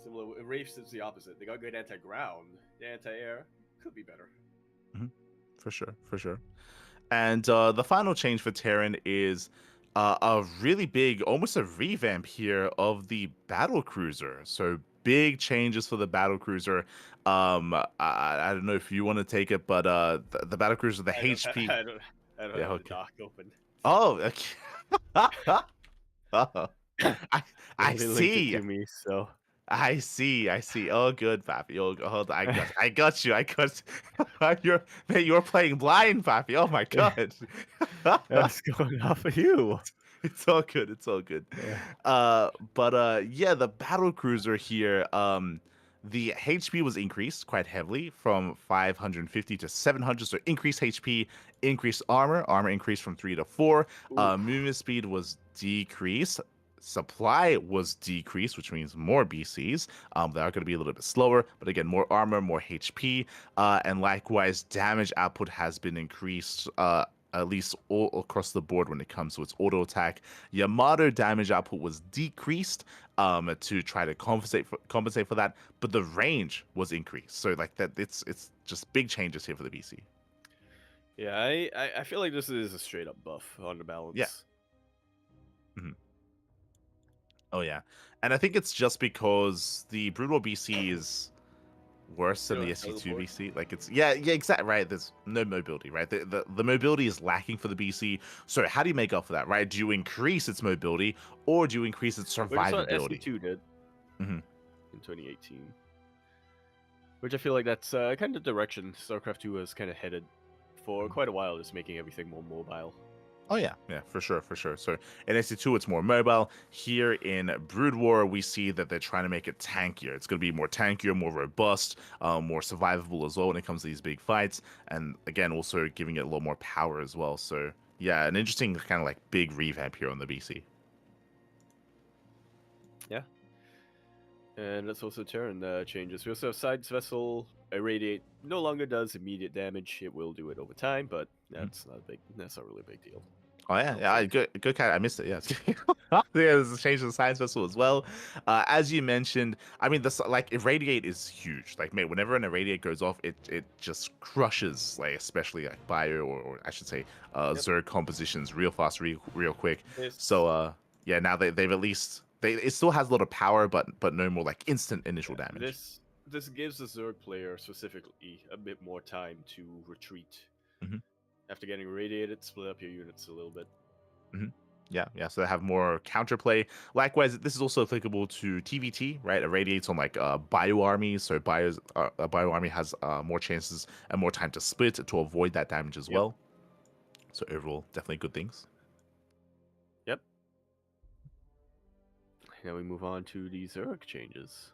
Speaker 1: Similar, Wraiths is the opposite. They got good anti-ground. The anti-air could be better.
Speaker 2: For sure. And the final change for Terran is a really big, almost a revamp here of the battle cruiser. So big changes for the battle cruiser. I don't know if you want to take it, but the battle cruiser, the HP.
Speaker 1: I don't have the dock open.
Speaker 2: Oh, okay. I see.
Speaker 1: To me, so.
Speaker 2: I see. Oh, good, Pappy. Oh, hold on. I got you. You're playing blind, Pappy. Oh my god.
Speaker 1: What's going on for you?
Speaker 2: It's all good. Yeah. The battle cruiser here, the HP was increased quite heavily from 550 to 700, so increased HP, increased armor increased from 3 to 4. Movement speed was decreased. Supply was decreased, which means more BCs. They are going to be a little bit slower, but again, more armor, more HP, and likewise, damage output has been increased. At least all across the board when it comes to its auto attack. Yamato damage output was decreased to try to compensate for that, but the range was increased. So like that, it's just big changes here for the BC.
Speaker 1: Yeah, I feel like this is a straight up buff on the balance.
Speaker 2: Yeah. Oh yeah, and I think it's just because the Brutal BC is worse than
Speaker 1: You
Speaker 2: the
Speaker 1: don't
Speaker 2: SC2
Speaker 1: teleport.
Speaker 2: BC. Like it's yeah, exactly right. There's no mobility, right? The mobility is lacking for the BC. So how do you make up for that, right? Do you increase its mobility or do you increase its
Speaker 1: Which is what
Speaker 2: survivability?
Speaker 1: SC2 did
Speaker 2: Mhm.
Speaker 1: in 2018. Which I feel like that's kind of the direction StarCraft 2 has kind of headed for quite a while, is making everything more mobile.
Speaker 2: Oh yeah, for sure. So in SC2, it's more mobile. Here in Brood War, we see that they're trying to make it tankier. It's going to be more tankier, more robust, more survivable as well when it comes to these big fights. And again, also giving it a little more power as well. So yeah, an interesting kind of like big revamp here on the BC.
Speaker 1: Yeah. And let's also turn changes. We also have Sides Vessel. Irradiate no longer does immediate damage. It will do it over time, but that's not really a big deal.
Speaker 2: Oh yeah, good cat. I missed it. Yeah, yeah. There's a change to the science vessel as well. As you mentioned, I mean, this like irradiate is huge. Like, mate, whenever an irradiate goes off, it just crushes, like especially like bio or I should say, Zerg compositions real fast, real quick. So yeah, now they've at least it still has a lot of power, but no more like instant initial damage.
Speaker 1: This gives the Zerg player specifically a bit more time to retreat.
Speaker 2: Mhm.
Speaker 1: After getting irradiated, split up your units a little bit.
Speaker 2: Yeah. So they have more counterplay. Likewise, this is also applicable to TVT, right? It radiates on like bio armies. So a bio army has more chances and more time to split to avoid that damage as well. So overall, definitely good things.
Speaker 1: Yep. Now we move on to the Zerg changes.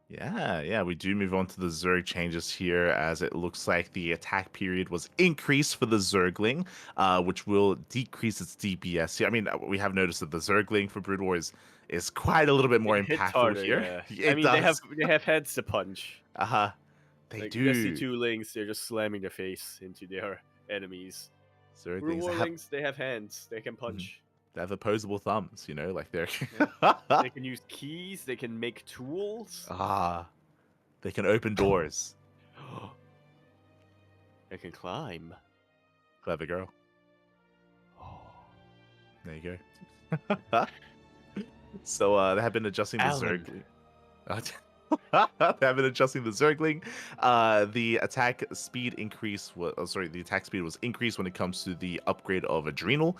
Speaker 2: Yeah, we do move on to the Zerg changes here, as it looks like the attack period was increased for the Zergling, which will decrease its DPS. I mean, we have noticed that the Zergling for Brood War is quite a little bit more
Speaker 1: It hits
Speaker 2: impactful
Speaker 1: harder,
Speaker 2: here.
Speaker 1: yeah. I mean, they have heads to punch.
Speaker 2: They
Speaker 1: like,
Speaker 2: do.
Speaker 1: SC2 Lings, they're just slamming their face into their enemies.
Speaker 2: Zerglings
Speaker 1: War Lings, they have hands. They can punch.
Speaker 2: They have opposable thumbs, you know, like they're
Speaker 1: They can use keys. They can make tools.
Speaker 2: They can open doors.
Speaker 1: They can climb.
Speaker 2: Clever girl. There you go. So they have been adjusting the Zergling. They have been adjusting the Zergling. The attack speed the attack speed was increased when it comes to the upgrade of Adrenal.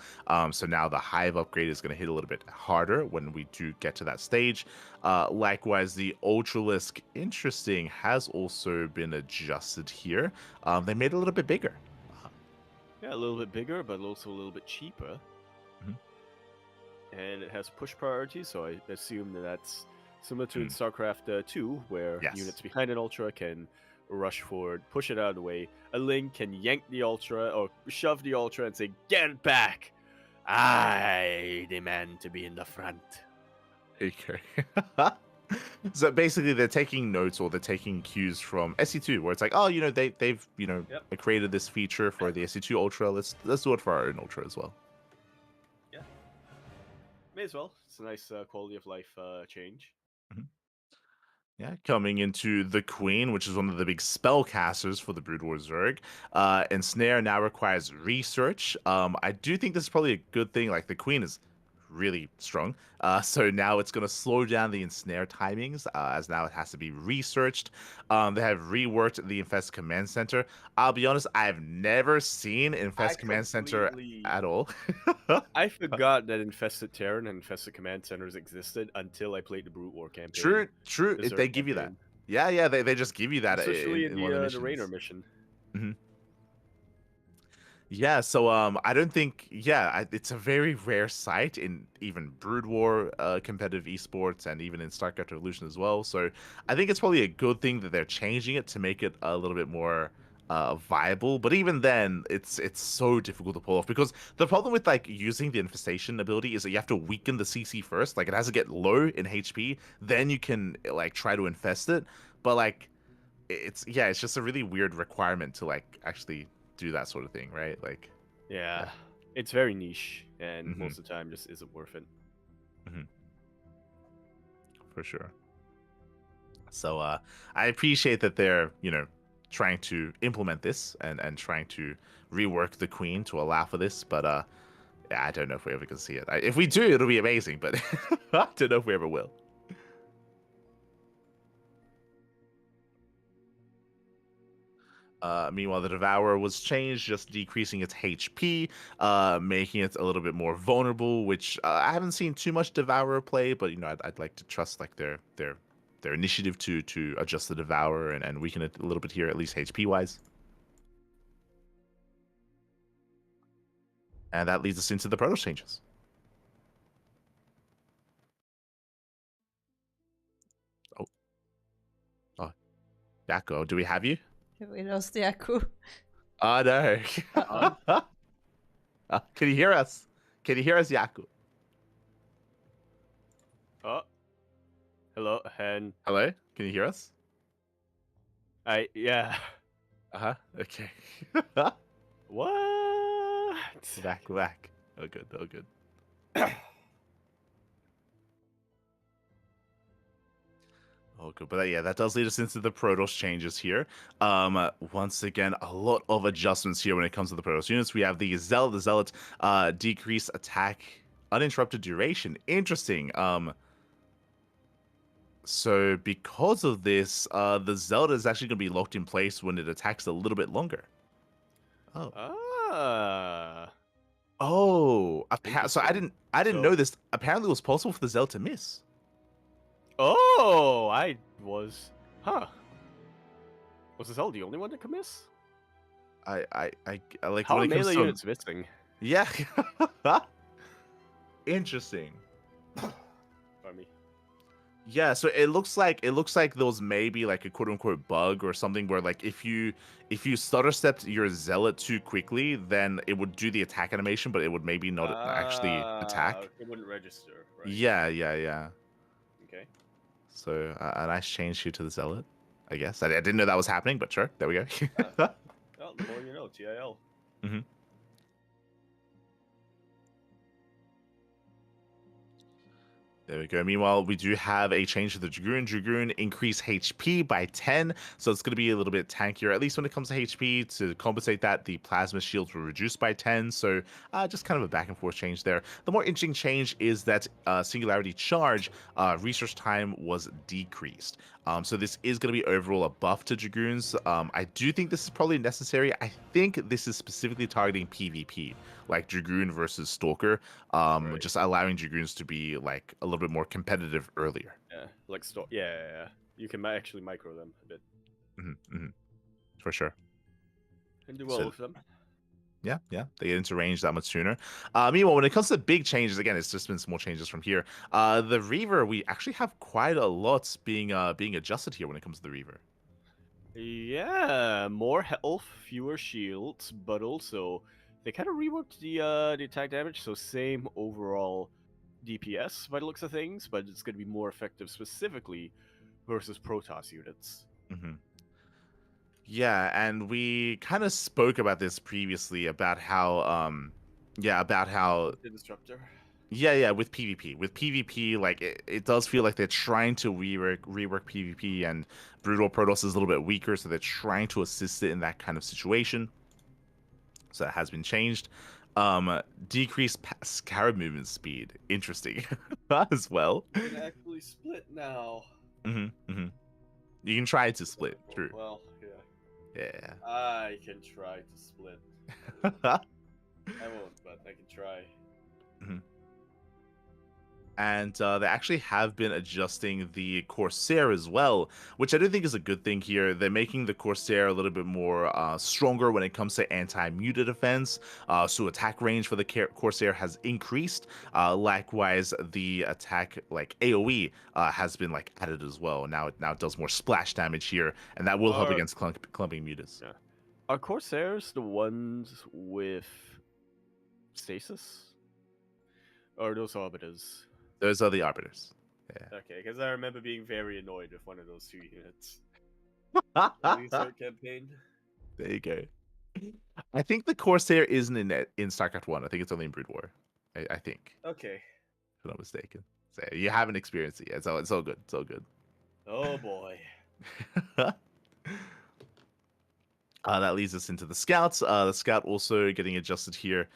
Speaker 2: So now the Hive upgrade is going to hit a little bit harder when we do get to that stage. Likewise, the Ultralisk, interesting, has also been adjusted here. They made it a little bit bigger.
Speaker 1: Yeah, a little bit bigger, but also a little bit cheaper. And it has push priority, so I assume that's similar to in StarCraft 2, where units behind an Ultra can rush forward, push it out of the way. A Ling can yank the Ultra or shove the Ultra and say, "Get back! I demand to be in the front."
Speaker 2: Okay. So basically, they're taking notes or they're taking cues from SC2, where it's like, oh, you know, they've created this feature for the SC2 Ultra. Let's do it for our own Ultra as well.
Speaker 1: Yeah, may as well. It's a nice quality of life change.
Speaker 2: Yeah, coming into the Queen, which is one of the big spellcasters for the Brood War Zerg. Ensnare now requires research. I do think this is probably a good thing. Like, the Queen is really strong. So now it's going to slow down the Ensnare timings, as now it has to be researched. They have reworked the Infest Command Center. I'll be honest, I've never seen Infest Command Center at all.
Speaker 1: I forgot that Infested Terran and Infested Command Centers existed until I played the Brood War campaign.
Speaker 2: True. They give you that. Yeah, they just give you that
Speaker 1: especially
Speaker 2: in one of the missions.
Speaker 1: Raynor mission.
Speaker 2: Yeah, so I don't think it's a very rare sight in even Brood War competitive esports and even in StarCraft Revolution as well. So I think it's probably a good thing that they're changing it to make it a little bit more viable. But even then, it's so difficult to pull off, because the problem with like using the infestation ability is that you have to weaken the CC first. Like, it has to get low in HP, then you can like try to infest it. But like it's just a really weird requirement to like actually do that sort of thing, right? Like,
Speaker 1: yeah, it's very niche, and most of the time just isn't worth it.
Speaker 2: For sure. So I appreciate that they're trying to implement this and trying to rework the Queen to allow for this, but yeah, I don't know if we ever can see it. If we do, it'll be amazing, but I don't know if we ever will. Meanwhile, the Devourer was changed, just decreasing its HP, making it a little bit more vulnerable. Which I haven't seen too much Devourer play, but I'd like to trust like their initiative to adjust the Devourer and weaken it a little bit here, at least HP wise. And that leads us into the Protoss changes. Oh, Yaku, do we have you?
Speaker 3: We lost Yaku.
Speaker 2: Oh no. Can you hear us? Can you hear us, Yaku?
Speaker 1: Oh, hello, and
Speaker 2: Hello? Can you hear us?
Speaker 1: yeah.
Speaker 2: Okay.
Speaker 1: What?
Speaker 2: Back. Oh good. Oh, good. But yeah, that does lead us into the Protoss changes here. Once again, a lot of adjustments here when it comes to the Protoss units. We have the Zealot. The Zealot decrease attack uninterrupted duration. Interesting. So because of this, the Zealot is actually going to be locked in place when it attacks a little bit longer. Oh. So I didn't know this. Apparently, it was possible for the Zealot to miss.
Speaker 1: Oh, I was. Huh. Was the Zealot the only one that could miss?
Speaker 2: I like
Speaker 1: How
Speaker 2: when
Speaker 1: are
Speaker 2: it comes
Speaker 1: melee
Speaker 2: to
Speaker 1: units missing?
Speaker 2: Yeah. Interesting.
Speaker 1: Pardon me.
Speaker 2: Yeah, so it looks like there was maybe like a quote unquote bug or something where like if you stutter stepped your Zealot too quickly, then it would do the attack animation, but it would maybe not actually attack.
Speaker 1: It wouldn't register, right?
Speaker 2: Yeah.
Speaker 1: Okay.
Speaker 2: So a nice change here to the Zealot, I guess. I didn't know that was happening, but sure, there we go.
Speaker 1: Well, the more you know, TIL.
Speaker 2: Mm-hmm. There we go. Meanwhile, we do have a change to the Dragoon. Dragoon increase HP by 10, so it's going to be a little bit tankier, at least when it comes to HP. To compensate that, the Plasma shields were reduced by 10, so just kind of a back and forth change there. The more interesting change is that Singularity Charge research time was decreased. So this is going to be overall a buff to Dragoons. I do think this is probably necessary. I think this is specifically targeting PvP, like Dragoon versus Stalker,
Speaker 1: Right.
Speaker 2: just allowing Dragoons to be like a little bit more competitive earlier.
Speaker 1: Yeah, like yeah. You can actually micro them a bit.
Speaker 2: For sure.
Speaker 1: And do well with them.
Speaker 2: Yeah, they get into range that much sooner. Meanwhile, when it comes to big changes, again, it's just been small changes from here. The Reaver, we actually have quite a lot being adjusted here when it comes to the Reaver.
Speaker 1: Yeah, more health, fewer shields, but also they kind of reworked the attack damage, so same overall DPS by the looks of things, but it's going to be more effective specifically versus Protoss units.
Speaker 2: Yeah, and we kind of spoke about this previously about how
Speaker 1: The Disruptor.
Speaker 2: Yeah, with PvP, like it does feel like they're trying to rework PvP, and Brutal Protoss is a little bit weaker, so they're trying to assist it in that kind of situation. So that has been changed. Decreased Scarab movement speed. Interesting as well.
Speaker 1: You can actually split now.
Speaker 2: You can try to split. True.
Speaker 1: Well, yeah.
Speaker 2: Yeah.
Speaker 1: I can try to split. I won't, but I can try.
Speaker 2: And they actually have been adjusting the Corsair as well, which I do think is a good thing here. They're making the Corsair a little bit more stronger when it comes to anti-muta defense. So attack range for the Corsair has increased. Likewise, the attack like AoE has been like added as well. Now it does more splash damage here, and that will help against clumping mutas.
Speaker 1: Yeah. Are Corsairs the ones with stasis? Or are those arbiters?
Speaker 2: Those are the arbiters. Yeah.
Speaker 1: Okay, because I remember being very annoyed with one of those two units. Third campaign.
Speaker 2: There you go. I think the Corsair isn't in StarCraft 1. I think it's only in Brood War. I think.
Speaker 1: Okay.
Speaker 2: If I'm not mistaken. So you haven't experienced it yet, so it's all good. It's all good.
Speaker 1: Oh boy.
Speaker 2: That leads us into the Scouts. The Scout also getting adjusted here.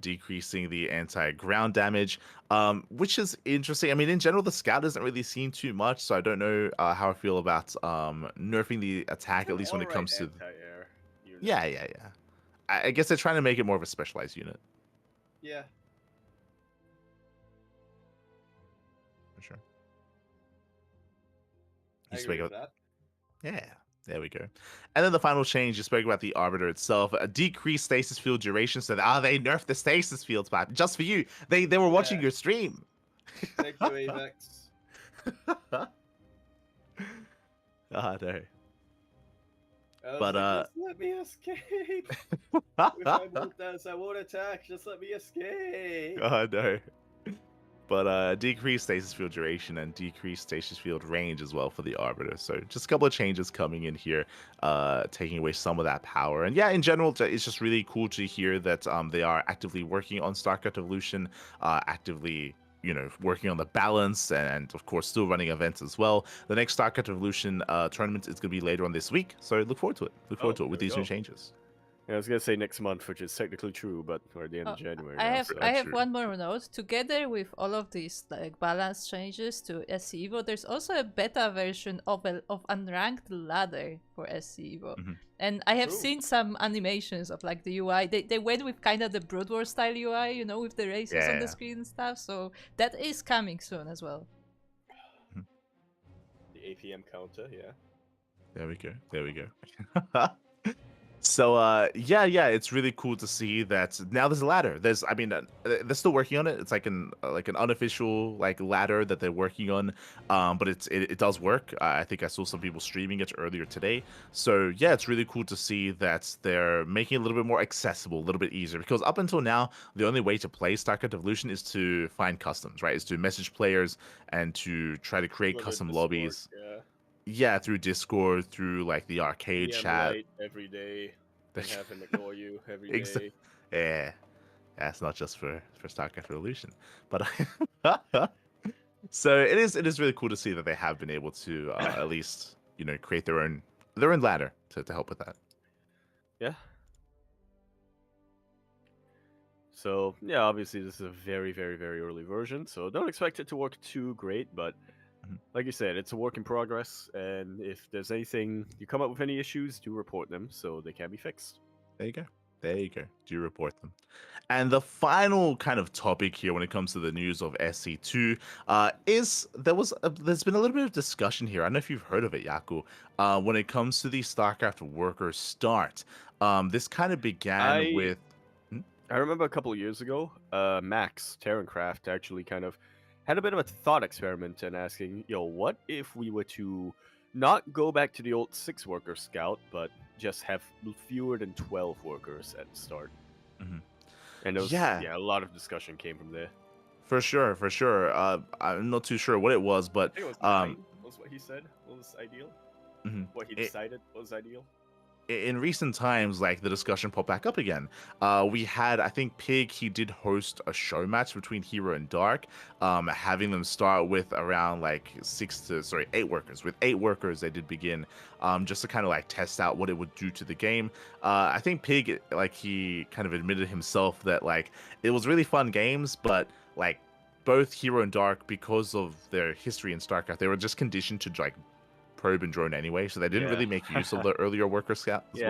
Speaker 2: decreasing the anti-ground damage, which is interesting. I mean, in general, the scout doesn't really seem too much, so I don't know how I feel about nerfing the attack, at least when it comes to.
Speaker 1: Anti-air unit.
Speaker 2: Yeah. I guess they're trying to make it more of a specialized unit.
Speaker 1: Yeah.
Speaker 2: For sure.
Speaker 1: I
Speaker 2: You
Speaker 1: agree
Speaker 2: spoke
Speaker 1: with that.
Speaker 2: Yeah, there we go. And then the final change, you spoke about the Arbiter itself, a decreased stasis field duration. So they nerfed the stasis fields back just for you. They were watching your stream.
Speaker 1: Thank you, Avex.
Speaker 2: Ah, no.
Speaker 1: But just let me escape. If I won't dance, I won't attack. Just let me escape.
Speaker 2: Oh no. But decreased stasis field duration and decreased stasis field range as well for the Arbiter. So just a couple of changes coming in here, taking away some of that power. And yeah, in general, it's just really cool to hear that they are actively working on StarCraft Evolution, actively working on the balance, and of course still running events as well. The next StarCraft Evolution tournament is going to be later on this week, so look forward to it. Look forward to it with these new changes.
Speaker 1: Yeah, I was gonna say next month, which is technically true, but we're at the end of January.
Speaker 3: I have one more note. Together with all of these like balance changes to SC Evo, there's also a beta version of unranked ladder for SC Evo.
Speaker 2: Mm-hmm.
Speaker 3: And I have seen some animations of like the UI. They went with kind of the Brood War style UI, with the races on the screen and stuff. So that is coming soon as well.
Speaker 1: The APM counter, yeah.
Speaker 2: There we go. So yeah, it's really cool to see that now there's a ladder. They're still working on it. It's like an unofficial ladder that they're working on, but it does work. I think I saw some people streaming it earlier today. So yeah, it's really cool to see that they're making it a little bit more accessible, a little bit easier. Because up until now, the only way to play StarCraft Evolution is to find customs, right? Is to message players and to try to create custom lobbies. Yeah, through Discord, through the arcade chat.
Speaker 1: Every day. And have him ignore you every day.
Speaker 2: Yeah, that's not just for StarCraft Evolution, but so it is really cool to see that they have been able to at least create their own ladder to help with that.
Speaker 1: Yeah. So yeah, obviously this is a very, very, very early version, so don't expect it to work too great, but like you said, it's a work in progress, and if there's anything, you come up with any issues, do report them so they can be fixed.
Speaker 2: There you go. Do report them. And the final kind of topic here when it comes to the news of SC2 is there's been a little bit of discussion here. I don't know if you've heard of it, Yaku. When it comes to the StarCraft worker start, this kind of began with.
Speaker 1: I remember a couple of years ago, Max Terrancraft actually kind of had a bit of a thought experiment and asking, what if we were to not go back to the old 6-worker scout, but just have fewer than 12 workers at the start?
Speaker 2: Mm-hmm.
Speaker 1: And a lot of discussion came from there.
Speaker 2: For sure. I'm not too sure what it was, but
Speaker 1: I think it was 9 was what he said was ideal.
Speaker 2: Mm-hmm.
Speaker 1: What he decided was ideal.
Speaker 2: In recent times, the discussion popped back up again. We had, I think, Pig, he did host a show match between Hero and Dark, having them start with around 8 workers. With 8 workers, they did begin, just to kind of test out what it would do to the game. I think Pig, he kind of admitted himself that it was really fun games, but both Hero and Dark, because of their history in StarCraft, they were just conditioned to probe and drone anyway, so they didn't really make use of the earlier worker start. They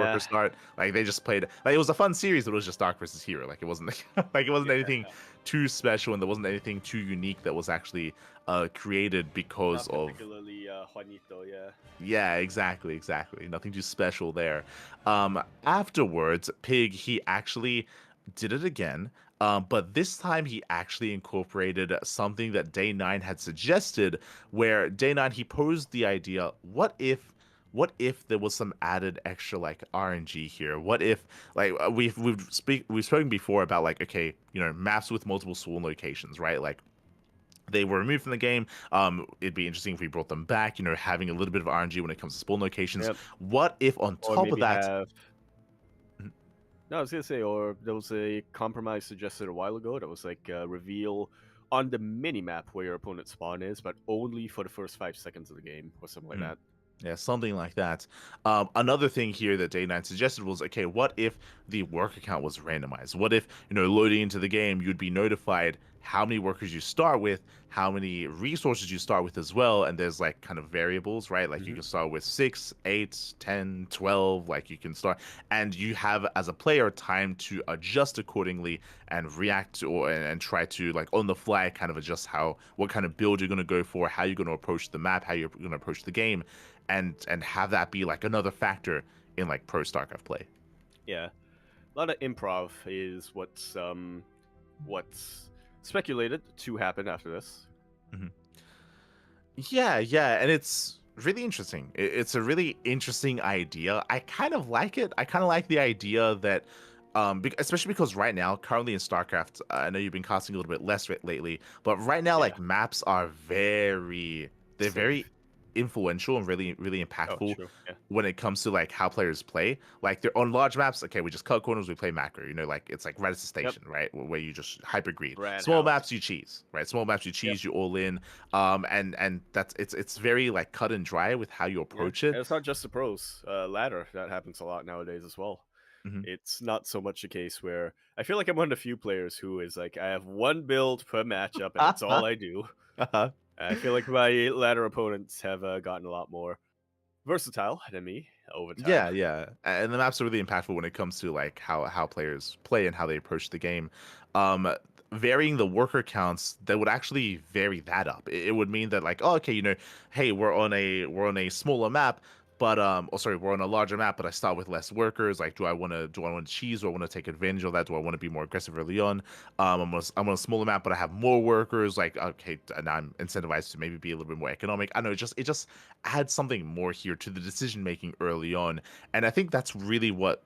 Speaker 2: just played it was a fun series, but it was just Dark versus Hero. It wasn't anything too special, and there wasn't anything too unique that was actually created because
Speaker 1: Not particularly Juanito,
Speaker 2: yeah, exactly, nothing too special there. Afterwards, Pig, he actually did it again. But this time he actually incorporated something that Day 9 had suggested, where Day 9, he posed the idea, what if there was some added extra RNG here? What if we've spoken before about maps with multiple spawn locations, right? They were removed from the game. It'd be interesting if we brought them back, having a little bit of RNG when it comes to spawn locations. Yep. What if on top of that
Speaker 1: No, I was gonna say, or there was a compromise suggested a while ago that was reveal on the mini map where your opponent's spawn is, but only for the first 5 seconds of the game or something like that.
Speaker 2: Yeah, something like that. Another thing here that Day9 suggested was, okay, what if the worker count was randomized? What if, loading into the game, you'd be notified how many workers you start with, how many resources you start with as well, and there's like kind of variables, right? Like you
Speaker 1: Mm-hmm.
Speaker 2: can start with 6, 8, 10, 12, like you can start, and you have as a player time to adjust accordingly and react and try to like on the fly kind of adjust what kind of build you're going to go for, how you're going to approach the map, how you're going to approach the game, and have that be like another factor in like pro StarCraft play.
Speaker 1: Yeah, a lot of improv is what's speculated to happen after this.
Speaker 2: Mm-hmm. Yeah, and it's really interesting. It's a really interesting idea. I kind of like it. I kind of like the idea that, especially because right now, currently in StarCraft, I know you've been casting a little bit less lately, but right now,
Speaker 1: Yeah.
Speaker 2: like maps are they're very
Speaker 1: Safe.
Speaker 2: influential and really, really
Speaker 1: Oh,
Speaker 2: impactful
Speaker 1: true. Yeah.
Speaker 2: when it comes to like how players play. Like they're on large maps, okay, we just cut corners, we play macro, like it's like Radisson
Speaker 1: Yep.
Speaker 2: Station, right? Where you just hyper greed.
Speaker 1: Brad
Speaker 2: Small
Speaker 1: House.
Speaker 2: maps you cheese, right? Small maps you cheese, you all in. And that's it's very like cut and dry with how you approach
Speaker 1: And
Speaker 2: it.
Speaker 1: it's not just the pros. Ladder, that happens a lot nowadays as well.
Speaker 2: Mm-hmm.
Speaker 1: It's not so much a case where I feel like I'm one of the few players who is like, I have one build per matchup and that's all I do.
Speaker 2: Uh-huh.
Speaker 1: I feel like my ladder opponents have gotten a lot more versatile than me over time.
Speaker 2: Yeah, and the maps are really impactful when it comes to like how players play and how they approach the game. Um, Varying the worker counts that would actually vary that up. It would mean that like, oh, okay, hey, we're on a smaller map, but we're on a larger map, but I start with less workers. Like, do I want to cheese? Do I want to take advantage of that? Do I want to be more aggressive early on? I'm on a smaller map, but I have more workers. Like, okay, and I'm incentivized to maybe be a little bit more economic. I know it just adds something more here to the decision making early on, and I think that's really what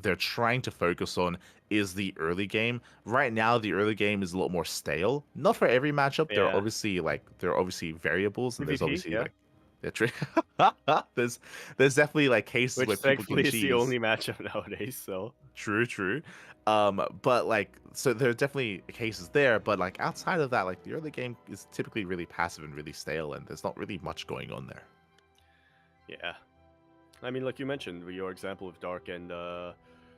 Speaker 2: they're trying to focus on is the early game. Right now, the early game is a lot more stale. Not for every matchup. There are
Speaker 1: Yeah.
Speaker 2: obviously variables, and there's
Speaker 1: PvP,
Speaker 2: obviously
Speaker 1: yeah.
Speaker 2: like there's definitely like cases
Speaker 1: Which
Speaker 2: where people can
Speaker 1: thankfully is
Speaker 2: cheese.
Speaker 1: the only matchup nowadays, so.
Speaker 2: True. But like, so there are definitely cases there, but like outside of that, like the early game is typically really passive and really stale, and there's not really much going on there.
Speaker 1: Yeah. I mean, like you mentioned, with your example of Dark and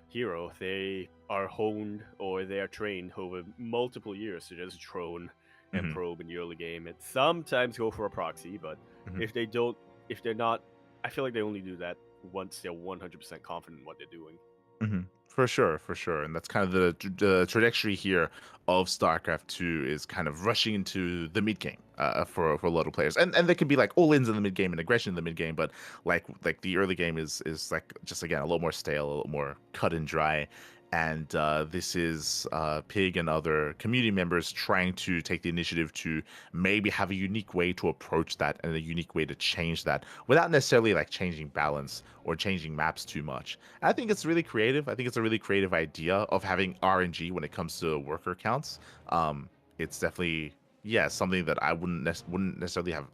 Speaker 1: Hero, they are honed or they are trained over multiple years to just drone and
Speaker 2: Mhm.
Speaker 1: probe in the early game and sometimes go for a proxy, but
Speaker 2: Mhm.
Speaker 1: if they're not, I feel like they only do that once they're 100% confident in what they're doing.
Speaker 2: For sure, and that's kind of the trajectory here of StarCraft 2 is kind of rushing into the mid game for a lot of players, and there could be like all ins in the mid game and aggression in the mid game, but like the early game is like just again a lot more stale, a lot more cut and dry. And this is Pig and other community members trying to take the initiative to maybe have a unique way to approach that and a unique way to change that without necessarily like changing balance or changing maps too much. And I think it's really creative. I think it's a really creative idea of having RNG when it comes to worker counts. It's definitely something that I wouldn't necessarily have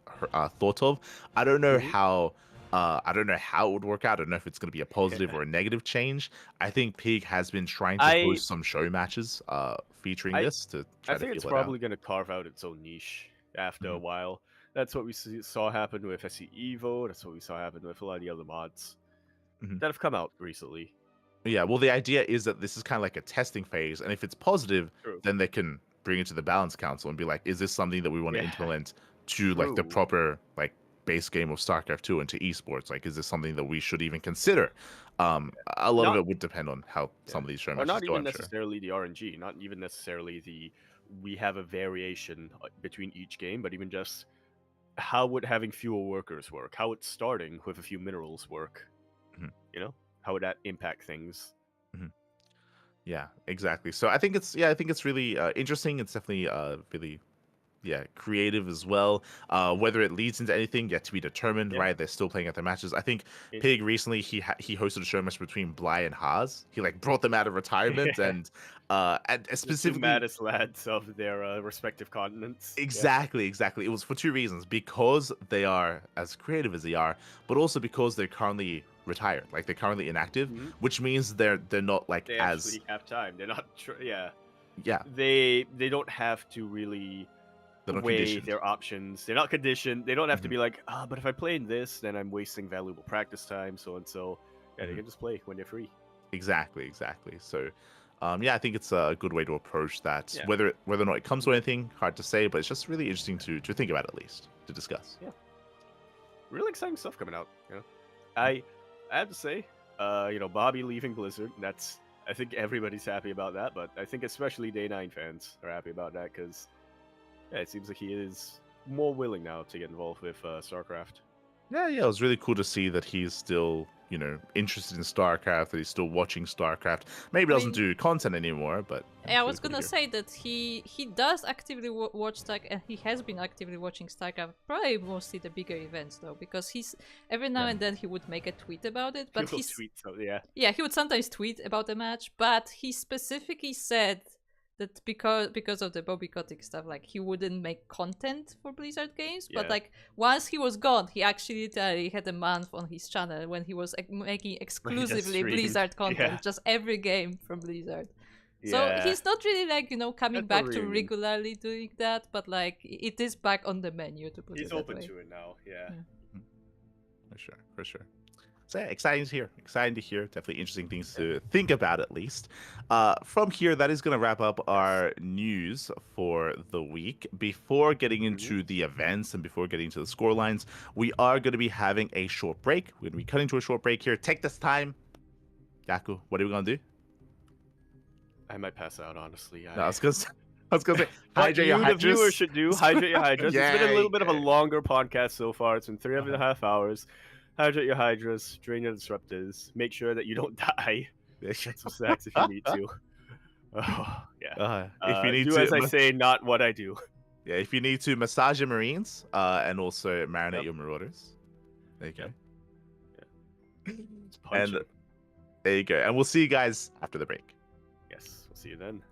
Speaker 2: thought of. I don't know
Speaker 1: Mhm.
Speaker 2: how I don't know how it would work out. I don't know if it's going to be a positive or a negative change. I think Pig has been trying to
Speaker 1: I
Speaker 2: host some show matches featuring
Speaker 1: I
Speaker 2: this to try
Speaker 1: I
Speaker 2: to
Speaker 1: think it's
Speaker 2: feel it out.
Speaker 1: probably going to carve out its own niche after a
Speaker 2: Mhm.
Speaker 1: while. That's what we saw happen with SC Evo. That's what we saw happen with a lot of the other mods
Speaker 2: Mhm.
Speaker 1: that have come out recently.
Speaker 2: Yeah, well, the idea is that this is kind of like a testing phase, and if it's positive,
Speaker 1: True.
Speaker 2: then they can bring it to the balance council and be like, "Is this something that we want to
Speaker 1: Yeah.
Speaker 2: implement to like the
Speaker 1: True.
Speaker 2: proper like base game of StarCraft 2 into esports? Like, is this something that we should even consider?" A lot of
Speaker 1: Not
Speaker 2: it would depend on how
Speaker 1: Yeah.
Speaker 2: some of these show
Speaker 1: Or
Speaker 2: matches
Speaker 1: not
Speaker 2: go,
Speaker 1: even
Speaker 2: I'm sure.
Speaker 1: necessarily the RNG, not even necessarily we have a variation between each game, but even just how would having fewer workers work? How would starting with a few minerals work?
Speaker 2: Mhm.
Speaker 1: How would that impact things?
Speaker 2: Mhm. Yeah, exactly. So I think it's really interesting. It's definitely really creative as well. Whether it leads into anything yet to be determined,
Speaker 1: Yeah.
Speaker 2: right? They're still playing at their matches. I think
Speaker 1: It,
Speaker 2: Pig recently he hosted a show match between Bly and Haas. He like brought them out of retirement and
Speaker 1: the two
Speaker 2: specifically
Speaker 1: maddest lads of their respective continents. Yeah.
Speaker 2: exactly. It was for two reasons: because they are as creative as they are, but also because they're currently retired, like they're currently inactive,
Speaker 1: Mhm.
Speaker 2: which means they're not like
Speaker 1: They
Speaker 2: as
Speaker 1: actually have time. They're not. Yeah.
Speaker 2: yeah
Speaker 1: They don't have to really
Speaker 2: They're not
Speaker 1: weigh
Speaker 2: conditioned.
Speaker 1: their options. They're not conditioned. They don't have to be like, but if I play in this, then I'm wasting valuable practice time, so and so. Yeah, they can just play when they're free.
Speaker 2: Exactly. So, I think it's a good way to approach that.
Speaker 1: Yeah.
Speaker 2: Whether or not it comes to anything, hard to say, but it's just really interesting to think about, at least to discuss.
Speaker 1: Yeah. Really exciting stuff coming out. You know, I have to say, Bobby leaving Blizzard. I think everybody's happy about that, but I think especially Day 9 fans are happy about that because it seems like he is more willing now to get involved with StarCraft.
Speaker 2: Yeah, it was really cool to see that he's still, interested in StarCraft, that he's still watching StarCraft. Maybe doesn't do content anymore, but...
Speaker 3: I was gonna say that he does actively watch StarCraft, and he has been actively watching StarCraft, probably mostly the bigger events, though, because he's... Every now and then he would make a tweet about it, but he's...
Speaker 1: Yeah,
Speaker 3: he would sometimes tweet about the match, but he specifically said that because of the Bobby Kotick stuff, like, he wouldn't make content for Blizzard games, but like once he was gone, he actually literally had a month on his channel when he was making exclusively Blizzard content, just every game from Blizzard. So he's not really like, coming back to regularly doing that, but like it is back on the menu, to put it that way.
Speaker 1: He's open to it now, yeah.
Speaker 2: For sure. So yeah, exciting to hear. Definitely interesting things to think about, at least. From here, that is going to wrap up our news for the week. Before getting into the events and before getting to the score lines, we are going to be having a short break. We're going to be cutting to a short break here. Take this time. Yaku, what are we going to do?
Speaker 1: I might pass out, honestly.
Speaker 2: No, I was going to say, hydrate your hydras.
Speaker 1: The viewers should do. Hydrate your hydras. It's been a little bit of a longer podcast so far. It's been 3.5 hours. Hydrate your hydras, drain your disruptors, make sure that you don't die. Get some snacks if you need to. Oh, yeah.
Speaker 2: If you need
Speaker 1: do
Speaker 2: to,
Speaker 1: as I say, not what I do.
Speaker 2: Yeah, if you need to, massage your marines and also marinate your marauders. There you go.
Speaker 1: Yeah.
Speaker 2: And there you go. And we'll see you guys after the break.
Speaker 1: Yes, we'll see you then.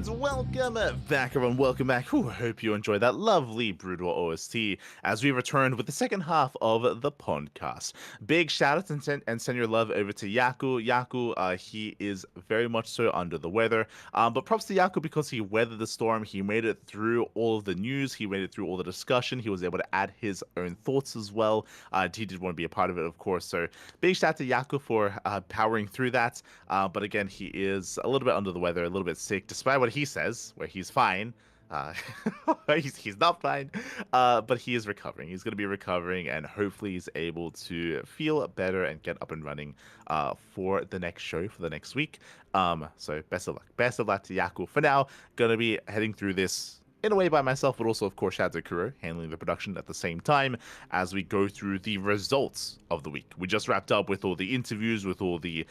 Speaker 2: And welcome back, everyone. Welcome back. Whew, hope you enjoyed that lovely Brutal OST as we returned with the second half of the podcast. Big shout out and send your love over to Yaku. Yaku, he is very much so under the weather. But props to Yaku because he weathered the storm. He made it through all of the news. He made it through all the discussion. He was able to add his own thoughts as well. He did want to be a part of it, of course. So big shout out to Yaku for powering through that. But again, he is a little bit under the weather, a little bit sick, despite what he says, where he's fine. He's not fine, but he is recovering. He's going to be recovering, and hopefully he's able to feel better and get up and running for the next show, for the next week. So best of luck. Best of luck to Yaku. For now, going to be heading through this in a way by myself, but also, of course, shout out to Kuro, handling the production at the same time as we go through the results of the week. We just wrapped up with all the interviews, with all the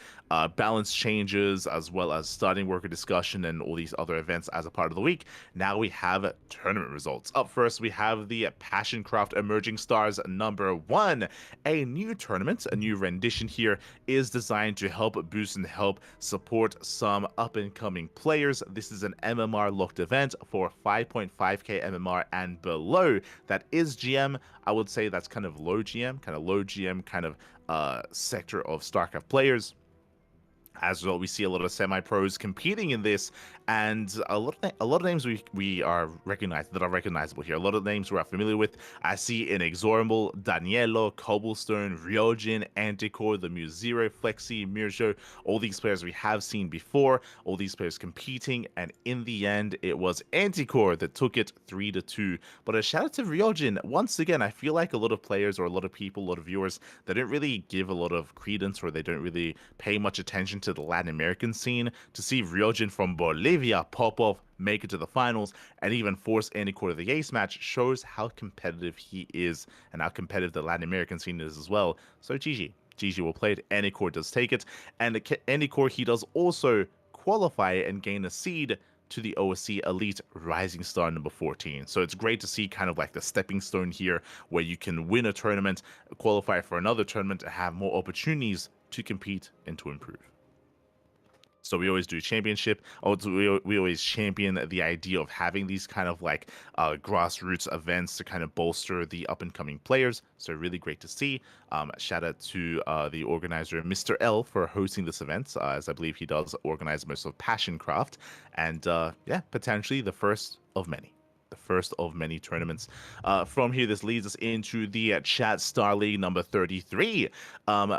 Speaker 2: balance changes, as well as starting worker discussion and all these other events as a part of the week. Now we have tournament results. Up first, we have the Passioncraft Emerging Stars #1. A new tournament, a new rendition here, is designed to help boost and help support some up-and-coming players. This is an MMR-locked event for 5.5k MMR and below. That is GM. I would say that's kind of low GM kind of sector of StarCraft players. As well, we see a lot of semi-pros competing in this, and a lot of names we are recognizable here. A lot of names we are familiar with. I see Inexorable, Danielo, Cobblestone, Ryojin, Anticore, the Muzero, Flexi, Mirjo. All these players we have seen before. All these players competing, and in the end, it was Anticore that took it 3-2. But a shout out to Ryojin. Once again, I feel like a lot of players or a lot of people, a lot of viewers, they don't really give a lot of credence, or they don't really pay much attention to the Latin American scene. To see Ryojin from Bolivia pop off, make it to the finals, and even force Anticore to the ace match shows how competitive he is and how competitive the Latin American scene is as well. So GG will play it. Anticore does take it, and Anticore, he does also qualify and gain a seed to the OSC Elite Rising Star #14. So it's great to see kind of like the stepping stone here, where you can win a tournament, qualify for another tournament, and have more opportunities to compete and to improve. So we always do championship. We always champion the idea of having these kind of like grassroots events to kind of bolster the up and coming players. So really great to see. Shout out to the organizer, Mr. L, for hosting this event, as I believe he does organize most of Passioncraft. And yeah, potentially the first of many. First of many tournaments. From here, this leads us into the Chat Star League #33.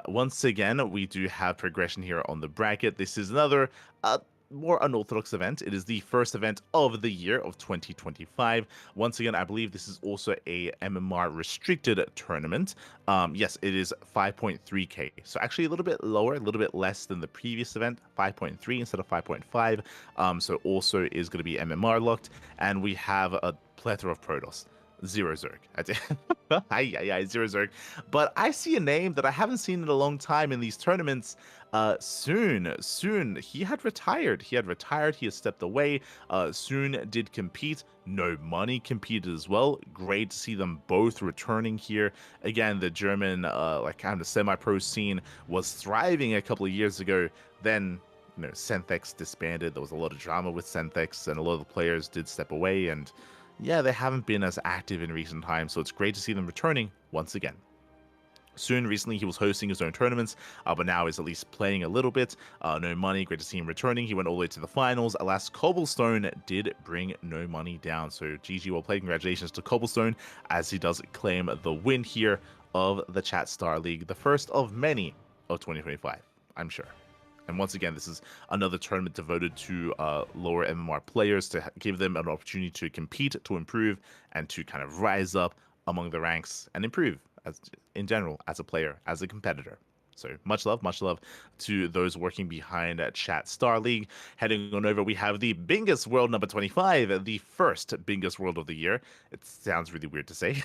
Speaker 2: Once again, we do have progression here on the bracket. This is another more unorthodox event. It is the first event of the year of 2025. Once again, I believe this is also a MMR restricted tournament. Yes, it is 5.3k. So actually a little bit lower, a little bit less than the previous event, 5.3 instead of 5.5. So also is going to be MMR locked. And we have a plethora of Protoss. Zero Zerg. Zero Zerg. But I see a name that I haven't seen in a long time in these tournaments. Soon. He had retired. He has stepped away. Soon did compete. No Money competed as well. Great to see them both returning here. Again, the German, like kind of semi-pro scene was thriving a couple of years ago. Then, you know, Senthex disbanded. There was a lot of drama with Senthex, and a lot of the players did step away. And yeah, they haven't been as active in recent times. So it's great to see them returning once again. Soon, recently, he was hosting his own tournaments, but now is at least playing a little bit. No Money, great to see him returning. He went all the way to the finals. Alas, Cobblestone did bring No Money down. So GG well played. Congratulations to Cobblestone, as he does claim the win here of the Chat Star League, the first of many of 2025, I'm sure. And once again, this is another tournament devoted to lower MMR players to give them an opportunity to compete, to improve, and to kind of rise up among the ranks and improve as in general as a player, as a competitor. So much love to those working behind Chat Star League. Heading on over, we have the Bingus World #25, the first Bingus World of the year. It sounds really weird to say.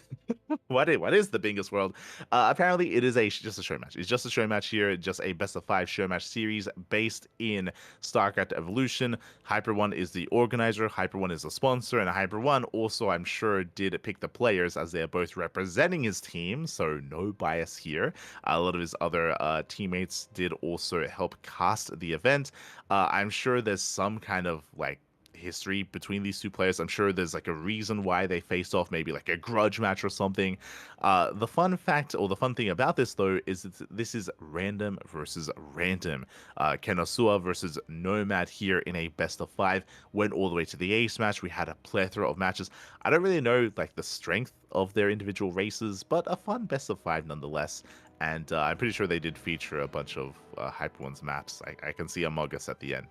Speaker 2: What is the Bingus World? Apparently, it is just a show match. It's just a show match here, just a best of 5 show match series based in StarCraft Evolution. Hyper One is the organizer, Hyper One is the sponsor, and Hyper One also, I'm sure, did pick the players as they are both representing his team, so no bias here. A lot of his other teammates did also help cast the event. I'm sure there's some kind of like history between these two players. I'm sure there's like a reason why they faced off, maybe like a grudge match or something. The fun fact, or the fun thing about this though, is that this is random versus random. Kenosua versus Nomad here in a best of 5 went all the way to the ace match. We had a plethora of matches. I don't really know like the strength of their individual races, but a fun best of 5 nonetheless. And I'm pretty sure they did feature a bunch of Hyper One's maps. I can see Amogus at the end.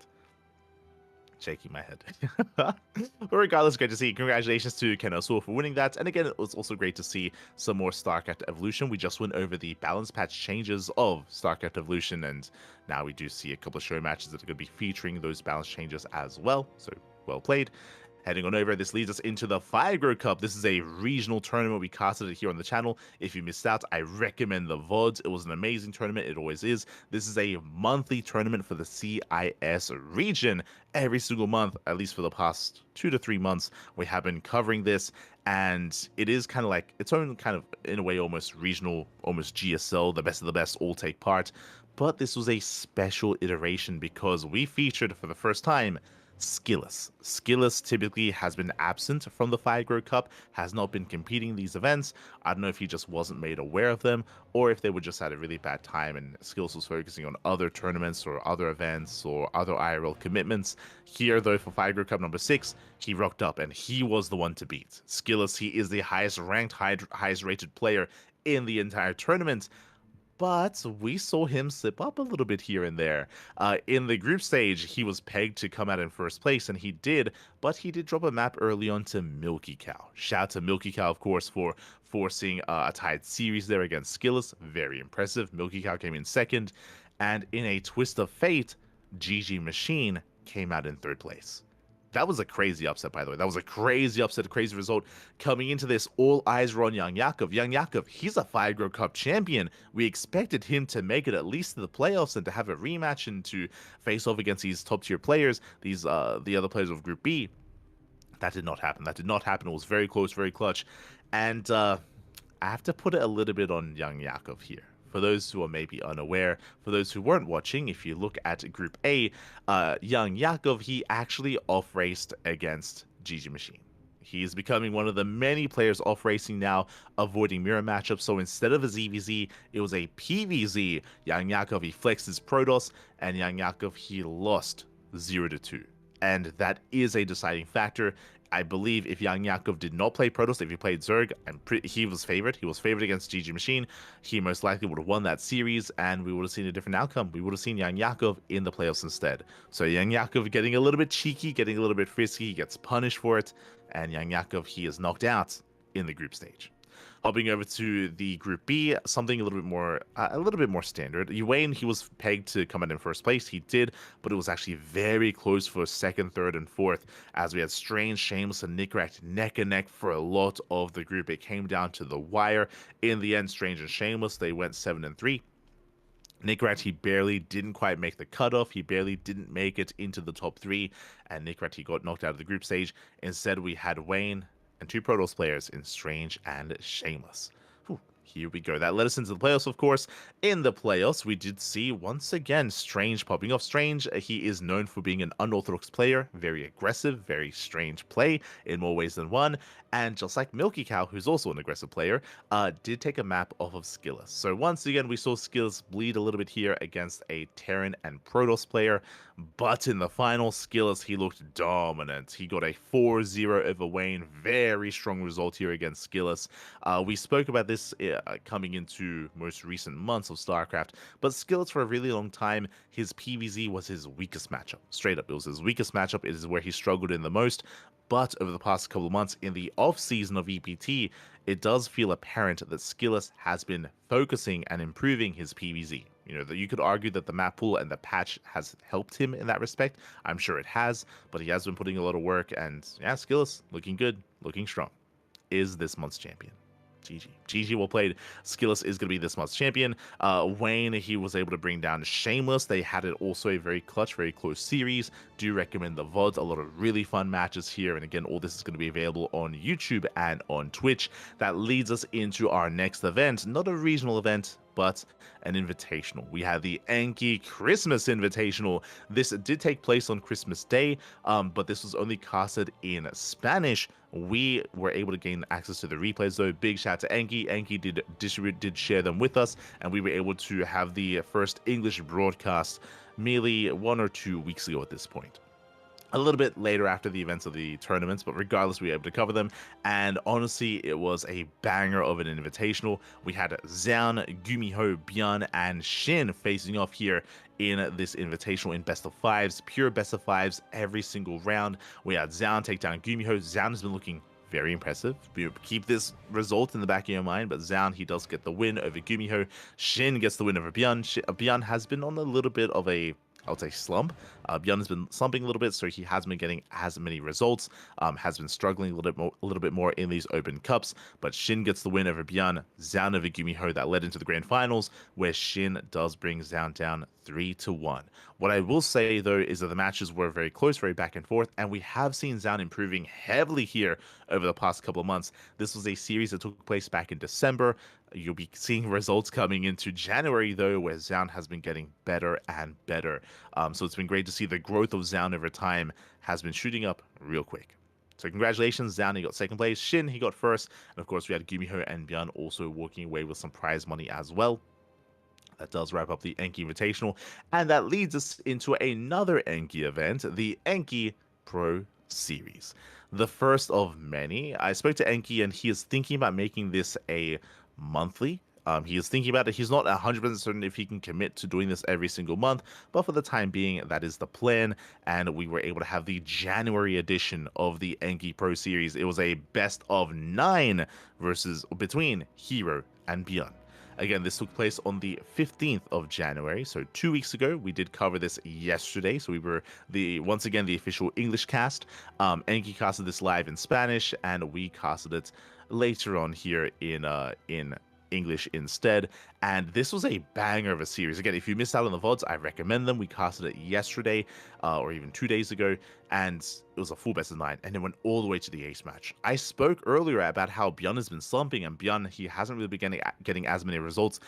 Speaker 2: Shaking my head. But regardless, great to see. Congratulations to Kenosua for winning that. And again, it was also great to see some more StarCraft Evolution. We just went over the balance patch changes of StarCraft Evolution, and now we do see a couple of show matches that are going to be featuring those balance changes as well. So, well played. Heading on over, this leads us into the Fire Cup. This is a regional tournament. We casted it here on the channel. If you missed out, I recommend the VODs. It was an amazing tournament. It always is. This is a monthly tournament for the CIS region. Every single month, at least for the past 2 to 3 months, we have been covering this. And it is kind of like its own kind of, in a way, almost regional, almost GSL, the best of the best all take part. But this was a special iteration because we featured for the first time Skillous. Skillous typically has been absent from the Fire Cup, has not been competing in these events. I don't know if he just wasn't made aware of them, or if they were just at a really bad time and Skillous was focusing on other tournaments or other events or other IRL commitments. Here, though, for Fire Cup number 6, he rocked up and he was the one to beat. Skillous, he is the highest ranked, highest rated player in the entire tournament. But we saw him slip up a little bit here and there. In the group stage, he was pegged to come out in first place, and he did, but he did drop a map early on to Milky Cow. Shout out to Milky Cow, of course, for forcing a tied series there against Skillous. Very impressive. Milky Cow came in second, and in a twist of fate, GG Machine came out in third place. That was a crazy upset, by the way. That was a crazy upset, a crazy result. Coming into this, all eyes were on Young Yakov. Young Yakov, he's a Fire Cup champion. We expected him to make it at least to the playoffs and to have a rematch and to face off against these top-tier players, these the other players of Group B. That did not happen. That did not happen. It was very close, very clutch. And I have to put it a little bit on Young Yakov here. For those who are maybe unaware, for those who weren't watching, if you look at Group A, Young Yakov, he actually off-raced against GG Machine. He is becoming one of the many players off-racing now, avoiding mirror matchups. So instead of a ZVZ, it was a PVZ. Young Yakov, he flexed his Protoss, and Young Yakov, he lost 0-2. And that is a deciding factor. I believe if Young Yakov did not play Protoss, if he played Zerg, he was favored. He was favored against GG Machine. He most likely would have won that series, and we would have seen a different outcome. We would have seen Young Yakov in the playoffs instead. So Young Yakov getting a little bit cheeky, getting a little bit frisky. He gets punished for it, and Young Yakov, he is knocked out in the group stage. Hopping over to the Group B, something a little bit more standard. Wayne, he was pegged to come out in first place. He did, but it was actually very close for second, third, and fourth, as we had Strange, Shameless, and Nickrat neck and neck for a lot of the group. It came down to the wire. In the end, Strange and Shameless, they went 7-3. Nickrat, he barely didn't quite make the cutoff. He barely didn't make it into the top 3, and Nickrat, he got knocked out of the group stage. Instead, we had Wayne and 2 Protoss players in Strange and Shameless. Whew, here we go. That led us into the playoffs, of course. In the playoffs, we did see, once again, Strange popping off. Strange, he is known for being an unorthodox player, very aggressive, very strange play in more ways than one. And just like Milky Cow, who's also an aggressive player, did take a map off of Skillous. So once again, we saw Skillous bleed a little bit here against a Terran and Protoss player. But in the final, Skillous, he looked dominant. He got a 4-0 over Wayne. Very strong result here against Skillous. We spoke about this coming into most recent months of StarCraft. But Skillous, for a really long time, his PvZ was his weakest matchup. Straight up, it was his weakest matchup. It is where he struggled in the most. But over the past couple of months in the off-season of EPT, it does feel apparent that Skillous has been focusing and improving his PvZ. You know, that you could argue that the map pool and the patch has helped him in that respect. I'm sure it has, but he has been putting a lot of work, and yeah, Skillous, looking good, looking strong, is this month's champion. GG well played. Skillous is going to be this month's champion. Wayne, he was able to bring down Shameless. They had it also a very clutch, very close series. Do recommend the VODs. A lot of really fun matches here. And again, all this is going to be available on YouTube and on Twitch. That leads us into our next event. Not a regional event, but an invitational. We had the CranKy Christmas Invitational. This did take place on Christmas Day, but this was only casted in Spanish. We were able to gain access to the replays, though. Big shout out to CranKy. CranKy did share them with us, and we were able to have the first English broadcast merely 1 or 2 weeks ago at this point. A little bit later after the events of the tournaments, but regardless, we were able to cover them. And honestly, it was a banger of an invitational. We had Xian, Gumiho, Byan, and Shin facing off here in this invitational in best of fives, pure best of fives every single round. We had Xian take down Gumiho. Xian has been looking very impressive. Keep this result in the back of your mind, but Xian, he does get the win over Gumiho. Shin gets the win over Byan. Byan has been on a little bit of a, I would say, slump. Byan has been slumping a little bit, so he hasn't been getting as many results. Has been struggling a little bit more in these open cups. But Shin gets the win over Byan. Xian over Gumiho, that led into the grand finals, where Shin does bring Xian down 3-1. What I will say, though, is that the matches were very close, very back and forth, and we have seen Xian improving heavily here over the past couple of months. This was a series that took place back in December. You'll be seeing results coming into January, though, where Xian has been getting better and better. So it's been great to see the growth of Xian over time has been shooting up real quick. So congratulations, Xian, he got second place. Shin, he got first. And of course, we had Gumiho and Byan also walking away with some prize money as well. That does wrap up the CranKy Invitational. And that leads us into another CranKy event, the CranKy Pro Series. The first of many. I spoke to CranKy, and he is thinking about making this a monthly. He is thinking about it. He's not 100% certain if he can commit to doing this every single month, but for the time being, that is the plan. And we were able to have the January edition of the CranKy Pro Series. It was a best of 9 between Hero and Byan. Again, this took place on the 15th of January, so 2 weeks ago. We did cover this yesterday, so we were once again the official English cast. CranKy casted this live in Spanish, and we casted it later on here in English instead. And this was a banger of a series. Again, if you missed out on the VODs, I recommend them. We casted it yesterday or even 2 days ago, and it was a full best of 9, and it went all the way to the ace match. I spoke earlier about how Byan has been slumping, and Byan, he hasn't really been getting as many results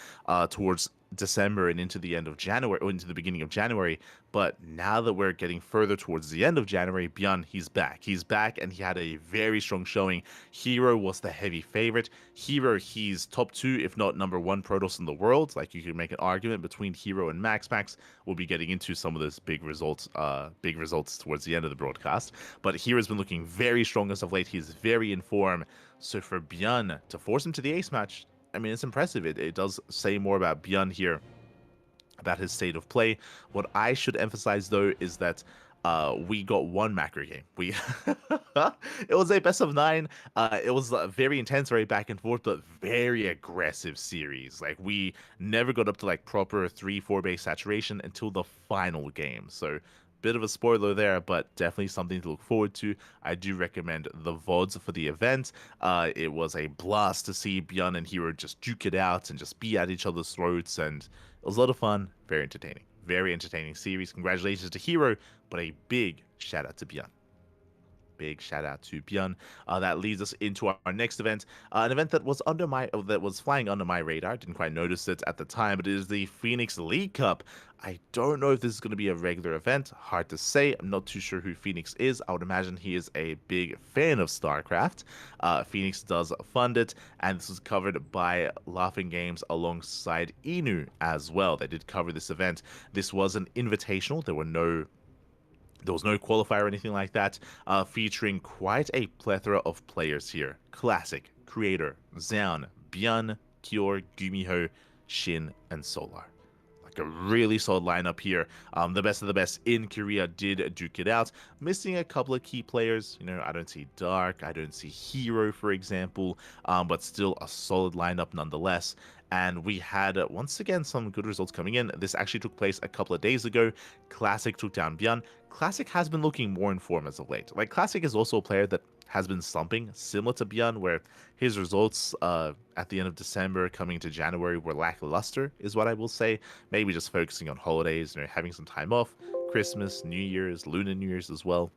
Speaker 2: towards December and into the end of January, or into the beginning of January. But now that we're getting further towards the end of January, Byan, he's back. He's back, and he had a very strong showing. Hero was the heavy favorite. Hero, he's top 2, if not number 1 Protoss in the world. Like, you can make an argument between Hero and Max. We'll be getting into some of those big results towards the end of the broadcast. But Hero's been looking very strong as of late. He's very in form. So for Byan to force him to the ace match, I mean, it's impressive. It does say more about Byan here, about his state of play. What I should emphasize, though, is that we got one macro game. It was a best of 9. It was very intense, very back and forth, but very aggressive series. Like, we never got up to like proper 3-4 base saturation until the final game. So bit of a spoiler there, but definitely something to look forward to. I do recommend the VODs for the event. It was a blast to see Byan and Hero just duke it out and just be at each other's throats, and it was a lot of fun. Very entertaining. Very entertaining series. Congratulations to Hero, but a big shout out to Byan. Big shout out to Byan. That leads us into our next event, an event that was flying under my radar. Didn't quite notice it at the time, but it is the Phoenix League Cup. I don't know if this is going to be a regular event. Hard to say. I'm not too sure who Phoenix is. I would imagine he is a big fan of StarCraft. Phoenix does fund it, and this was covered by Laughing Games alongside Inu as well. They did cover this event. This was an invitational. There was no qualifier or anything like that, featuring quite a plethora of players here. Classic, Creator, Xian, Byan, Kyor, Gumiho, Shin, and Solar. Like a really solid lineup here. The best of the best in Korea did duke it out. Missing a couple of key players. You know, I don't see Dark, I don't see Hero, for example, but still a solid lineup nonetheless. And we had, once again, some good results coming in. This actually took place a couple of days ago. Classic took down Byan. Classic has been looking more in form as of late. Like, Classic is also a player that has been slumping, similar to Byan, where his results at the end of December coming into January were lackluster, is what I will say. Maybe just focusing on holidays, you know, having some time off, Christmas, New Year's, Lunar New Year's as well.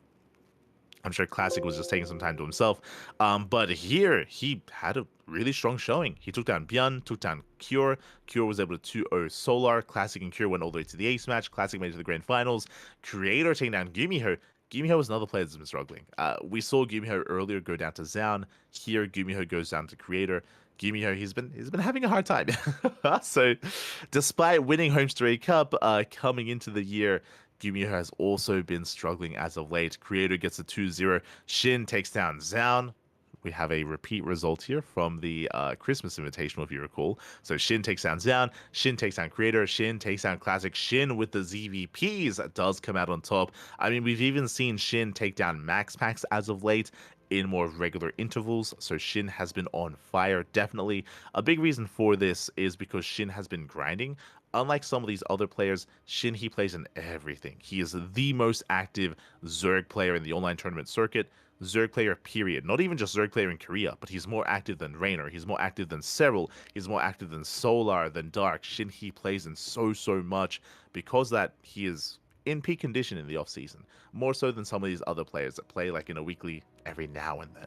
Speaker 2: I'm sure Classic was just taking some time to himself. But here, he had a really strong showing. He took down Byun, took down Cure. Cure was able to 2-0 Solar. Classic and Cure went all the way to the ace match. Classic made it to the grand finals. Creator taking down Gumiho. Gumiho is another player that's been struggling. We saw Gumiho earlier go down to Zaun. Here, Gumiho goes down to Creator. Gumiho, he's been having a hard time. So, despite winning Home Story Cup coming into the year, Gumiho has also been struggling as of late. Creator gets a 2-0. Shin takes down Zaun. We have a repeat result here from the Christmas Invitational, if you recall. So Shin takes down Zaun. Shin takes down Creator. Shin takes down Classic. Shin with the ZVPs does come out on top. I mean, we've even seen Shin take down Max Packs as of late in more regular intervals. So Shin has been on fire, definitely. A big reason for this is because Shin has been grinding. Unlike some of these other players, Shin, he plays in everything. He is the most active Zerg player in the online tournament circuit. Zerg player, period. Not even just Zerg player in Korea, but he's more active than Raynor. He's more active than Serral. He's more active than Solar, than Dark. Shin, he plays in so much because that he is in peak condition in the off season, more so than some of these other players that play like in a weekly every now and then.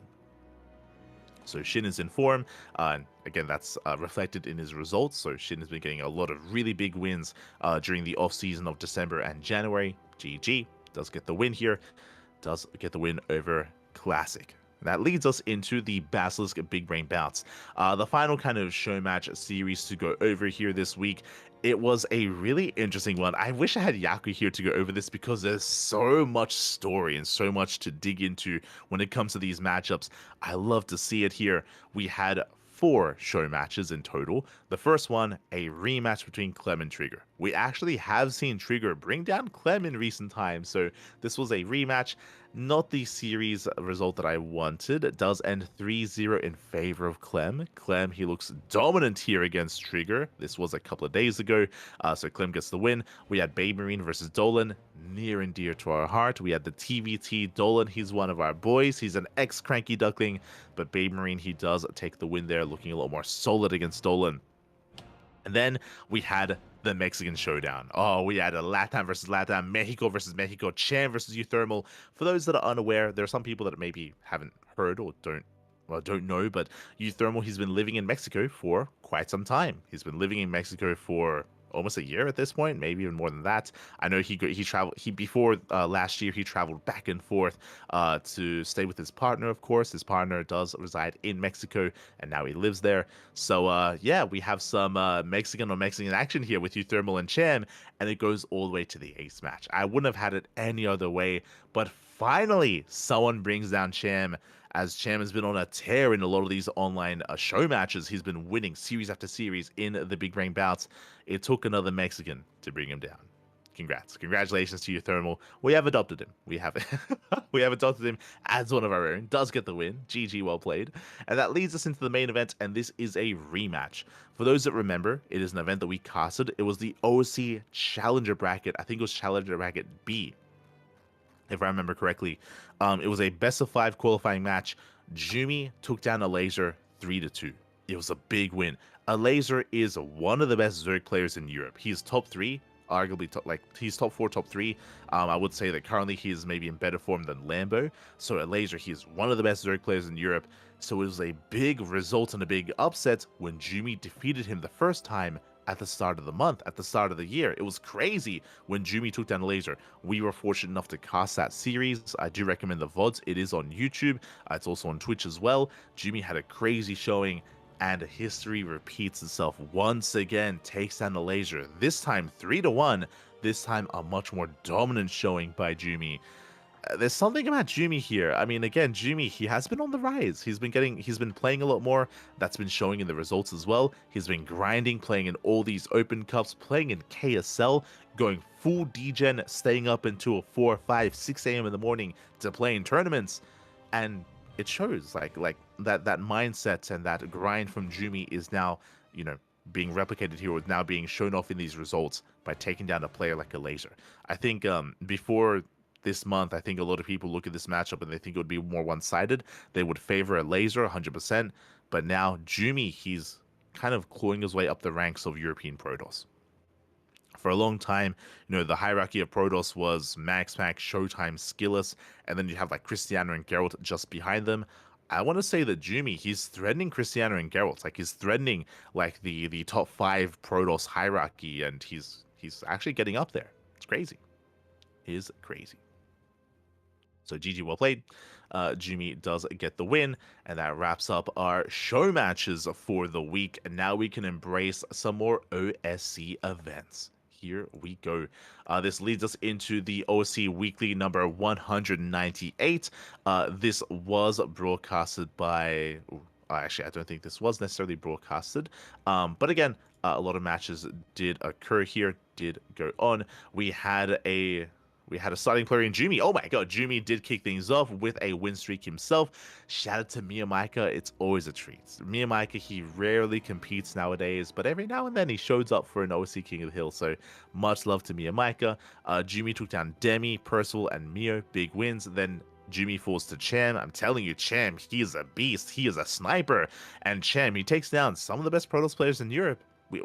Speaker 2: So Shin is in form, and again, that's reflected in his results. So Shin has been getting a lot of really big wins during the off season of December and January. GG does get the win here, does get the win over Classic. That leads us into the Basilisk Big Brain Bouts. The final kind of show match series to go over here this week. It was a really interesting one. I wish I had Yaku here to go over this because there's so much story and so much to dig into when it comes to these matchups. I love to see it here. We had 4 show matches in total. The first one, a rematch between Clem and Trigger. We actually have seen Trigger bring down Clem in recent times, so this was a rematch. Not the series result that I wanted. It does end 3-0 in favor of Clem. Clem, he looks dominant here against Trigger. This was a couple of days ago, so Clem gets the win. We had Babe Marine versus Dolan, near and dear to our heart. We had the TVT Dolan. He's one of our boys. He's an ex-CranKy Duckling, but Babe Marine, he does take the win there, looking a lot more solid against Dolan. And then we had the Mexican showdown. Oh, we had a LATAM versus LATAM, Mexico versus Mexico, Cham versus Euthermal. For those that are unaware, there are some people that maybe haven't heard or don't know, but Euthermal, he's been living in Mexico for quite some time. He's been living in Mexico for almost a year at this point, maybe even more than that. I know he traveled before last year. He traveled back and forth to stay with his partner. Of course, his partner does reside in Mexico, and now he lives there. So yeah, we have some Mexican on Mexican action here with Euthermal and Cham, and it goes all the way to the ace match. I wouldn't have had it any other way, but finally someone brings down Cham. As Cham has been on a tear in a lot of these online show matches. He's been winning series after series in the Big Brain Bouts. It took another Mexican to bring him down. Congratulations to Euthermal. We have adopted him. We have adopted him as one of our own. Does get the win. GG, well played. And that leads us into the main event, and this is a rematch. For those that remember, it is an event that we casted. It was the OC Challenger Bracket. I think it was Challenger Bracket B, if I remember correctly. It was a best of 5 qualifying match. Jumi took down a laser 3-2. It was a big win. A laser is one of the best Zerg players in Europe. He's top 3, arguably he's top 4, top 3. I would say that currently he is maybe in better form than Lambo. So a laser, he's one of the best Zerg players in Europe. So it was a big result and a big upset when Jumi defeated him the first time at the start of the month, at the start of the year. It was crazy when Jumi took down Laser. We were fortunate enough to cast that series. I do recommend the VODs. It is on YouTube. It's also on Twitch as well. Jumi had a crazy showing, and history repeats itself once again. Takes down the Laser. This time 3-1. This time a much more dominant showing by Jumi. There's something about Jumi here. I mean, again, Jumi, he has been on the rise. He's been playing a lot more. That's been showing in the results as well. He's been grinding, playing in all these open cups, playing in KSL, going full degen, staying up until 4, 5, 6 a.m. in the morning to play in tournaments. And it shows like that mindset and that grind from Jumi is now, being replicated here, with now being shown off in these results by taking down a player like a Laser. I think before this month, I think a lot of people look at this matchup and they think it would be more one-sided. They would favor a Laser 100%, but now Jumi, he's kind of clawing his way up the ranks of European Protoss. For a long time, the hierarchy of Protoss was MaxPack, Showtime, Skillus, and then you have like Cristiano and Geralt just behind them. I want to say that Jumi, he's threatening Cristiano and Geralt. Like he's threatening like the top 5 Protoss hierarchy, and he's actually getting up there. It's crazy. It is crazy. So GG, well played. Jumi does get the win, and that wraps up our show matches for the week. And now we can embrace some more OSC events. Here we go. This leads us into the OSC Weekly number 198. This was broadcasted by... actually, I don't think this was necessarily broadcasted. But again, a lot of matches did occur here, did go on. We had a starting player in Jumi. Oh my god, Jumi did kick things off with a win streak himself. Shout out to Miyamaika. It's always a treat. Miyamaika, he rarely competes nowadays, but every now and then he shows up for an OC King of the Hill. So much love to Miyamaika. Jumi took down Demi, Percival, and Mio. Big wins. Then Jumi falls to Cham. I'm telling you, Cham, he is a beast. He is a sniper. And Cham, he takes down some of the best Protoss players in Europe.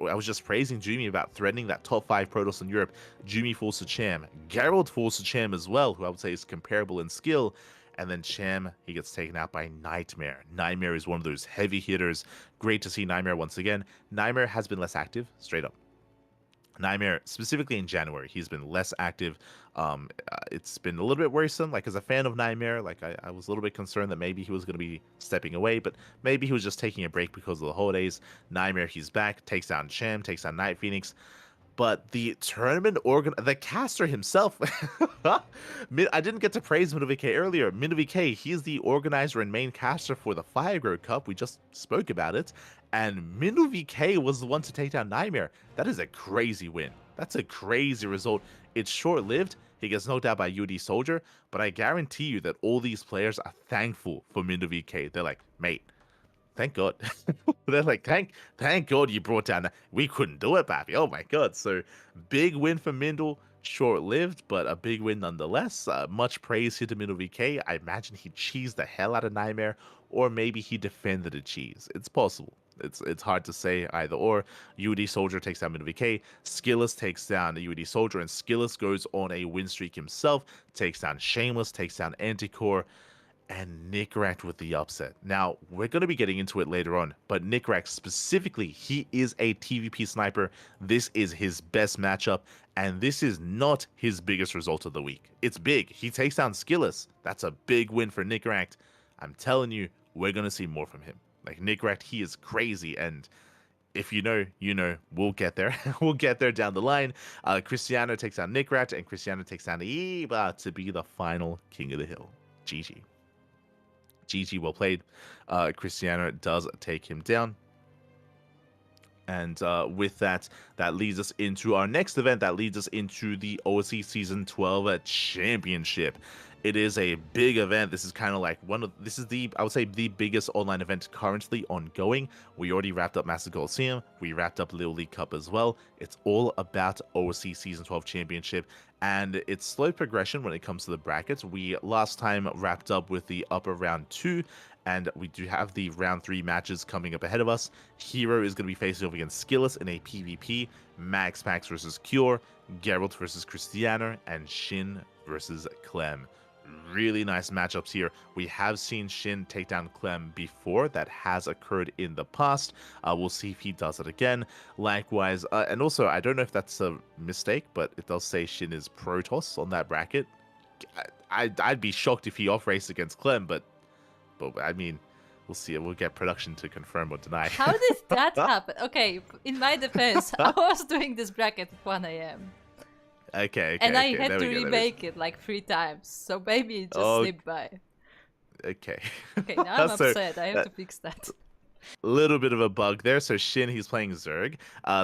Speaker 2: I was just praising Jumi about threatening that top 5 Protoss in Europe. Jumi falls to Cham. Geralt falls to Cham as well, who I would say is comparable in skill. And then Cham, he gets taken out by Nightmare. Nightmare is one of those heavy hitters. Great to see Nightmare once again. Nightmare has been less active, straight up. Nightmare, specifically in January, he's been less active. It's been a little bit worrisome. Like, as a fan of Nightmare, like I was a little bit concerned that maybe he was going to be stepping away, but maybe he was just taking a break because of the holidays. Nightmare, he's back, takes down Cham, takes down Night Phoenix. But the tournament the caster himself, I didn't get to praise MinoVK earlier. MinoVK, he's the organizer and main caster for the Firegrow Cup. We just spoke about it. And MinoVK was the one to take down Nightmare. That is a crazy win. That's a crazy result. It's short-lived. He gets knocked out by UD Soldier, but I guarantee you that all these players are thankful for MinoVK. They're like, mate, thank God. They're like, thank God you brought down that. We couldn't do it, Pappy. Oh my God. So big win for Mindle. Short-lived, but a big win nonetheless. Much praise here to MinoVK. I imagine he cheesed the hell out of Nightmare, or maybe he defended a cheese. It's possible. It's hard to say either or. UD Soldier takes down MinoVK. Skillus takes down the UD Soldier, and Skillus goes on a win streak himself. Takes down Shameless, takes down Anticore, and Nickrat with the upset. Now, we're going to be getting into it later on, but Nickrat specifically, he is a TVP sniper. This is his best matchup, and this is not his biggest result of the week. It's big. He takes down Skillus. That's a big win for Nickrat. I'm telling you, we're going to see more from him. Like, Nickrat, he is crazy, and if you know, you know. We'll get there. We'll get there down the line. Cristiano takes down Nickrat, and Cristiano takes down Iba to be the final King of the Hill. GG. GG, well played. Cristiano does take him down. And with that, that leads us into our next event. That leads us into the OSC Season 12 Championship. It is a big event. This is kind of like I would say the biggest online event currently ongoing. We already wrapped up Master Coliseum. We wrapped up Little League Cup as well. It's all about OSC Season 12 Championship, and it's slow progression when it comes to the brackets. We last time wrapped up with the upper round 2, and we do have the round 3 matches coming up ahead of us. Hero is going to be facing off against Skillus in a PvP, Max versus Cure, Geralt versus Cristiano, and Shin versus Clem. Really nice matchups here. We have seen Shin take down Clem before. That has occurred in the past. We'll see if he does it again. Likewise, and also, I don't know if that's a mistake, but it does say Shin is Protoss on that bracket. I'd be shocked if he off-raced against Clem, but I mean, we'll see. We'll get production to confirm or deny.
Speaker 3: How did that happen? Okay, in my defense, I was doing this bracket at 1 a.m.
Speaker 2: Okay.
Speaker 3: And I had to remake it like 3 times, so maybe it just slipped by.
Speaker 2: Okay.
Speaker 3: Okay, now I'm upset. I have to fix that.
Speaker 2: Little bit of a bug there. So Shin, he's playing Zerg.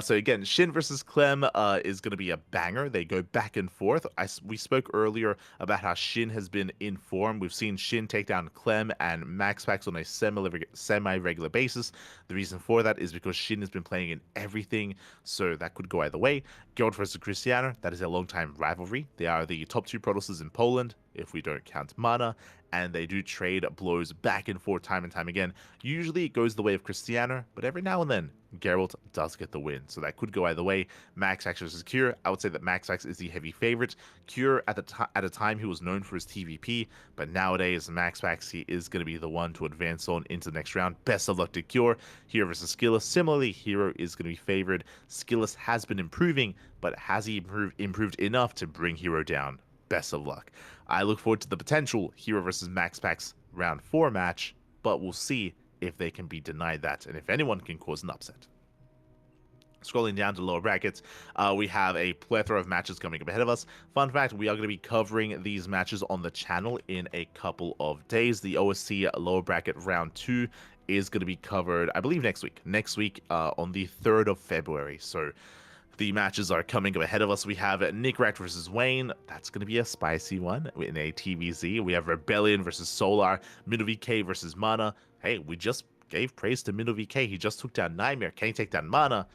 Speaker 2: So again, Shin versus Clem is going to be a banger. They go back and forth. We spoke earlier about how Shin has been in form. We've seen Shin take down Clem and Max Packs on a semi-regular basis. The reason for that is because Shin has been playing in everything, so that could go either way. Geralt versus Cristiano, that is a long-time rivalry. They are the top 2 Protosses in Poland. if we don't count mana, and they do trade blows back and forth time and time again. Usually it goes the way of Cristiano, but every now and then Geralt does get the win, so that could go either way. Maxax versus Cure, I would say that Maxax is the heavy favorite. Cure, at a time, he was known for his TVP, but nowadays Maxax, he is going to be the one to advance on into the next round. Best of luck to Cure. Hero versus Skillus, similarly, Hero is going to be favored. Skillus has been improving, but has he improved enough to bring Hero down? Best of luck. I look forward to the potential Hero versus Maxax round 4 match, but we'll see if they can be denied that, and if anyone can cause an upset. Scrolling down to lower brackets, we have a plethora of matches coming up ahead of us. Fun fact, we are going to be covering these matches on the channel in a couple of days. The OSC lower bracket round 2 is going to be covered, I believe, next week. Next week on the 3rd of February. So the matches are coming up ahead of us. We have Nick Rack versus Wayne. That's going to be a spicy one in a TVZ. We have Rebellion versus Solar. MinoVK versus Mana. Hey, we just gave praise to MinoVK. He just took down Nightmare. Can he take down Mana?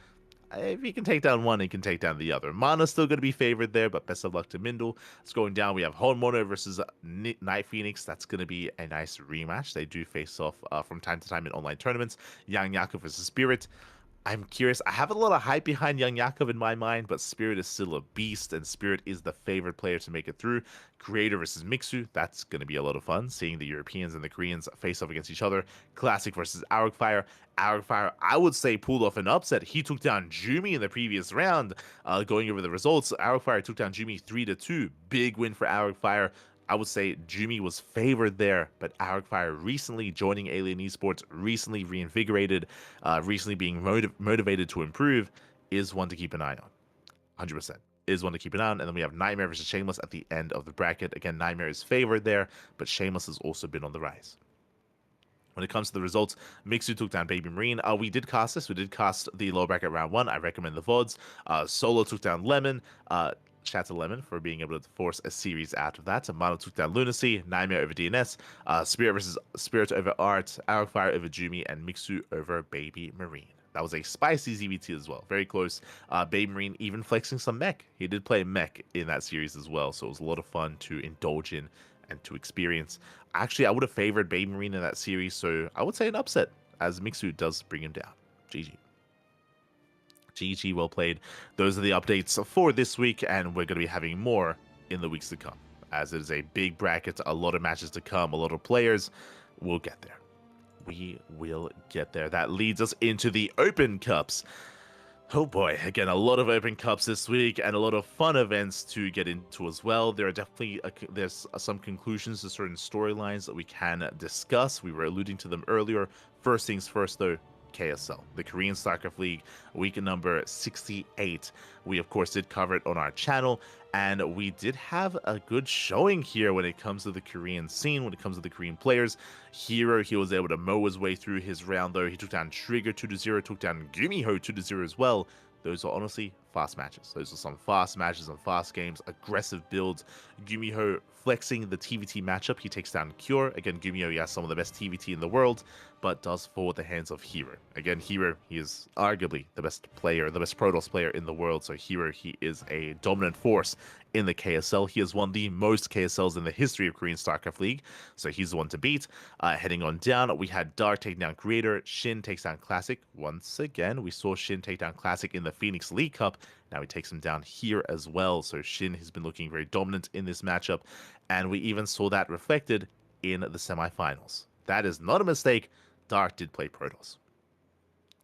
Speaker 2: If he can take down one, he can take down the other. Mana's still going to be favored there, but best of luck to Mindle. It's going down. We have Hormono versus Night Phoenix. That's going to be a nice rematch. They do face off from time to time in online tournaments. Yang Yakuzaku versus Spirit. I'm curious. I have a lot of hype behind Young Yakov in my mind, but Spirit is still a beast, and Spirit is the favorite player to make it through. Creator versus Mixu. That's going to be a lot of fun, seeing the Europeans and the Koreans face off against each other. Classic versus Aragfire. Aragfire, I would say, pulled off an upset. He took down Jumi in the previous round. Going over the results, Aragfire took down Jumi 3-2. Big win for Aragfire. I would say Jumi was favored there, but Aragfire recently joining Alien Esports, recently reinvigorated, recently being motivated to improve, is one to keep an eye on. 100% is one to keep an eye on. And then we have Nightmare versus Shameless at the end of the bracket. Again, Nightmare is favored there, but Shameless has also been on the rise. When it comes to the results, Mixu took down Baby Marine. We did cast this. We did cast the lower bracket round 1. I recommend the VODs. Solo took down Lemon. Shout out to Lemon for being able to force a series out of that. Mono took down Lunacy, Nightmare over DNS, Spirit versus Spirit over Art, Aragfire over Jumi, and Mixu over Baby Marine. That was a spicy ZVT as well. Very close. Baby Marine even flexing some mech. He did play mech in that series as well, so it was a lot of fun to indulge in and to experience. Actually, I would have favored Baby Marine in that series, so I would say an upset, as Mixu does bring him down. GG. GG, well played. Those are the updates for this week, and we're going to be having more in the weeks to come, as it is a big bracket, a lot of matches to come, a lot of players. We'll get there. We will get there. That leads us into the Open Cups. Oh boy, again, a lot of Open Cups this week, and a lot of fun events to get into as well. There are definitely there's some conclusions to certain storylines that we can discuss. We were alluding to them earlier. First things first, though, KSL, the Korean StarCraft League, week number 68. We, of course, did cover it on our channel, and we did have a good showing here when it comes to the Korean scene, when it comes to the Korean players. Hero, he was able to mow his way through his round, though. He took down Trigger 2-0, took down Gumiho 2-0 as well. Those are honestly fast matches. Those are some fast matches and fast games, aggressive builds. Gumiho flexing the TVT matchup. He takes down Cure. Again, Gumiho, he has some of the best TVT in the world, but does fall at the hands of Hero. Again, Hero, he is arguably the best player, the best Protoss player in the world. So Hero, he is a dominant force in the KSL. He has won the most KSLs in the history of Korean StarCraft League, so he's the one to beat. Heading on down, we had Dark taking down Creator. Shin takes down Classic. Once again, we saw Shin take down Classic in the Phoenix League Cup. Now he takes him down here as well. So Shin has been looking very dominant in this matchup, and we even saw that reflected in the semifinals. That is not a mistake. Dark did play Protoss.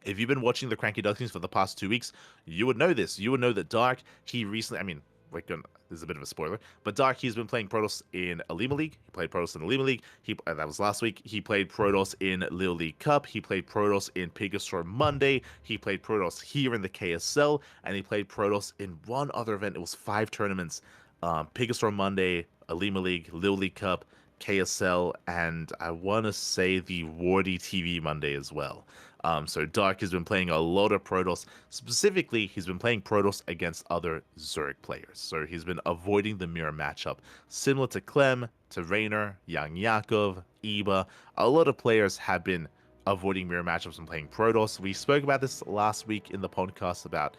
Speaker 2: If you've been watching the CranKy Ducklings for the past 2 weeks, you would know this. You would know that Dark, he recently, I mean, this is a bit of a spoiler, but Dark, he's been playing Protoss in Alima League. He played Protoss in Alima League. That was last week. He played Protoss in Lil League Cup. He played Protoss in Pegastorm Monday. He played Protoss here in the KSL, and he played Protoss in one other event. It was 5 tournaments. Pegastorm Monday, Alima League, Lil League Cup, KSL, and I want to say the Wardy TV Monday as well. So Dark has been playing a lot of Protoss. Specifically, he's been playing Protoss against other Zurich players. So he's been avoiding the mirror matchup. Similar to Clem, to Raynor, Young Yakov, Iba, a lot of players have been avoiding mirror matchups and playing Protoss. We spoke about this last week in the podcast about,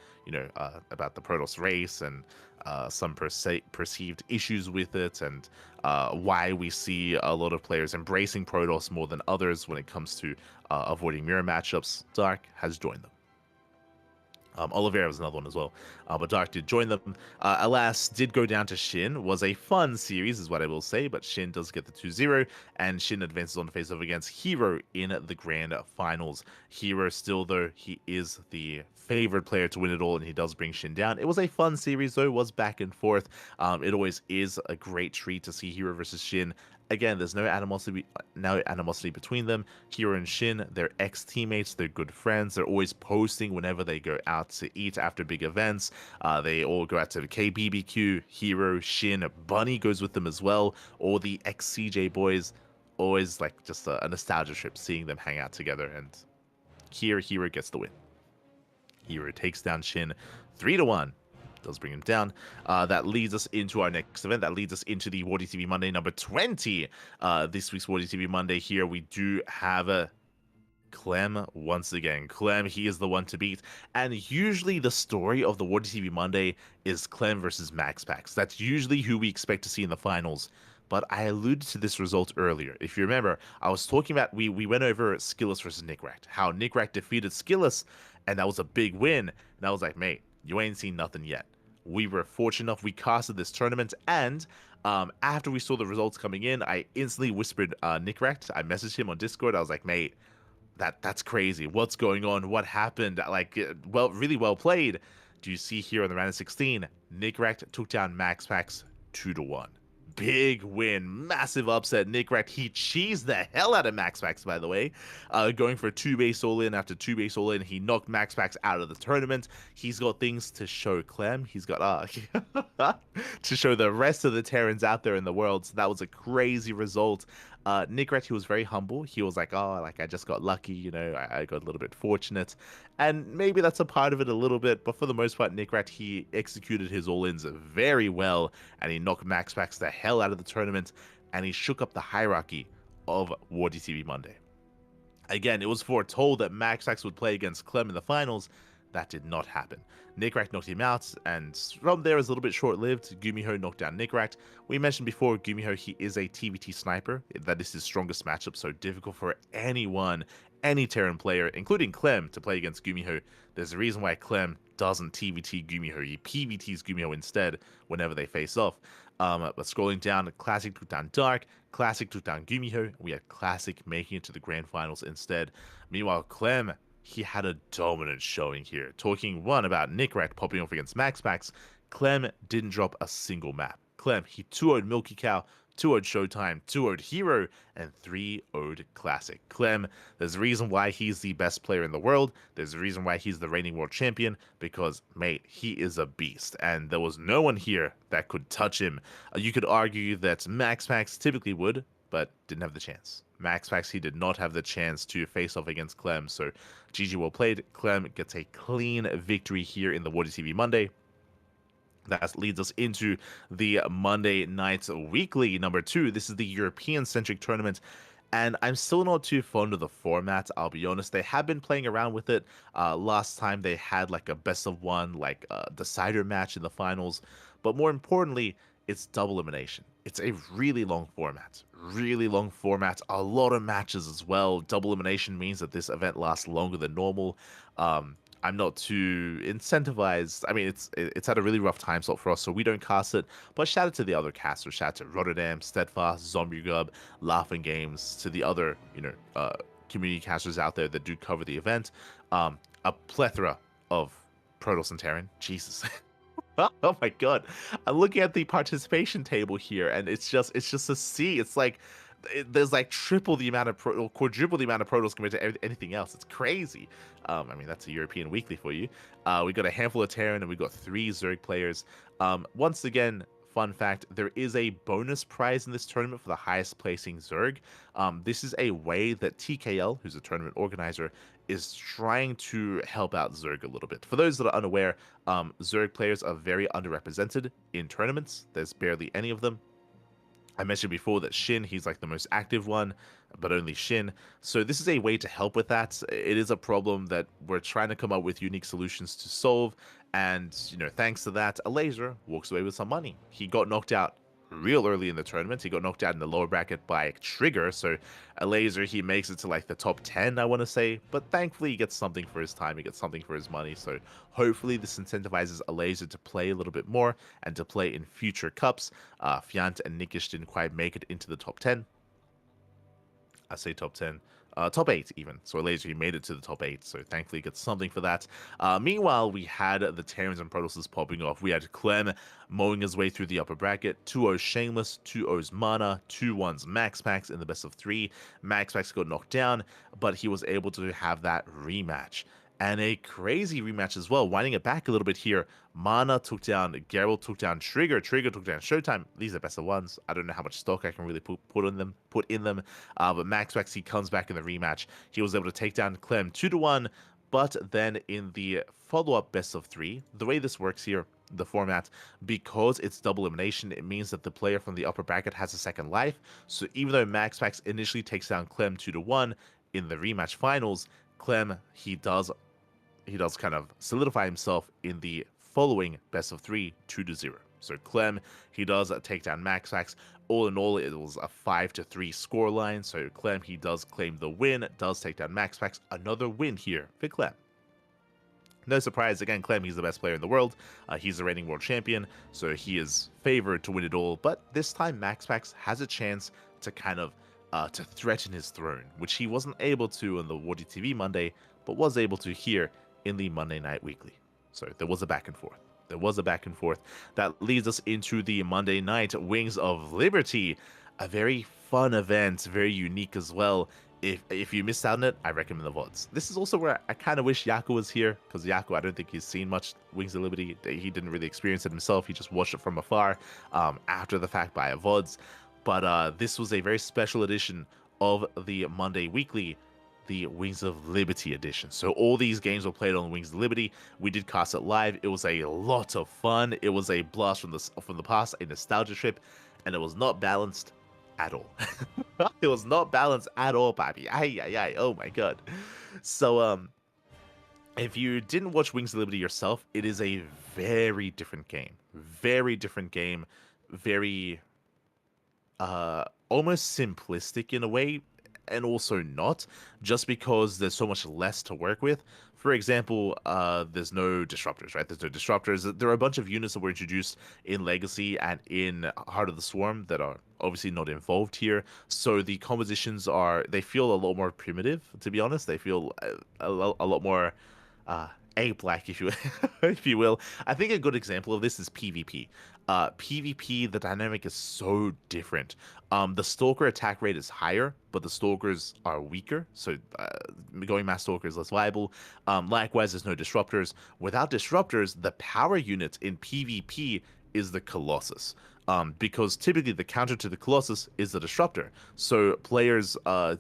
Speaker 2: about the Protoss race and some perceived issues with it, and why we see a lot of players embracing Protoss more than others when it comes to avoiding mirror matchups. Dark has joined them. Oliveira was another one as well, but Dark did join them. Alas, did go down to Shin. Was a fun series, is what I will say, but Shin does get the 2-0, and Shin advances on the face-off against Hero in the grand finals. Hero still, though, he is the favorite player to win it all, and he does bring Shin down. It was a fun series, though. It was back and forth. It always is a great treat to see Hero versus Shin. Again, there's no animosity between them. Hero and Shin, they're ex-teammates, they're good friends. They're always posting whenever they go out to eat after big events. They all go out to the KBBQ. Hero, Shin, Bunny goes with them as well. All the ex-CJ boys, always like just a nostalgia trip seeing them hang out together. And here, Hero gets the win. Hero takes down Shin 3-1. Does bring him down. That leads us into our next event. That leads us into the Wardy TV Monday number 20. This week's Wardy TV Monday here, we do have Clem once again. Clem, he is the one to beat. And usually the story of the Wardy TV Monday is Clem versus MaxPax. That's usually who we expect to see in the finals. But I alluded to this result earlier. If you remember, I was talking about, we went over Skillus versus Nickrat. How Nickrat defeated Skillus, and that was a big win. And I was like, mate, you ain't seen nothing yet. We were fortunate enough, we casted this tournament, and after we saw the results coming in, I instantly whispered Nickrat. I messaged him on Discord. I was like, mate, that's crazy. What's going on? What happened? Like, really well played. Do you see here on the round of 16, Nickrat took down MaxPax 2-1. Big win, massive upset. Nickrat, he cheesed the hell out of MaxPax, by the way, going for a 2-base all-in after 2-base all-in. He knocked MaxPax out of the tournament. He's got things to show Clem. He's got to show the rest of the Terrans out there in the world. So that was a crazy result. Nickrat, he was very humble. He was like, I just got lucky, I got a little bit fortunate. And maybe that's a part of it a little bit, but for the most part, Nickrat, he executed his all-ins very well, and he knocked MaxPax the hell out of the tournament, and he shook up the hierarchy of Wardy TV Monday. Again, it was foretold that MaxPax would play against Clem in the finals. That did not happen. Nickrat knocked him out, and from there, it was a little bit short-lived. Gumiho knocked down Nickrat. We mentioned before, Gumiho, he is a TVT sniper. That is his strongest matchup, so difficult for anyone, any Terran player, including Clem, to play against Gumiho. There's a reason why Clem doesn't TVT Gumiho. He PVTs Gumiho instead whenever they face off. But scrolling down, Classic took down Dark, Classic took down Gumiho. We had Classic making it to the grand finals instead. Meanwhile, Clem, he had a dominant showing here. Talking one about Nickrat popping off against MaxPax, Clem didn't drop a single map. Clem, he 2-0'd Milky Cow, 2-0'd Showtime, 2-0'd Hero, and 3-0'd Classic. Clem, there's a reason why he's the best player in the world. There's a reason why he's the reigning world champion, because, mate, he is a beast, and there was no one here that could touch him. You could argue that MaxPax typically would, but didn't have the chance. MaxPax, he did not have the chance to face off against Clem, so GG well played. Clem gets a clean victory here in the Wardy TV Monday. That leads us into the Monday Night Weekly number 2. This is the European-centric tournament, and I'm still not too fond of the format, I'll be honest. They have been playing around with it. Last time they had like a best-of-1, like decider match in the finals, but more importantly, it's double elimination. It's a really long format, a lot of matches as well. Double elimination means that this event lasts longer than normal. I'm not too incentivized. I mean, it's had a really rough time slot for us, so we don't cast it. But shout out to the other casters. Shout out to Rotterdam, Steadfast, Zombie Gub, Laughing Games, to the other, community casters out there that do cover the event. A plethora of Protoss and Terran. Jesus. Oh my god, I'm looking at the participation table here, and it's just a C. It's like there's like triple the amount of or quadruple the amount of Protoss compared to anything else. It's crazy. I mean, that's a European weekly for you. We got a handful of Terran, and we got 3 Zerg players. Once again, fun fact, there is a bonus prize in this tournament for the highest placing Zerg. This is a way that TKL, who's a tournament organizer, is trying to help out Zerg a little bit. For those that are unaware, Zerg players are very underrepresented in tournaments. There's barely any of them. I mentioned before that Shin, he's like the most active one, but only Shin. So this is a way to help with that. It is a problem that we're trying to come up with unique solutions to solve. And, thanks to that, a laser walks away with some money. He got knocked out real early in the tournament. He got knocked out in the lower bracket by Trigger. So a laser, he makes it to like the top 10, I want to say. But thankfully, he gets something for his time. He gets something for his money. So hopefully this incentivizes a laser to play a little bit more and to play in future cups. Fiant and Nikish didn't quite make it into the top 10. I say top 10. Top 8 even. So later he made it to the top 8. So thankfully he gets something for that. Meanwhile, we had the Terrans and Protosses popping off. We had Clem mowing his way through the upper bracket. 2-0 Shameless, 2-0's Mana, 2-1's Max Pax in the best of 3. Max Pax got knocked down, but he was able to have that rematch. And a crazy rematch as well. Winding it back a little bit here. Mana took down Geralt, took down Trigger. Trigger took down Showtime. These are best of ones. I don't know how much stock I can really put in them. But Max Pax, he comes back in the rematch. He was able to take down Clem 2-1. But then in the follow-up best of 3, the way this works here, the format, because it's double elimination, it means that the player from the upper bracket has a second life. So even though Max Pax initially takes down Clem 2-1 in the rematch finals, Clem, he does kind of solidify himself in the following best of 3, 2-0. So Clem, he does take down Max Pax. All in all, it was a 5-3 scoreline. So Clem, he does claim the win, does take down Max Pax. Another win here for Clem. No surprise, again, Clem, he's the best player in the world. He's the reigning world champion, so he is favored to win it all. But this time, Max Pax has a chance to kind of to threaten his throne, which he wasn't able to on the Wardy TV Monday, but was able to here in the Monday Night Weekly. So there was a back and forth. That leads us into the Monday night Wings of Liberty, a very fun event, very unique as well. If you missed out on it, I recommend the VODs. This is also where I kind of wish Yaku was here, because Yaku, I don't think he's seen much Wings of Liberty. He didn't really experience it himself. He just watched it from afar after the fact via VODs. But this was a very special edition of the Monday Weekly, the Wings of Liberty edition. So all these games were played on Wings of Liberty. We did cast it live. It was a lot of fun. It was a blast from the past, a nostalgia trip, and it was not balanced at all. It was not balanced at all, baby. Ay. Oh my god. So if you didn't watch Wings of Liberty yourself, it is a very different game. Very almost simplistic in a way, and also not, just because there's so much less to work with. For example, there's no disruptors, right? There's no disruptors. There are a bunch of units that were introduced in Legacy and in Heart of the Swarm that are obviously not involved here. So the compositions they feel a lot more primitive, to be honest. They feel a lot more ape-like, if you will. I think a good example of this is PvP. PvP, the dynamic is so different. The Stalker attack rate is higher, but the Stalkers are weaker, so going Mass Stalker is less viable. Likewise, there's no Disruptors. Without Disruptors, the power unit in PvP is the Colossus. Because typically the counter to the Colossus is the Disruptor. So players,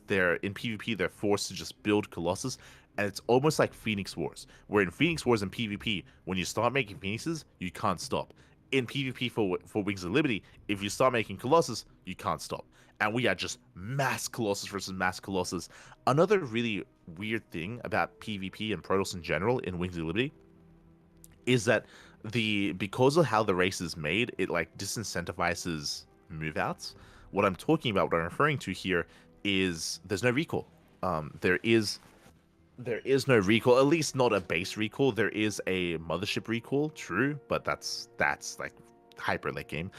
Speaker 2: they're in PvP, they're forced to just build Colossus, and it's almost like Phoenix Wars, where in Phoenix Wars and PvP, when you start making Phoenixes, you can't stop. In PvP for Wings of Liberty, if you start making Colossus, you can't stop. And we had just mass Colossus versus mass Colossus. Another really weird thing about PvP and Protoss in general in Wings of Liberty is that because of how the race is made, it like disincentivizes move outs. What I'm talking about, what I'm referring to here, is there's no recall. There is no recall, at least not a base recall. There is a mothership recall, true, but that's like hyper late game.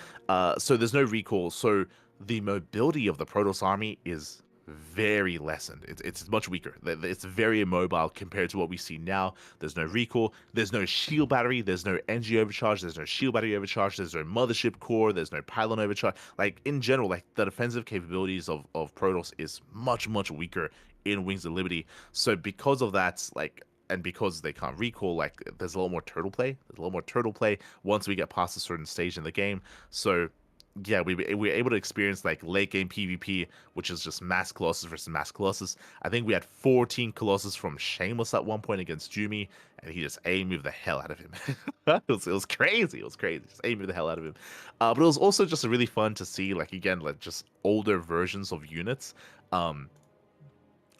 Speaker 2: So there's no recall. So the mobility of the Protoss army is very lessened. It's much weaker. It's very immobile compared to what we see now. There's no recall. There's no shield battery. There's no NG overcharge. There's no shield battery overcharge. There's no mothership core. There's no pylon overcharge. Like in general, like the defensive capabilities of Protoss is much weaker in Wings of Liberty. So because of that, and because they can't recall, there's a lot more turtle play. Once we get past a certain stage in the game. So yeah, we were able to experience like late game PvP, which is just mass Colossus versus mass Colossus. I think we had 14 Colossus from Shameless at one point against Jumi, and he just A moved the hell out of him. It was crazy. It was crazy. Just A moved the hell out of him. But it was also just really fun to see, like, again, like just older versions of units. Um,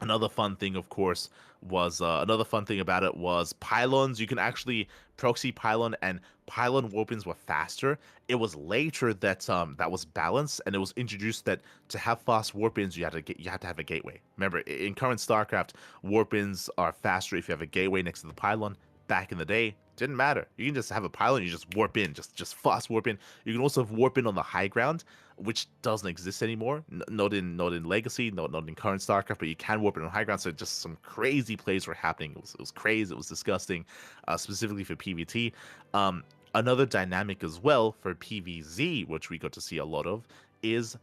Speaker 2: Another fun thing, of course, was another fun thing about it was pylons. You can actually proxy pylon, and pylon warpins were faster. It was later that that was balanced, and it was introduced that to have fast warpins, you had to have a gateway. Remember, in current StarCraft, warpins are faster if you have a gateway next to the pylon. Back in the day, didn't matter. You can just have a pylon, you just warp in, just fast warp in. You can also warp in on the high ground, which doesn't exist anymore. Not in Legacy, not in current StarCraft, but you can warp in on high ground. So just some crazy plays were happening. It was crazy. It was disgusting, specifically for PvT. Another dynamic as well for PvZ, which we got to see a lot of, is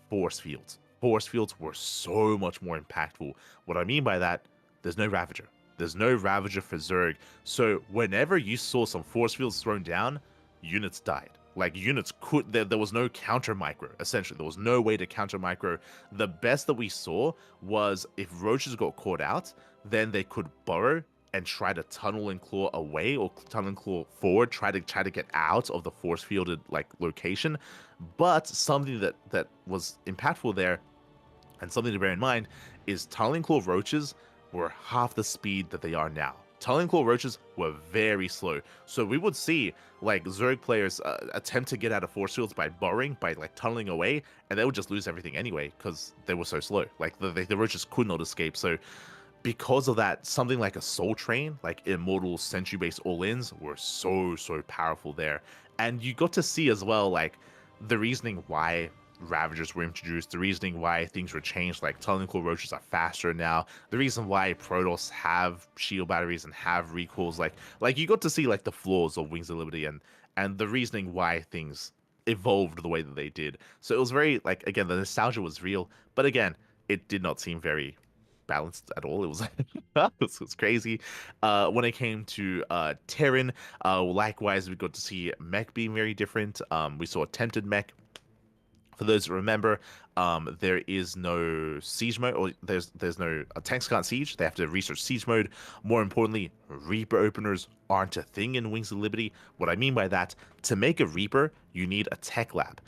Speaker 2: force fields. Force fields were so much more impactful. What I mean by that, there's no Ravager. There's no Ravager for Zerg. So whenever you saw some force fields thrown down, units died. Like, units there was no counter micro, essentially. There was no way to counter micro. The best that we saw was if roaches got caught out, then they could burrow and try to tunnel and claw away, or tunnel and claw forward, try to get out of the force fielded like location. But something that was impactful there, and something to bear in mind, is tunnel and claw roaches were half the speed that they are now. Tunneling Claw roaches were very slow, so we would see like Zerg players attempt to get out of force fields by burrowing, by like tunneling away, and they would just lose everything anyway because they were so slow. Like the roaches could not escape. So because of that, something like a Soul Train, like Immortal Sentry-based all-ins, were so powerful there. And you got to see as well like the reasoning why Ravagers were introduced, the reasoning why things were changed, like Tunneling Claw roaches are faster now, the reason why Protoss have shield batteries and have recoils, like you got to see like the flaws of Wings of Liberty and the reasoning why things evolved the way that they did. So it was very, like, again, the nostalgia was real, but again, it did not seem very balanced at all. It was it was crazy. When it came to Terran, likewise we got to see mech being very different. We saw attempted mech. For those that remember, there is no siege mode, or there's no tanks can't siege. They have to research siege mode. More importantly, Reaper openers aren't a thing in Wings of Liberty. What I mean by that, to make a Reaper, you need a tech lab.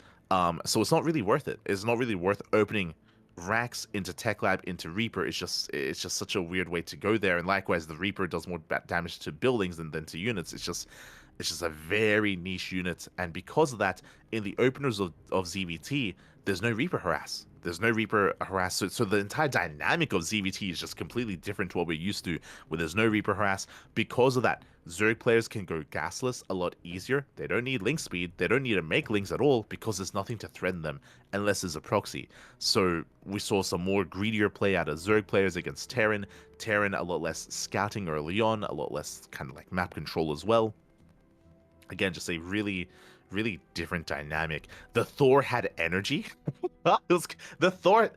Speaker 2: So it's not really worth it. It's not really worth opening racks into tech lab into Reaper. It's just such a weird way to go there. And likewise, the Reaper does more damage to buildings than to units. It's just a very niche unit, and because of that, in the openers of ZVT, there's no Reaper harass. There's no Reaper harass, so the entire dynamic of ZVT is just completely different to what we're used to, where there's no Reaper harass. Because of that, Zerg players can go gasless a lot easier. They don't need link speed. They don't need to make links at all, because there's nothing to threaten them unless there's a proxy. So we saw some more greedier play out of Zerg players against Terran. Terran, a lot less scouting early on, a lot less kind of like map control as well. Again, just a really different dynamic. The Thor had energy. The Thor,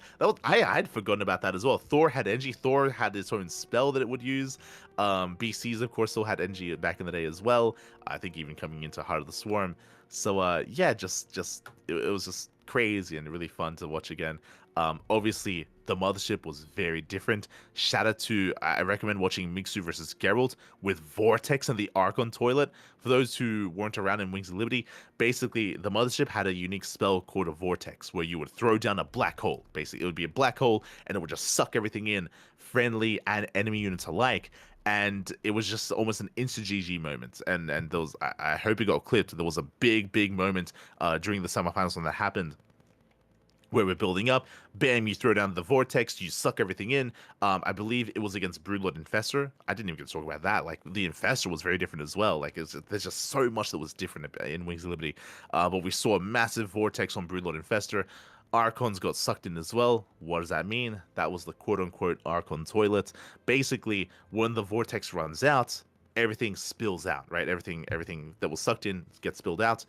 Speaker 2: I'd forgotten about that as well. Thor had energy. Thor had its own spell that it would use. BCs, of course, still had energy back in the day as well. I think even coming into Heart of the Swarm. So yeah, it was just crazy and really fun to watch again. Obviously, the Mothership was very different. Shout out to, I recommend watching Mixu versus Geralt with Vortex and the Archon Toilet. For those who weren't around in Wings of Liberty, basically, the Mothership had a unique spell called a Vortex, where you would throw down a black hole. Basically, it would be a black hole, and it would just suck everything in, friendly and enemy units alike. And it was just almost an instant GG moment. And there was, I hope it got clipped. There was a big moment during the semifinals when that happened, where we're building up, bam, you throw down the Vortex, you suck everything in. I believe it was against Broodlord Infestor. I didn't even get to talk about that. Like, the Infestor was very different as well. Like, there's just so much that was different in Wings of Liberty. But we saw a massive Vortex on Broodlord Infestor. Archons got sucked in as well. What does that mean? That was the quote-unquote Archon Toilet. Basically, when the Vortex runs out, everything spills out, right? Everything that was sucked in gets spilled out.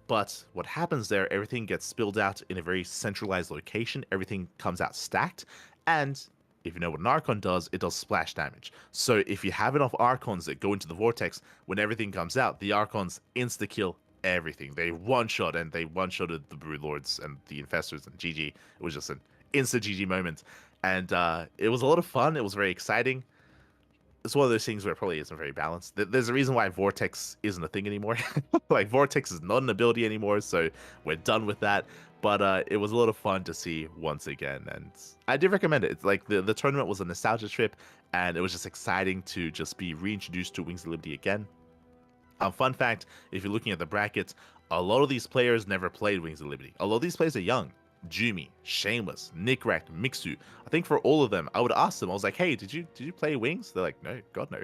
Speaker 2: But what happens there, everything gets spilled out in a very centralized location. Everything comes out stacked. And if you know what an Archon does, it does splash damage. So if you have enough Archons that go into the Vortex, when everything comes out, the Archons insta-kill everything. They one-shotted the Broodlords and the Infestors and GG. It was just an instant GG moment. And it was a lot of fun. It was very exciting. It's one of those things where it probably isn't very balanced. There's a reason why Vortex isn't a thing anymore. Like, Vortex is not an ability anymore, so we're done with that. But it was a lot of fun to see once again, and I did recommend it. It's like the tournament was a nostalgia trip, and it was just exciting to just be reintroduced to Wings of Liberty again. Fun fact, if you're looking at the brackets, a lot of these players never played Wings of Liberty. A lot of these players are young. Jumi, Shameless, Nickrak, Mixu. I think for all of them, I would ask them. I was like, "Hey, did you play Wings?" They're like, "No, God no."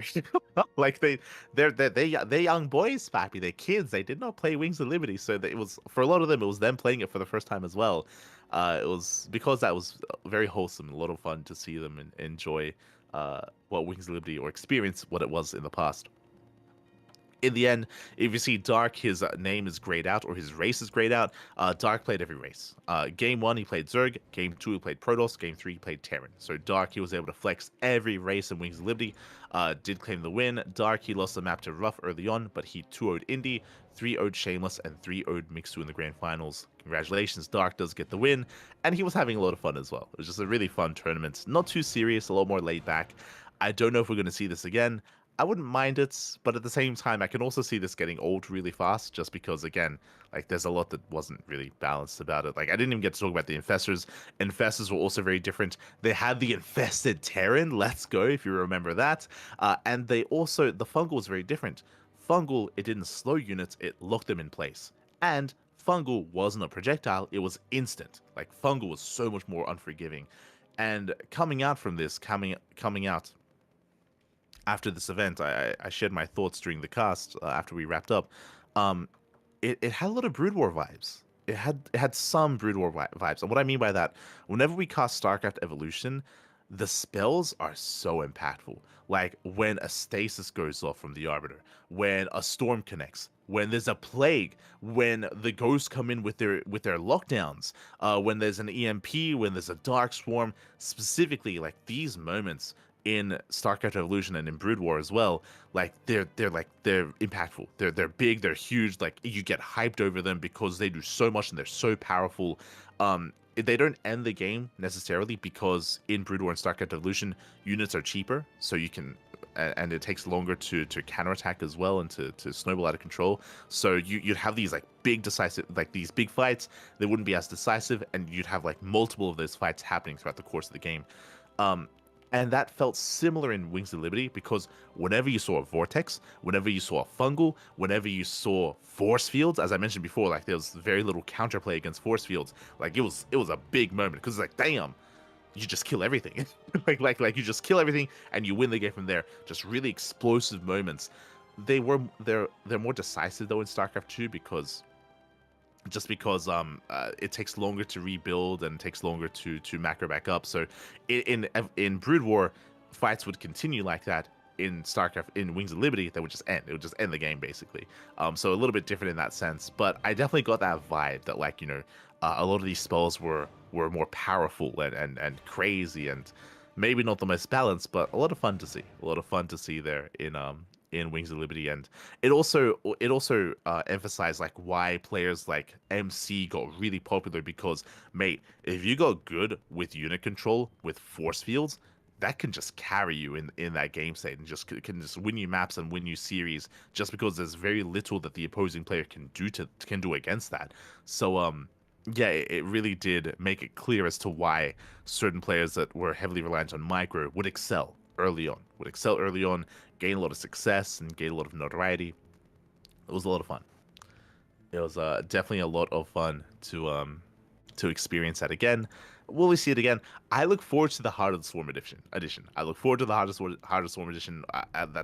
Speaker 2: Like they're young boys, Pappy. They're kids. They did not play Wings of Liberty. So it was, for a lot of them, it was them playing it for the first time as well. It was because that was very wholesome, a lot of fun to see them enjoy what Wings of Liberty, or experience what it was in the past. In the end, if you see Dark, his name is grayed out, or his race is grayed out. Dark played every race. Game 1, he played Zerg. Game 2, he played Protoss. Game 3, he played Terran. So Dark, he was able to flex every race in Wings of Liberty. Did claim the win. Dark, he lost the map to Ruff early on, but he 2-0'd Indy, 3-0'd Shameless, and 3-0'd Mixu in the grand finals. Congratulations, Dark does get the win, and he was having a lot of fun as well. It was just a really fun tournament. Not too serious, a lot more laid back. I don't know if we're going to see this again. I wouldn't mind it, but at the same time, I can also see this getting old really fast, just because, again, like, there's a lot that wasn't really balanced about it. Like, I didn't even get to talk about the Infestors. Infestors were also very different. They had the Infested Terran, let's go, if you remember that. And they also, the Fungal was very different. Fungal, it didn't slow units, it locked them in place. And Fungal wasn't a projectile, it was instant. Like, Fungal was so much more unforgiving. And coming out from this, coming out after this event, I shared my thoughts during the cast after we wrapped up. It had a lot of Brood War vibes. It had some Brood War vibes. And what I mean by that, whenever we cast StarCraft Evolution, the spells are so impactful. Like when a stasis goes off from the Arbiter, when a storm connects, when there's a plague, when the ghosts come in with their lockdowns, when there's an EMP, when there's a dark swarm, specifically like these moments in StarCraft Evolution and in Brood War as well, like they're impactful. They're big, they're huge. Like you get hyped over them because they do so much and they're so powerful. They don't end the game necessarily, because in Brood War and StarCraft Evolution, units are cheaper, so you can, and it takes longer to counterattack as well and to snowball out of control. So you'd have these like big decisive, like these big fights. They wouldn't be as decisive, and you'd have like multiple of those fights happening throughout the course of the game. And that felt similar in Wings of Liberty, because whenever you saw a Vortex, whenever you saw a Fungal, whenever you saw Force Fields, as I mentioned before, like there was very little counterplay against Force Fields. Like it was a big moment, because it's like, damn, you just kill everything. like you just kill everything and you win the game from there. Just really explosive moments. They're more decisive though in StarCraft 2, because it takes longer to rebuild and takes longer to macro back up. So in Brood War, fights would continue like that. In StarCraft, in Wings of Liberty, they would just end. It would just end the game basically. So a little bit different in that sense. But I definitely got that vibe that, like, you know, a lot of these spells were more powerful and crazy, and maybe not the most balanced, but a lot of fun to see. A lot of fun to see there in Wings of Liberty. And it also emphasized like why players like MC got really popular, because, mate, if you got good with unit control with force fields, that can just carry you in that game state, and can just win you maps and win you series, just because there's very little that the opposing player can do against that. So yeah, it really did make it clear as to why certain players that were heavily reliant on micro would excel early on, gain a lot of success and gain a lot of notoriety. It was a lot of fun. It was definitely a lot of fun to experience that again. Will we see it again? I look forward to the Heart of the Swarm edition. I look forward to the Heart of the Swarm edition.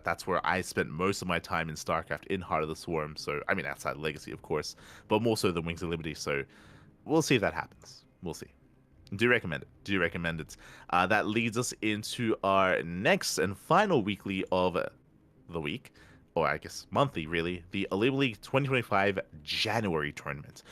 Speaker 2: That's where I spent most of my time in StarCraft, in Heart of the Swarm. So, I mean, outside Legacy, of course, but more so than Wings of Liberty. So, we'll see if that happens. We'll see. Do recommend it. That leads us into our next and final weekly of the week, or I guess monthly really, the Elite League 2025 January tournament.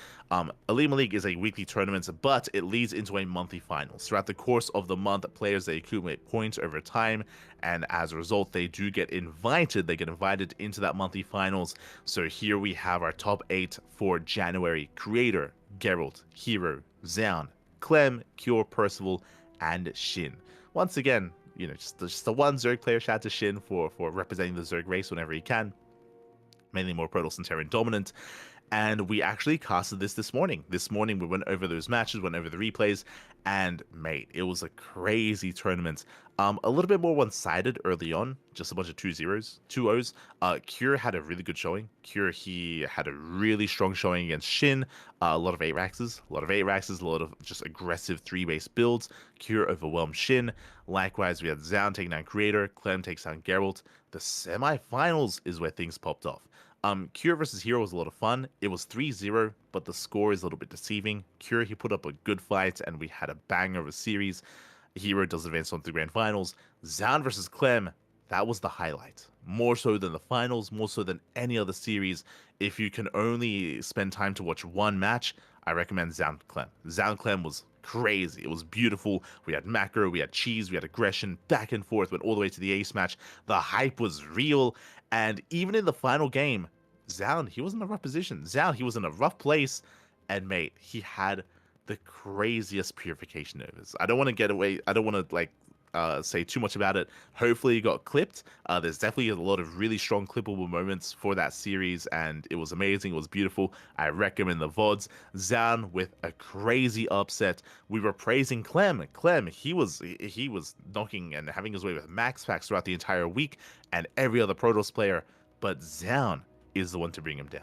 Speaker 2: Elite League is a weekly tournament, but it leads into a monthly finals. Throughout the course of the month, players, they accumulate points over time, and as a result, they do get invited. They get invited into that monthly finals. So here we have our top 8 for January: Creator, Geralt, Hero, Zaun, Clem, Cure, Percival, and Shin. Once again, just the one Zerg player. Shout out to Shin for representing the Zerg race whenever he can. Mainly more Protoss and Terran dominant. And we actually casted this morning. This morning we went over those matches, went over the replays, and mate, it was a crazy tournament. A little bit more one-sided early on, just a bunch of 2-0s. Cure had a really good showing. Cure, he had a really strong showing against Shin. A lot of 8-Raxes, a lot of just aggressive 3-base builds. Cure overwhelmed Shin. Likewise, we had Zaun taking down Creator, Clem takes down Geralt. The semifinals is where things popped off. Cure versus Hero was a lot of fun. It was 3-0, but the score is a little bit deceiving. Cure, he put up a good fight, and we had a banger of a series. Hero does advance on to the grand finals. Zaun versus Clem, that was the highlight. More so than the finals, more so than any other series. If you can only spend time to watch one match, I recommend Zaun Clem. Zaun Clem was crazy. It was beautiful. We had macro, we had cheese, we had aggression, back and forth, went all the way to the ace match. The hype was real, and even in the final game, Zaun, he was in a rough position. Zaun, he was in a rough place, and mate, he had the craziest purification overs. I don't want to say too much about it. Hopefully it got clipped. There's definitely a lot of really strong clippable moments for that series, and it was amazing. It was beautiful. I recommend the VODs. Zaun with a crazy upset. We were praising Clem. Clem, he was knocking and having his way with max packs throughout the entire week, and every other Protoss player, but Zaun is the one to bring him down.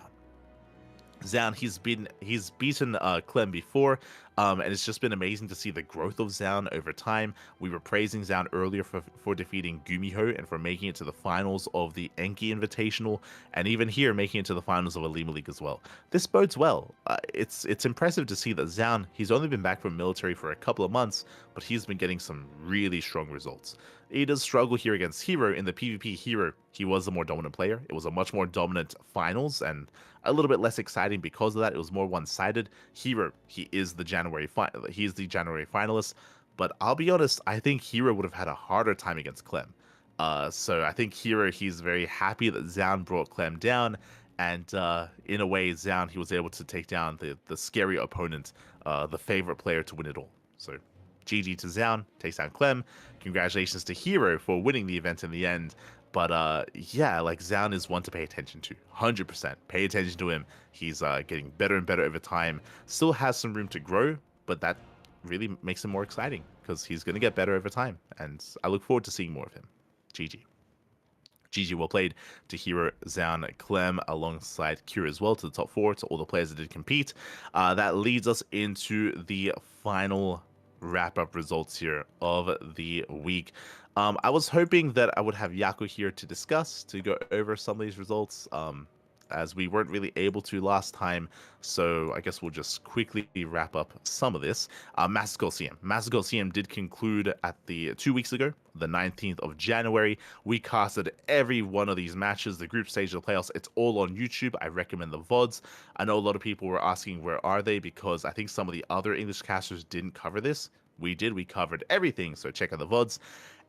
Speaker 2: Zaun, he's beaten Clem before, and it's just been amazing to see the growth of Zaun over time. We were praising Zaun earlier for defeating Gumiho and for making it to the finals of the Enki Invitational, and even here making it to the finals of Elite League as well. This bodes well. It's impressive to see that Zaun, he's only been back from military for a couple of months, but he's been getting some really strong results. He does struggle here against Hero. In the PvP, Hero, he was the more dominant player. It was a much more dominant finals and a little bit less exciting because of that. It was more one-sided. Hero, he is the January finalist, but I'll be honest, I think Hero would have had a harder time against Clem. So I think Hero, he's very happy that Zaun brought Clem down, and in a way, Zaun, he was able to take down the scary opponent, the favorite player to win it all. So GG to Zaun, takes down Clem. Congratulations to Hero for winning the event in the end. But yeah, like Zaun is one to pay attention to. 100%. Pay attention to him. He's getting better and better over time. Still has some room to grow, but that really makes him more exciting because he's going to get better over time. And I look forward to seeing more of him. GG. GG, well played to Hero, Zaun, Clem, alongside Cure as well, to the top 4, to all the players that did compete. That leads us into the final wrap-up results here of the week. I was hoping that I would have Yaku here to discuss, to go over some of these results, as we weren't really able to last time, so I guess we'll just quickly wrap up some of this. Master Coliseum did conclude at the 2 weeks ago, the 19th of January. We casted every one of these matches, the group stage of the playoffs. It's all on YouTube. I recommend the VODs. I know a lot of people were asking where are they, because I think some of the other English casters didn't cover this. We did. We covered everything, so check out the VODs.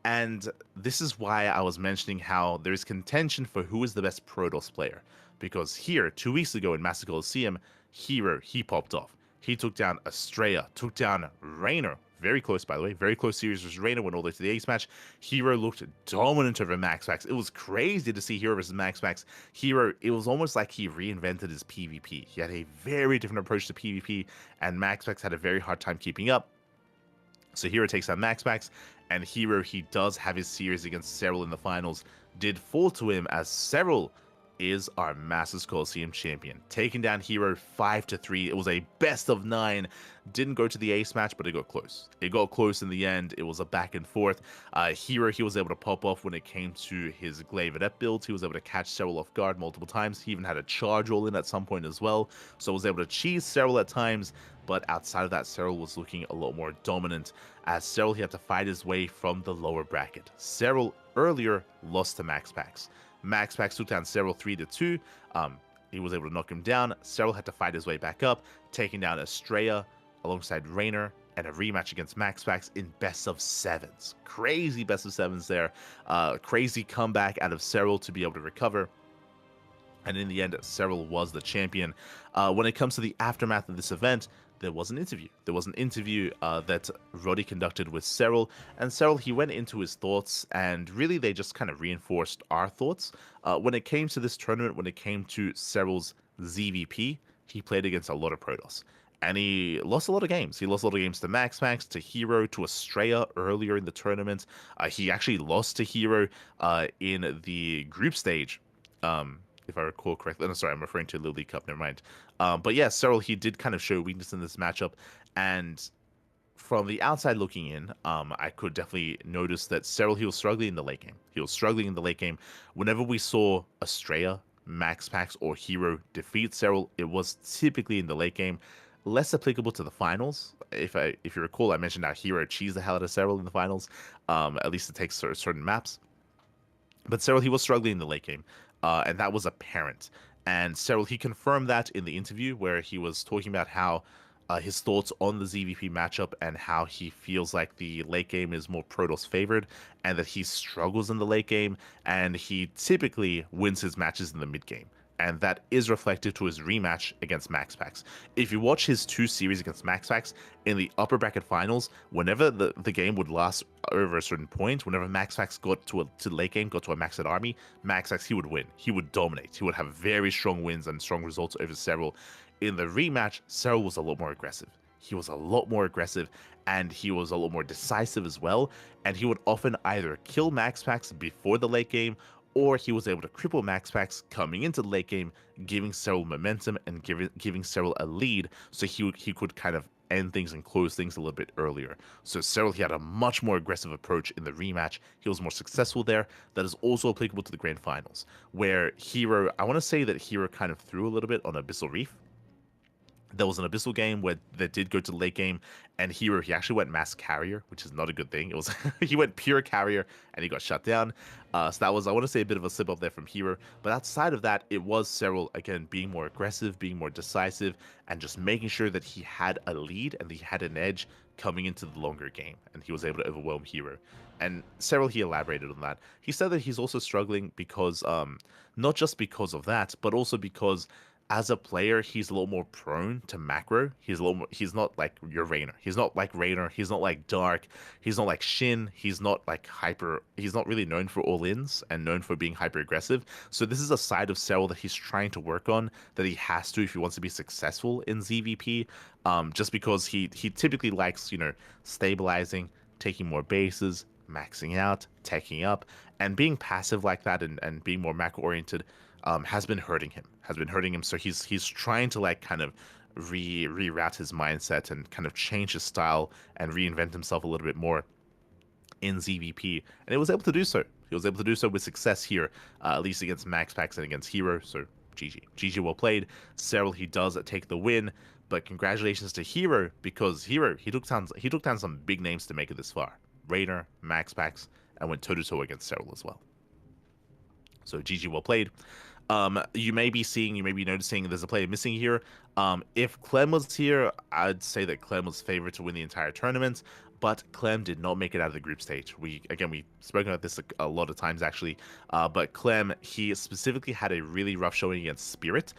Speaker 2: And this is why I was mentioning how there's contention for who is the best Protoss player. Because here, 2 weeks ago in Master Coliseum, Hero, he popped off. He took down Estrella, took down Raynor. Very close, by the way. Very close series versus Raynor, went all the way to the ace match. Hero looked dominant over Max Max. It was crazy to see Hero versus Max Max. Hero, it was almost like he reinvented his PvP. He had a very different approach to PvP, and Max Max had a very hard time keeping up. So Hero takes out Max Max, and Hero, he does have his series against Cyril in the finals. Did fall to him, as Cyril is our Masters Coliseum champion, taking down Hero 5-3. It was a best of 9. Didn't go to the ace match, but it got close. It got close in the end. It was a back and forth. Hero, he was able to pop off when it came to his Glaive Adept build. He was able to catch Cyril off guard multiple times. He even had a charge roll in at some point as well, so was able to cheese Cyril at times. But outside of that, Cyril was looking a lot more dominant, as Cyril, he had to fight his way from the lower bracket. Cyril earlier lost to Max Pax. MaxPax took down Cyril 3-2. He was able to knock him down. Cyril had to fight his way back up, taking down Estrella alongside Rainer, and a rematch against MaxPax in best of sevens. Crazy best of sevens there. Crazy comeback out of Cyril to be able to recover. And in the end, Cyril was the champion. When it comes to the aftermath of this event, there was an interview. There was an interview that Roddy conducted with Cyril. And Cyril, he went into his thoughts, and really they just kind of reinforced our thoughts. When it came to this tournament, when it came to Cyril's ZVP, he played against a lot of Protoss. And he lost a lot of games. He lost a lot of games to MaxPax, to Hero, to Estrella earlier in the tournament. He actually lost to Hero in the group stage, if I recall correctly. No, sorry, I'm referring to the League Cup, never mind. But yeah, Cyril, he did kind of show weakness in this matchup. And from the outside looking in, I could definitely notice that Cyril, he was struggling in the late game. He was struggling in the late game. Whenever we saw Estrella, MaxPax, or Hero defeat Cyril, it was typically in the late game. Less applicable to the finals. If you recall, I mentioned how Hero cheesed the hell out of Cyril in the finals. At least it takes certain maps. But Cyril, he was struggling in the late game, and that was apparent. And Cyril, he confirmed that in the interview where he was talking about how his thoughts on the ZVP matchup and how he feels like the late game is more Protoss favored, and that he struggles in the late game, and he typically wins his matches in the mid game. And that is reflected to his rematch against MaxPax. If you watch his 2 series against MaxPax in the upper bracket finals, whenever the game would last over a certain point, whenever MaxPax got to the late game, got to a maxed army, MaxPax, he would win. He would dominate. He would have very strong wins and strong results over Cyril. In the rematch, Cyril was a lot more aggressive. He was a lot more aggressive, and he was a lot more decisive as well. And he would often either kill MaxPax before the late game, or he was able to cripple MaxPax coming into the late game, giving Cyril momentum and giving Cyril a lead, so he could kind of end things and close things a little bit earlier. So Cyril, he had a much more aggressive approach in the rematch. He was more successful there. That is also applicable to the grand finals, where Hero, I want to say that Hero kind of threw a little bit on Abyssal Reef. There was an Abyssal game where that did go to the late game, and Hero, he actually went mass carrier, which is not a good thing. It was he went pure carrier, and he got shut down. So that was, I want to say, a bit of a slip up there from Hero. But outside of that, it was Cyril, again, being more aggressive, being more decisive, and just making sure that he had a lead and he had an edge coming into the longer game, and he was able to overwhelm Hero. And Cyril, he elaborated on that. He said that he's also struggling because, not just because of that, but also because as a player, he's a little more prone to macro. He's a little more, he's not like your Rainer. He's not like Rainer. He's not like Dark. He's not like Shin. He's not like hyper. He's not really known for all-ins and known for being hyper aggressive. So this is a side of Cyril that he's trying to work on, that he has to if he wants to be successful in ZVP. Just because he typically likes, stabilizing, taking more bases, maxing out, taking up, and being passive like that and being more macro oriented has been hurting him. So he's trying to like kind of reroute his mindset and kind of change his style and reinvent himself a little bit more in ZVP, and he was able to do so. He was able to do so with success here, at least against MaxPax and against Hero. So GG well played. Cyril, he does take the win, but congratulations to Hero, because Hero, he took down some big names to make it this far. Rainer, MaxPax, and went toe-to-toe against Cyril as well. So GG well played. You may be noticing there's a player missing here. If Clem was here, I'd say that Clem was favored to win the entire tournament, but Clem did not make it out of the group stage. We've spoken about this a lot of times actually, but Clem, he specifically had a really rough showing against Spirit.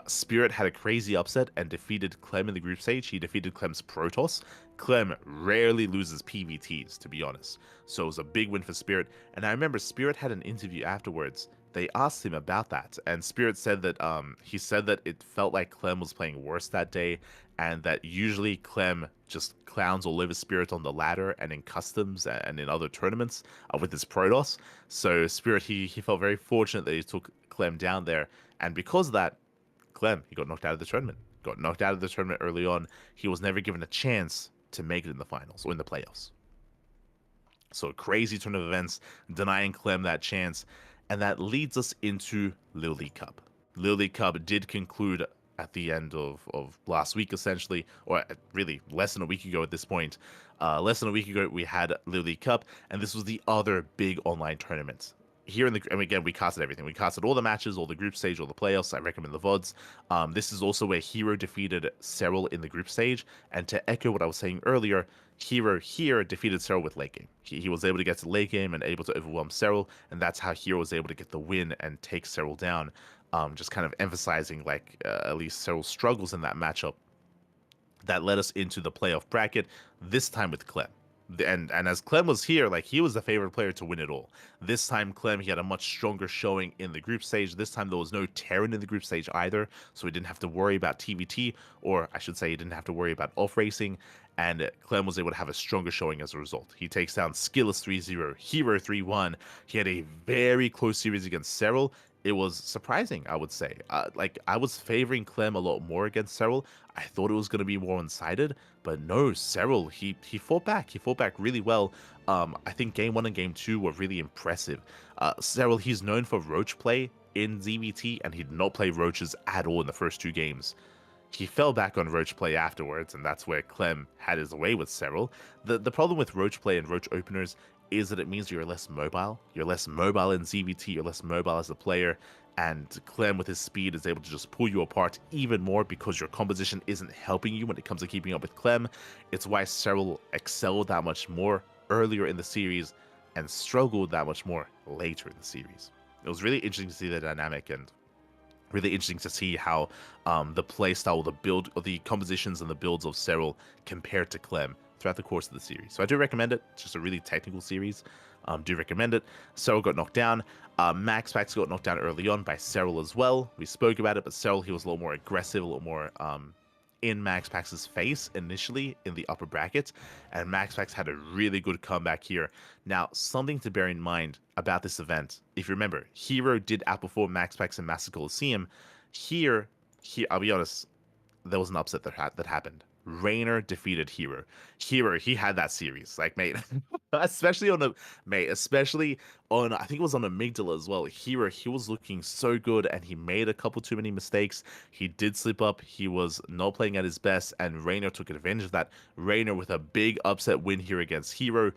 Speaker 2: Spirit had a crazy upset and defeated Clem in the group stage. He defeated Clem's Protoss. Clem rarely loses PVTs, to be honest. So it was a big win for Spirit. And I remember Spirit had an interview afterwards. They asked him about that, and Spirit said that he said that it felt like Clem was playing worse that day, and that usually Clem just clowns all over Spirit on the ladder and in customs and in other tournaments with his Protoss. So Spirit, he felt very fortunate that he took Clem down there, and because of that, Clem, he got knocked out of the tournament. Got knocked out of the tournament early on. He was never given a chance to make it in the finals or in the playoffs. So a crazy turn of events, denying Clem that chance. And that leads us into League Cup. League Cup did conclude at the end of last week, essentially, or really less than a week ago at this point. Less than a week ago, we had League Cup, and this was the other big online tournament. here in the, and again, we casted everything. We casted all the matches, all the group stage, all the playoffs. I recommend the VODs. This is also where Hero defeated Serral in the group stage. And to echo what I was saying earlier, Hero here defeated Serral with late game. He was able to get to late game and able to overwhelm Serral, and that's how Hero was able to get the win and take Serral down. Just kind of emphasizing, like, at least Serral's struggles in that matchup. That led us into the playoff bracket, this time with Clem. And as Clem was here, like, he was the favorite player to win it all. This time, Clem, he had a much stronger showing in the group stage. This time, there was no Terran in the group stage either, so he didn't have to worry about TVT, or I should say, he didn't have to worry about off racing. And Clem was able to have a stronger showing as a result. He takes down Skilless 3-0, Hero 3-1. He had a very close series against Serral. It was surprising, I would say. Like, I was favoring Clem a lot more against Serral. I thought it was going to be more one-sided, but no, Serral, he fought back. He fought back really well. I think Game 1 and Game 2 were really impressive. Serral, he's known for roach play in ZVT, and he did not play roaches at all in the first 2 games. He fell back on roach play afterwards, and that's where Clem had his way with Serral. The problem with roach play and roach openers is that it means you're less mobile. You're less mobile in ZVT, you're less mobile as a player, and Clem with his speed is able to just pull you apart even more because your composition isn't helping you when it comes to keeping up with Clem. It's why Serral excelled that much more earlier in the series and struggled that much more later in the series. It was really interesting to see the dynamic, and really interesting to see how the play style, the build, or the compositions and the builds of Serral compared to Clem throughout the course of the series. So I do recommend it. It's just a really technical series. Do recommend it. Serral got knocked down. MaxPax got knocked down early on by Serral as well. We spoke about it, but Serral, he was a little more aggressive, a little more in MaxPax's face initially in the upper bracket, and MaxPax had a really good comeback here. Now, something to bear in mind about this event, if you remember, Hero did outperform MaxPax in Master Coliseum. Here, I'll be honest, there was an upset that happened. Raynor defeated Hero. Hero, he had that series, like, mate, especially on, I think it was on Amygdala as well. Hero, he was looking so good, and he made a couple too many mistakes. He did slip up. He was not playing at his best, and Raynor took advantage of that. Raynor, with a big upset win here against Hero,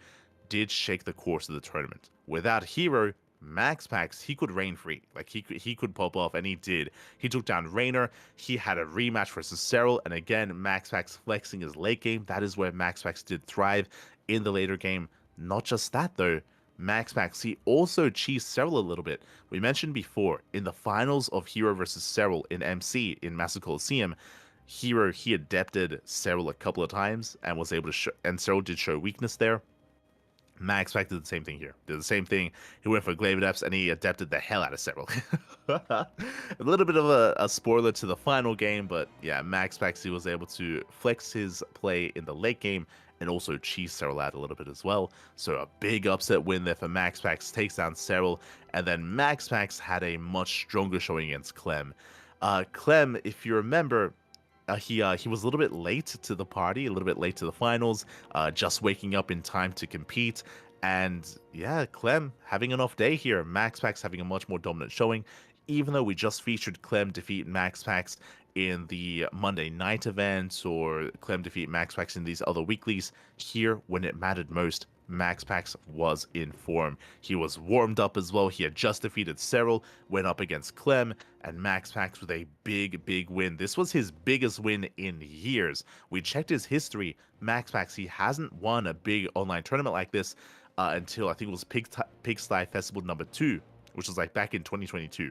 Speaker 2: did shake the course of the tournament. Without Hero, MaxPax, he could reign free. Like, he could pop off, and he did. He took down Raynor. He had a rematch versus Serral, and again, MaxPax flexing his late game. That is where MaxPax did thrive in the later game. Not just that, though. MaxPax, he also cheesed Serral a little bit. We mentioned before, in the finals of Hero versus Serral in MC in Master Coliseum, Hero, he adepted Serral a couple of times and was able to show, and Serral did show weakness there. MaxPax did the same thing here. Did the same thing. He went for Glaive Adepts, and he adapted the hell out of Serral. A little bit of a spoiler to the final game, but yeah, MaxPax, he was able to flex his play in the late game and also cheese Serral out a little bit as well. So a big upset win there for MaxPax, takes down Serral, and then MaxPax had a much stronger showing against Clem. Clem, if you remember, he was a little bit late to the party, a little bit late to the finals, just waking up in time to compete. And yeah, Clem having an off day here. MaxPax having a much more dominant showing, even though we just featured Clem defeat MaxPax in the Monday night event, or Clem defeat MaxPax in these other weeklies. Here, when it mattered most, MaxPax was in form. He was warmed up as well. He had just defeated Serral, went up against Clem, and MaxPax with a big win. This was his biggest win in years. We checked his history. MaxPax, he hasn't won a big online tournament like this until I think it was Pigsty Festival number 2, which was like back in 2022.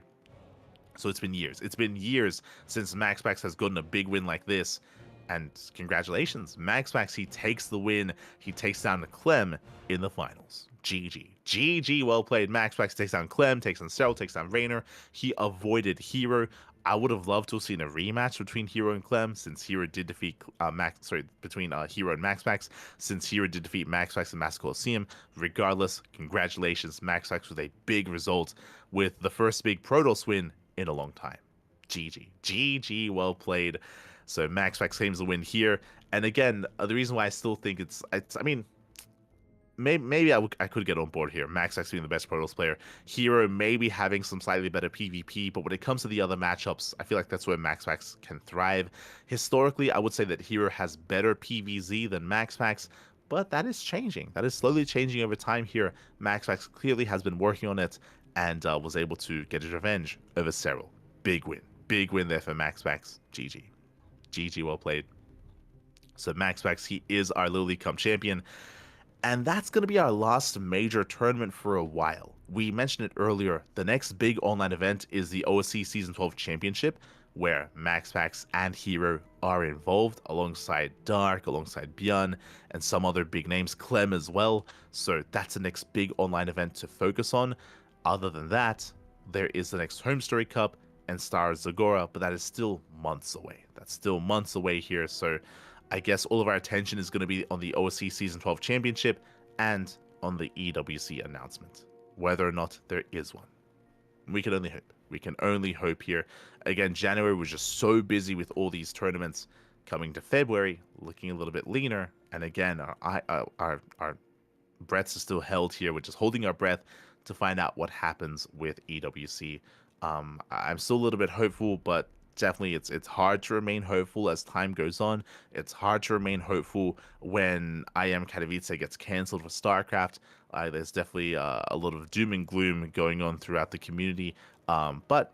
Speaker 2: So it's been years. It's been years since MaxPax has gotten a big win like this. And congratulations, MaxPax, he takes the win. He takes down Clem in the finals. GG, well played. MaxPax takes down Clem, takes down Serral, takes down Raynor. He avoided Hero. I would have loved to have seen a rematch between Hero and Clem, since Hero did defeat between Hero and MaxPax, since Hero did defeat MaxPax in Master Coliseum. Regardless, congratulations, MaxPax, with a big result, with the first big Protoss win in a long time. GG, well played. So MaxPax claims the win here. And again, the reason why I still think it's I mean, maybe I could get on board here. MaxPax being the best Protoss player. Hero maybe having some slightly better PvP, but when it comes to the other matchups, I feel like that's where MaxPax can thrive. Historically, I would say that Hero has better PvZ than MaxPax, but that is changing. That is slowly changing over time here. MaxPax clearly has been working on it and was able to get his revenge over Cyril. Big win there for MaxPax. GG, well played. So MaxPax, he is our Little League Cup champion. And that's going to be our last major tournament for a while. We mentioned it earlier, the next big online event is the OSC Season 12 Championship, where MaxPax and Hero are involved, alongside Dark, alongside Björn, and some other big names, Clem as well. So that's the next big online event to focus on. Other than that, there is the next Home Story Cup and Star Zagora, but that is still months away. That's still months away here, so I guess all of our attention is going to be on the OSC Season 12 Championship and on the EWC announcement, whether or not there is one. We can only hope. We can only hope here. Again, January was just so busy with all these tournaments. Coming to February, looking a little bit leaner, and again, our breaths are still held here. We're just holding our breath to find out what happens with EWC. I'm still a little bit hopeful, but definitely it's hard to remain hopeful as time goes on. It's hard to remain hopeful when I Am Katowice gets cancelled for StarCraft. There's definitely a lot of doom and gloom going on throughout the community. But,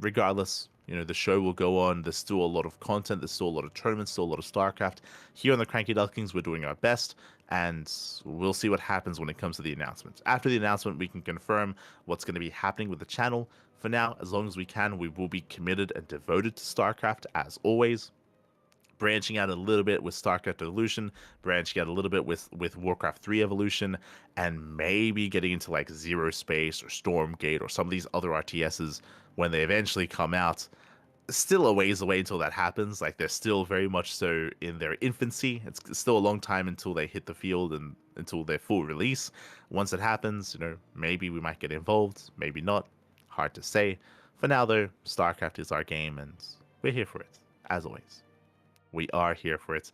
Speaker 2: regardless, the show will go on. There's still a lot of content. There's still a lot of tournaments, still a lot of StarCraft. Here on the CranKy Ducklings, we're doing our best, and we'll see what happens when it comes to the announcement. After the announcement, we can confirm what's going to be happening with the channel. For now, as long as we can, we will be committed and devoted to StarCraft as always. Branching out a little bit with StarCraft Evolution, branching out a little bit with Warcraft 3 Evolution, and maybe getting into like Zero Space or Stormgate or some of these other RTSs when they eventually come out. Still a ways away until that happens. Like, they're still very much so in their infancy. It's still a long time until they hit the field and until their full release. Once it happens, maybe we might get involved, maybe not. Hard to say. For now, though, StarCraft is our game, and we're here for it, as always. We are here for it.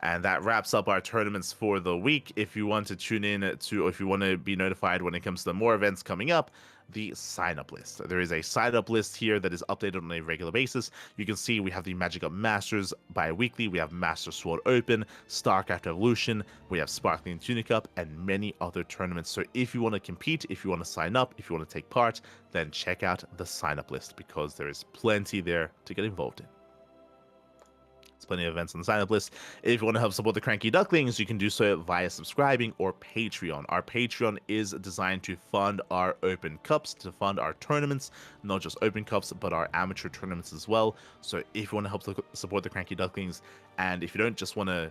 Speaker 2: And that wraps up our tournaments for the week. If you want to tune in to, or if you want to be notified when it comes to more events coming up, the sign-up list. There is a sign-up list here that is updated on a regular basis. You can see we have the Magic Up Masters bi-weekly, we have Master Sword Open, StarCraft Evolution, we have Sparkling Tunic Cup, and many other tournaments. So if you want to compete, if you want to sign up, if you want to take part, then check out the sign-up list, because there is plenty there to get involved in. Plenty of events on the sign-up list. If you want to help support the CranKy Ducklings, you can do so via subscribing or Patreon. Our Patreon is designed to fund our open cups, to fund our tournaments, not just open cups, but our amateur tournaments as well. So if you want to help support the CranKy Ducklings, and if you don't just want to,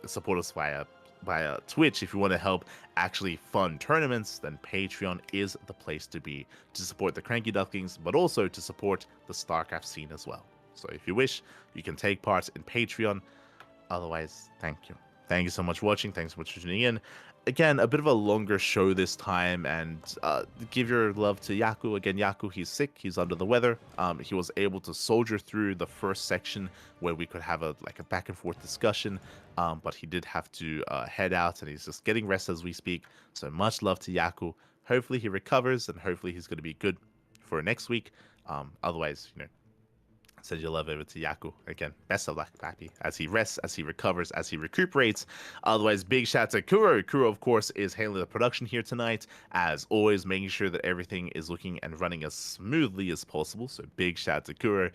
Speaker 2: support us via Twitch, if you want to help actually fund tournaments, then Patreon is the place to be, to support the CranKy Ducklings, but also to support the StarCraft scene as well. So if you wish, you can take part in Patreon. Otherwise, thank you. Thank you so much for watching. Thanks so much for tuning in. Again, a bit of a longer show this time, and give your love to Yaku. Again, Yaku, he's sick. He's under the weather. He was able to soldier through the first section where we could have a back and forth discussion, but he did have to head out, and he's just getting rest as we speak. So much love to Yaku. Hopefully he recovers, and hopefully he's going to be good for next week. Otherwise, send your love over to Yaku. Again, best of luck, Pappy, as he rests, as he recovers, as he recuperates. Otherwise, big shout out to Kuro. Kuro, of course, is handling the production here tonight, as always, making sure that everything is looking and running as smoothly as possible. So big shout out to Kuro.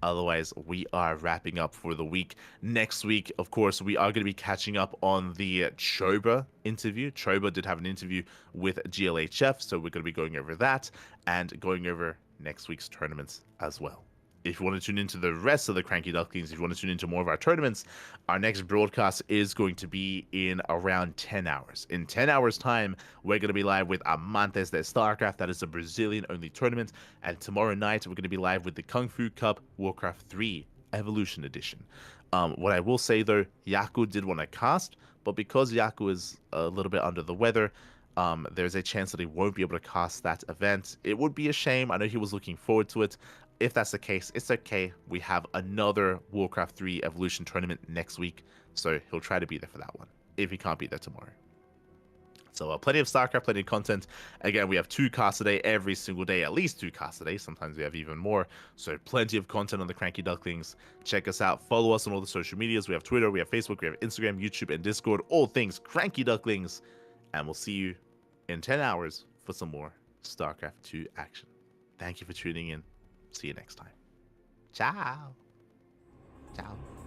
Speaker 2: Otherwise, we are wrapping up for the week. Next week, of course, we are going to be catching up on the Choba interview. Choba did have an interview with GLHF, so we're going to be going over that and going over next week's tournaments as well. If you want to tune into the rest of the CranKy Ducklings, if you want to tune into more of our tournaments, our next broadcast is going to be in around 10 hours. In 10 hours' time, we're going to be live with Amantes de StarCraft. That is a Brazilian-only tournament. And tomorrow night, we're going to be live with the Kung Fu Cup Warcraft 3 Evolution Edition. What I will say, though, Yaku did want to cast, but because Yaku is a little bit under the weather, there's a chance that he won't be able to cast that event. It would be a shame. I know he was looking forward to it. If that's the case, it's okay. We have another Warcraft 3 Evolution tournament next week, so he'll try to be there for that one, if he can't be there tomorrow. So plenty of StarCraft, plenty of content. Again, we have 2 casts a day every single day, at least 2 casts a day. Sometimes we have even more. So plenty of content on the CranKy Ducklings. Check us out. Follow us on all the social medias. We have Twitter, we have Facebook, we have Instagram, YouTube, and Discord. All things CranKy Ducklings. And we'll see you in 10 hours for some more StarCraft 2 action. Thank you for tuning in. See you next time. Ciao. Ciao.